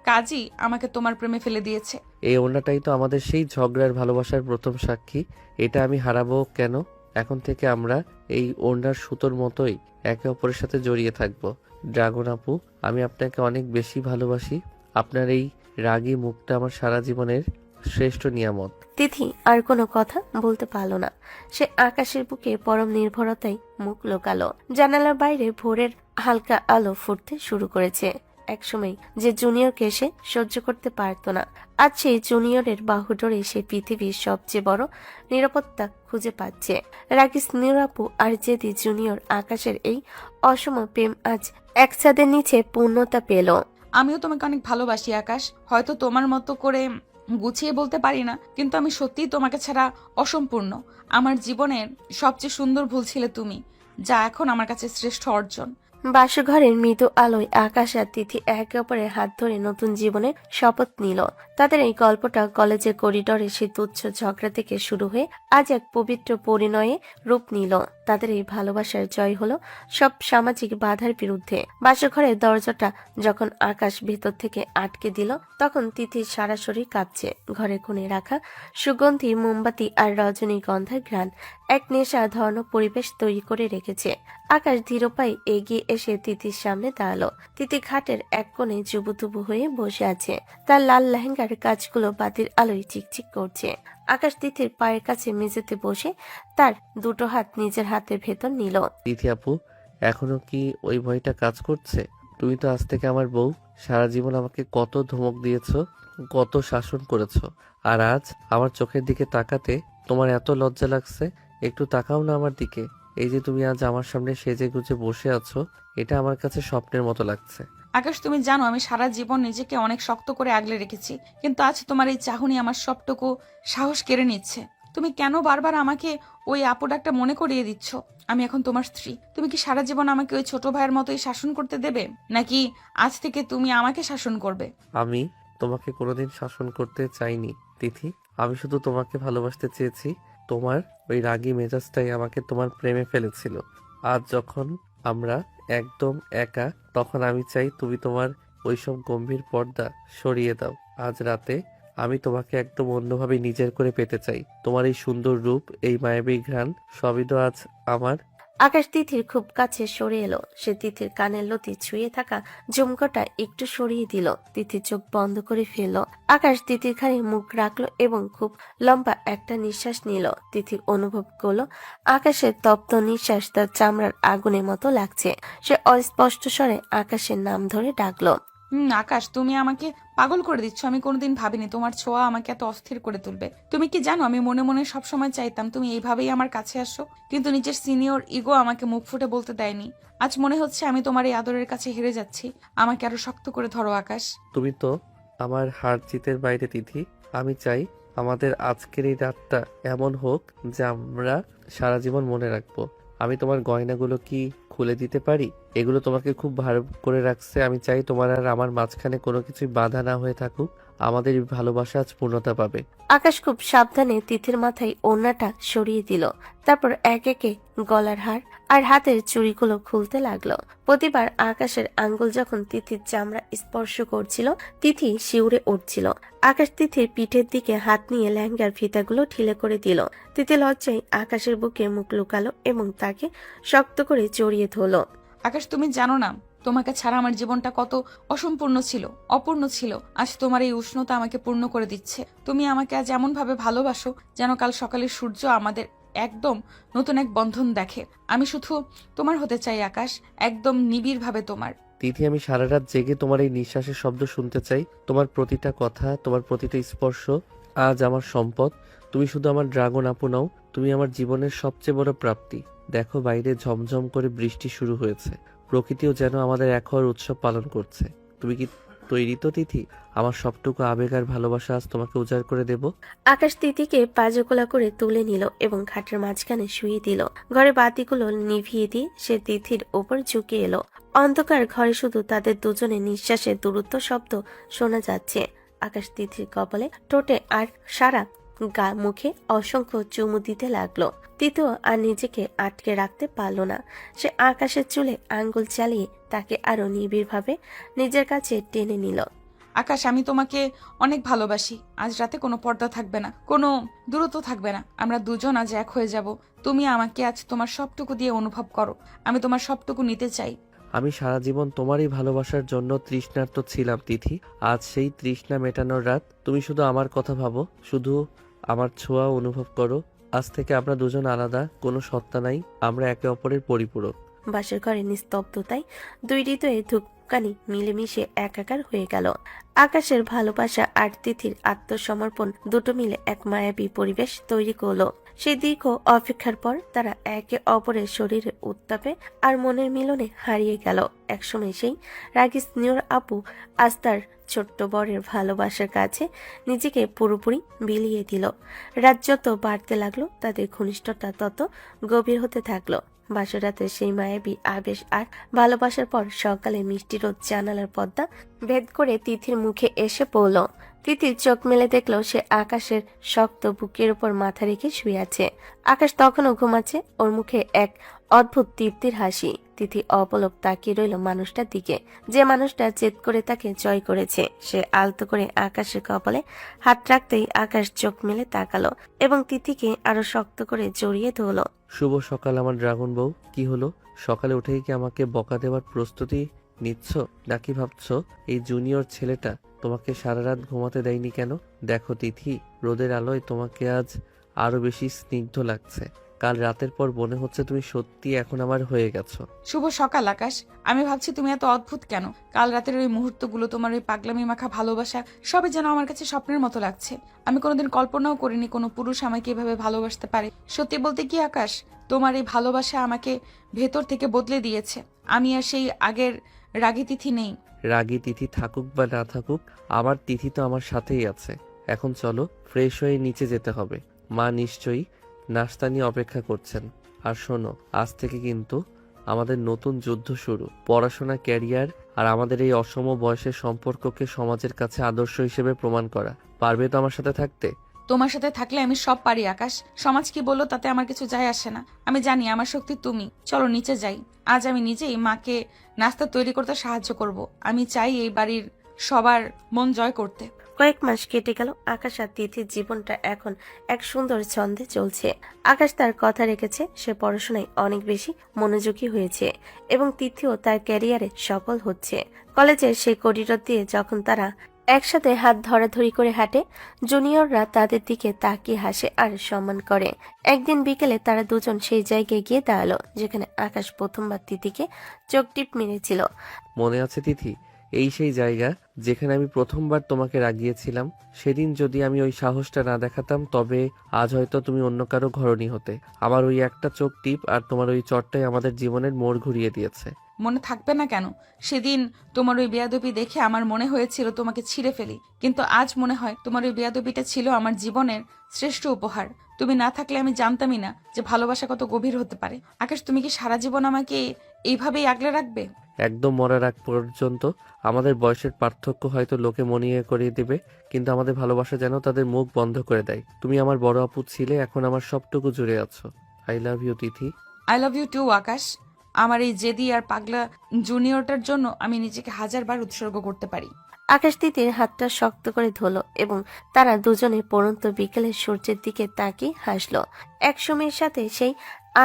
কাজই আমাকে তোমার প্রেমে ফেলে দিয়েছে। এই ওড়নাটাই তো আমাদের সেই ঝগড়ার ভালোবাসার প্রথম সাক্ষী। এটা আমি হারাবো কেন? এখন থেকে আমরা এই ওড়নার সুতোর মতোই একে অপরের সাথে জড়িয়ে থাকবো। ড্রাগন আপু, আমি আপনাকে অনেক বেশি ভালোবাসি। আপনার এই রাগী মুখটা আমার সারা জীবনের শ্রেষ্ঠ নিয়ামত। তিথি আর কোনো কথা বলতে পারল না। সে আকাশের বুকে পরম নির্ভরতায় মুখ লোকালো। জানালার বাইরে ভোরের হালকা আলো ফুটতে শুরু করেছে। একসময় যে জুনিয়রকে সে সহ্য করতে পারত না, আজ সেই জুনিয়রের বাহুডোরে সে পৃথিবীর সবচেয়ে বড় নিরাপত্তা খুঁজে পাচ্ছে। রাগী স্নেহরাপু আর জেদি জুনিয়র আকাশের এই অসম প্রেম আজ এক ছাদের নিচে পূর্ণতা পেল। আমিও তোমাকে অনেক ভালোবাসি আকাশ। হয়তো তোমার মতো করে গুছিয়ে বলতে পারি না, কিন্তু আমি সত্যিই তোমাকে ছাড়া অসম্পূর্ণ। আমার জীবনের সবচেয়ে সুন্দর ভুল ছিলে তুমি, যা এখন আমার কাছে শ্রেষ্ঠ অর্জন। বাসঘরের মৃদু আলোয় আকাশ আর তিথি একে অপরের হাত ধরে নতুন জীবনের শপথ নিল। তাদের এই গল্পটা কলেজের করিডোরে সে তুচ্ছ ঝগড়া থেকে শুরু হয়ে আজ এক পবিত্র পরিণয়ে রূপ নিল। তাদের এই ভালোবাসার জয় হলো সব সামাজিক বাধার বিরুদ্ধে। বাসঘরের দরজাটা যখন আকাশ ভেতর থেকে আটকে দিল, তখন তিথির সারা শরীর কাঁপছে। ঘরে কোণে রাখা সুগন্ধি মোমবাতি আর রজনীগন্ধার ঘ্রাণ এক নেশা ধর্ণ পরিবেশ তৈরি করে রেখেছে। আকাশ ধীর পায়ে এগিয়ে এসে তিথির সামনে দাঁড়ালো। তিথি খাটের এক কোণে জুবুতুবু হয়ে বসে আছে। তার লাল লেহেঙ্গার কাজগুলো বাতির আলোয় চিকচিক করছে। আকাশ তিথির পায়ের কাছে মেঝেতে বসে তার দুটো হাত নিজের হাতের ভেতর নিল। তিথি আপু, এখনো কি ওই ভয়টা কাজ করছে? তুমি তো আজ থেকে আমার বউ। সারা জীবন আমাকে কত ধমক দিয়েছো, কত শাসন করেছো, আর আজ আমার চোখের দিকে তাকাতে তোমার এত লজ্জা লাগছে? একটু তাকাও না আমার দিকে। এই যে তুমি আজ আমার সামনে সেজে গুজে বসে আছো, এটা আমার কাছে স্বপ্নের মতো লাগছে। আকাশ, তুমি জানো আমি সারা জীবন নিজেকে অনেক শক্ত করে আগলে রেখেছি, কিন্তু আজ তোমার এই চাহনি আমার সবটুকু সাহস কেড়ে নিচ্ছে। তুমি কেন বারবার আমাকে ওই আপু ডাকটা মনে করিয়ে দিচ্ছ? আমি এখন তোমার স্ত্রী। তুমি কি সারা জীবন আমাকে ওই ছোট ভাইয়ের মতোই শাসন করতে দেবে, নাকি আজ থেকে তুমি আমাকে শাসন করবে? আমি তোমাকে কোনোদিন শাসন করতে চাইনি তিথি। আমি শুধু তোমাকে ভালোবাসতে চেয়েছি। তোমার ওই রাগী মেজাজটাই আমাকে তোমার প্রেমে ফেলেছিল। আজ যখন আমরা একদম একা, তখন আমি চাই তুমি তোমার ওইসব গম্ভীর পর্দা সরিয়ে দাও। আজ রাতে আমি তোমাকে একদম অন্যভাবে নিজের করে পেতে চাই। তোমার এই সুন্দর রূপ, এই মায়াবী ঘ্রাণ, সবই তো আজ আমার। আকাশ তিথির খুব কাছে সরে এলো। সে তিথির কানের লতি ছুঁয়ে থাকা ঝুমকোটা একটু সরিয়ে দিল। তিথি চোখ বন্ধ করে ফেলল। আকাশ তিথির ঘাড়ে মুখ রাখলো এবং খুব লম্বা একটা নিঃশ্বাস নিল। তিথি অনুভব করলো আকাশের তপ্ত নিঃশ্বাস তার চামড়ার আগুনের মতো লাগছে। সে অস্পষ্ট স্বরে আকাশের নাম ধরে ডাকলো। আকাশ, তুমি আমাকে পাগল করে দিচ্ছ। আমি কোনোদিন ভাবিনি তোমার ছোঁয়া আমাকে এত অস্থির করে তুলবে। তুমি কি জানো, আমি মনে মনে সবসময় চাইতাম তুমি এইভাবেই আমার কাছে আসো, কিন্তু নিজের সিনিয়র ইগো আমাকে মুখ ফুটে বলতে দেয়নি। আজ মনে হচ্ছে আমি তোমার এই আদরের কাছে হেরে যাচ্ছি। আমাকে আরো শক্ত করে ধরো আকাশ। তুমি তো আমার হার জিতের বাইরে তিথি। আমি চাই আমাদের আজকের এই রাতটা এমন হোক যে আমরা সারা জীবন মনে রাখবো। আমি তোমার গয়নাগুলো কি খুলে দিতে পারি? এগুলো তোমাকে খুব ভালো করে রাখছে। আমি চাই তোমার আর আমার মাঝখানে কোনো কিছুই বাধা না হয়ে থাকুক। আমাদের এই ভালোবাসা আজ পূর্ণতা পাবে। আকাশ খুব সাবধানে তিথির মাথায় ওড়নাটা সরিয়ে দিল। তারপর এক একে গলার হার আর হাতের চুড়িগুলো খুলতে লাগলো। প্রতিবার আকাশের আঙ্গুল যখন তিথির চামড়া স্পর্শ করছিল, তিথি শিউরে উঠছিল। আকাশ তিথির পিঠের দিকে হাত নিয়ে লেহেঙ্গার ফিতাগুলো ঢিলে করে দিল। তিথি লজ্জায় আকাশের বুকে মুখ লুকালো এবং তাকে শক্ত করে জড়িয়ে ধরল। আকাশ, তুমি জানো না তোমাকে ছাড়া আমার জীবনটা কত অসম্পূর্ণ ছিল, অপূর্ণ ছিল। আজ তোমার এই উষ্ণতা আমাকে পূর্ণ করে দিচ্ছে। তুমি আমাকে আজ এমন ভাবে ভালোবাসো যেন কাল সকালের সূর্য আমাদের একদম নতুন এক বন্ধন দেখে। আমি শুধু তোমার হতে চাই আকাশ, একদম নিবিড় ভাবে তোমার। তিথি, আমি সারা রাত জেগে তোমার এই নিঃশ্বাসের শব্দ শুনতে চাই। তোমার প্রতিটা কথা, তোমার প্রতিটা স্পর্শ আজ আমার সম্পদ। তুমি শুধু আমার ড্রাগন আপু নও, তুমি আমার জীবনের সবচেয়ে বড় প্রাপ্তি। দেখো, বাইরে ঝমঝম করে বৃষ্টি শুরু হয়েছে। প্রকৃতিও যেন আমাদের এক হওয়ার উৎসব পালন করছে। তুমি কি তৈরি তো তিথি? আমার সবটুকু আবেগ আর ভালোবাসা আজ তোমাকে উজাড় করে দেব। আকাশ তিথিকে পাজকোলা করে তুলে নিল এবং খাটের মাঝখানে শুয়ে দিল। ঘরে বাতিগুলো নিভিয়ে দিয়ে সে তিথির ওপর ঝুঁকে এলো। অন্ধকার ঘরে শুধু তাদের দুজনের নিঃশ্বাসের দূরত্ব শব্দ শোনা যাচ্ছে। আকাশ তিথির কপালে, ঠোঁটে আর সারা মুখে অসংখ্য চুমু দিতে লাগলো। তিতু আর নিজেকে আটকে রাখতে পারল না। সে আকাশের চুলে আঙ্গুল চালিয়ে তাকে আরো নিবিড়ভাবে নিজের কাছে টেনে নিল। আকাশ, আমি তোমাকে অনেক ভালোবাসি। আজ রাতে কোনো পর্দা থাকবে না, কোনো দূরত্ব থাকবে না। আমরা দুজন আজ এক হয়ে যাব। তুমি আমাকে আজ তোমার সবটুকু দিয়ে অনুভব করো। আমি তোমার সবটুকু নিতে চাই। আমি সারা জীবন তোমারই ভালোবাসার জন্য তৃষ্ণার্ত ছিলাম তিথি। আজ সেই তৃষ্ণা মেটানোর রাত। তুমি শুধু আমার কথা ভাবো, শুধু আমার ছোঁয়া অনুভব করো। আজ থেকে আমরা দুজন আলাদা, কোনো সত্তা নাই, আমরা একে অপরের পরিপূরক। বাসর ঘরে নিস্তব্ধতায় দুই হৃদয়ে ধূপকানি মিলেমিশে একাকার হয়ে গেল। আকাশের ভালোবাসা আর তিথির আত্মসমর্পণ দুটো মিলে এক মায়াবী পরিবেশ তৈরি করলো। সেই দীর্ঘ অপেক্ষার পর তারা একে অপরের শরীরের উত্তাপে আর মনের মিলনে হারিয়ে গেল। একসময় সেই রাগী স্নেহর আপু আজ তার ছোট্ট বরের ভালোবাসার কাছে নিজেকে পুরোপুরি বিলিয়ে দিল। রাত যত বাড়তে লাগলো তাদের ঘনিষ্ঠতা তত গভীর হতে থাকলো। বাসরাতের সেই মায়াবী আবেশ আর ভালোবাসার পর সকালে মিষ্টি রোদ জানালার পর্দা ভেদ করে তিথির মুখে এসে পড়ল। তিথির চোখ মেলে দেখলো সে আকাশের শক্ত বুকের উপর মাথা রেখে শুয়ে আছে। আকাশ তখনও ঘুমাচ্ছে। ওর মুখে এক অদ্ভুত তৃপ্তির হাসি। তিথি অপলক তাকিয়ে রইল মানুষটার দিকে, যে মানুষটা জেদ করে তাকে জয় করেছে। সে আলতো করে আকাশের কপালে হাত রাখতেই আকাশ চোখ মেলে তাকালো এবং তিথিকে আরো শক্ত করে জড়িয়ে ধরলো। শুভ সকাল আমার ড্রাগন বউ। কি হলো, সকালে উঠেই কি আমাকে বকা দেওয়ার প্রস্তুতি নিচ্ছ, নাকি ভাবছো এই জুনিয়র ছেলেটা তোমাকে সারা রাত ঘুমাতে দেয়নি কেন? দেখো তিথি, রোদের আলোয় তোমাকে আজ আরো বেশি স্নিগ্ধ লাগছে। কাল রাতের পর মনে হচ্ছে তুমি সত্যি এখন আমার হয়ে গেছো। শুভ সকাল আকাশ। আমি ভাবছি তুমি এত অদ্ভুত কেন। কাল রাতের ওই মুহূর্তগুলো, তোমার ওই পাগলামি মাখা ভালোবাসা, সবই যেন আমার কাছে স্বপ্নের মতো লাগছে। আমি কোনোদিন কল্পনাও করিনি কোনো পুরুষ আমাকে এভাবে ভালোবাসতে পারে। সত্যি বলতে কি আকাশ, তোমার এই ভালোবাসা আমাকে ভেতর থেকে বদলে দিয়েছে। আমি আর সেই আগের রাগী তিথি নেই। রাগী তিথি থাকুক বা না থাকুক, আমার তিথি তো আমার সাথেই আছে। এখন চলো, ফ্রেশ হয়ে নিচে যেতে হবে। মা নিশ্চয়ই নাস্তা নিয়ে অপেক্ষা করছেন। আর শোনো, আজ থেকে কিন্তু আমাদের নতুন যুদ্ধ শুরু। পড়াশোনা, ক্যারিয়ার আর আমাদের এই অসম বয়সের সম্পর্ককে সমাজের কাছে আদর্শ হিসেবে প্রমাণ করা। পারবে তো আমার সাথে থাকতে? তোমার সাথে থাকলে আমি সব পারি আকাশ। সমাজ কি বললো তাতে আমার কিছু যায় আসে না। আমি জানি আমার শক্তি তুমি। চলো নিচে যাই। আজ আমি নিজেই মাকে নাস্তা তৈরি করতে সাহায্য করব। আমি চাই এই বাড়ির সবার মন জয় করতে। কয়েক মাস কেটে গেল। আকাশ আর তিথির জীবনটা এখন এক সুন্দর ছন্দে চলছে। আকাশ তার কথা রেখেছে, সে পড়াশোনায় অনেক বেশি মনোযোগী হয়েছে এবং তিথিও তার ক্যারিয়ারে সফল হচ্ছে। কলেজের সেই করিডোর দিয়ে যখন তারা একসাথে হাত ধরাধরি করে হাঁটে, জুনিয়ররা তাদের দিকে তাকিয়ে হাসে আর সম্মান করে। একদিন বিকেলে তারা দুজন সেই জায়গায় গিয়ে দাঁড়ালো যেখানে আকাশ প্রথমবার তিথিকে চোখ টিপ মেরেছিল। মনে আছে তিথি, এই সেই জায়গা যেখানে আমি প্রথমবার তোমাকে রাগিয়েছিলাম। সেদিন যদি আমি ওই সাহসটা না দেখাতাম, তবে আজ হয়তো তুমি অন্য কারো ঘরণী হতে। আমার ওই একটা চোখ টিপ আর তোমার ওই চটটাই আমাদের জীবনের মোড় ঘুরিয়ে দিয়েছে। মনে থাকবে না কেন? সেদিন তোমার ওই বেয়াদবি দেখে আমার মনে হয়েছিল তোমাকে ছিঁড়ে ফেলি, কিন্তু আজ মনে হয় তোমার ওই বেয়াদবিটা ছিল আমার জীবনের শ্রেষ্ঠ উপহার। তুমি না থাকলে আমি জানতামই না যে ভালোবাসা কত গভীর হতে পারে। আকাশ, তুমি কি সারা জীবন আমাকে এইভাবেই আগলে রাখবে? একদম মরার আগ পর্যন্ত। আমাদের বয়সের পার্থক্য হয়তো লোকে মনে করিয়ে দেবে, কিন্তু আমাদের ভালোবাসা যেন তাদের মুখ বন্ধ করে দেয়। তুমি আমার বড় আপু ছিলে, এখন আমার সবটুকু জুড়ে আছো। I love you Tithi. I love you too Akash. আমার এই জেদি আর পাগলা জুনিয়রটার জন্য আমি নিজেকে 1000বার উৎসর্গ করতে পারি। আকাশ তিথির হাতটা শক্ত করে ধরল এবং তারা দুজনে পড়ন্ত বিকেলের সূর্যের দিকে তাকিয়ে হাসলো। এক সময়ের সাথে সেই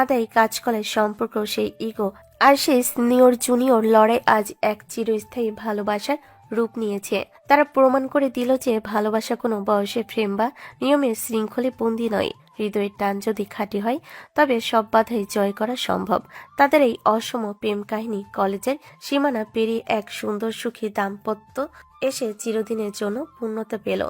আদায় কাজকলের সম্পর্ক, সেই ইগো আর সেই সিনিয়র জুনিয়র লড়াই আজ এক চিরস্থায়ী ভালোবাসার রূপ নিয়েছে। তারা প্রমাণ করে দিল যে ভালোবাসা কোনো বয়সের ফ্রেম বা নিয়মের শৃঙ্খলে বন্দী নয়। হৃদয়ের টান যদি খাঁটি হয় তবে সব বাধাই জয় করা সম্ভব। তাদের এই অসম প্রেম কাহিনী কলেজের সীমানা পেরিয়ে এক সুন্দর সুখী দাম্পত্য এসে চিরদিনের জন্য পূর্ণতা পেল।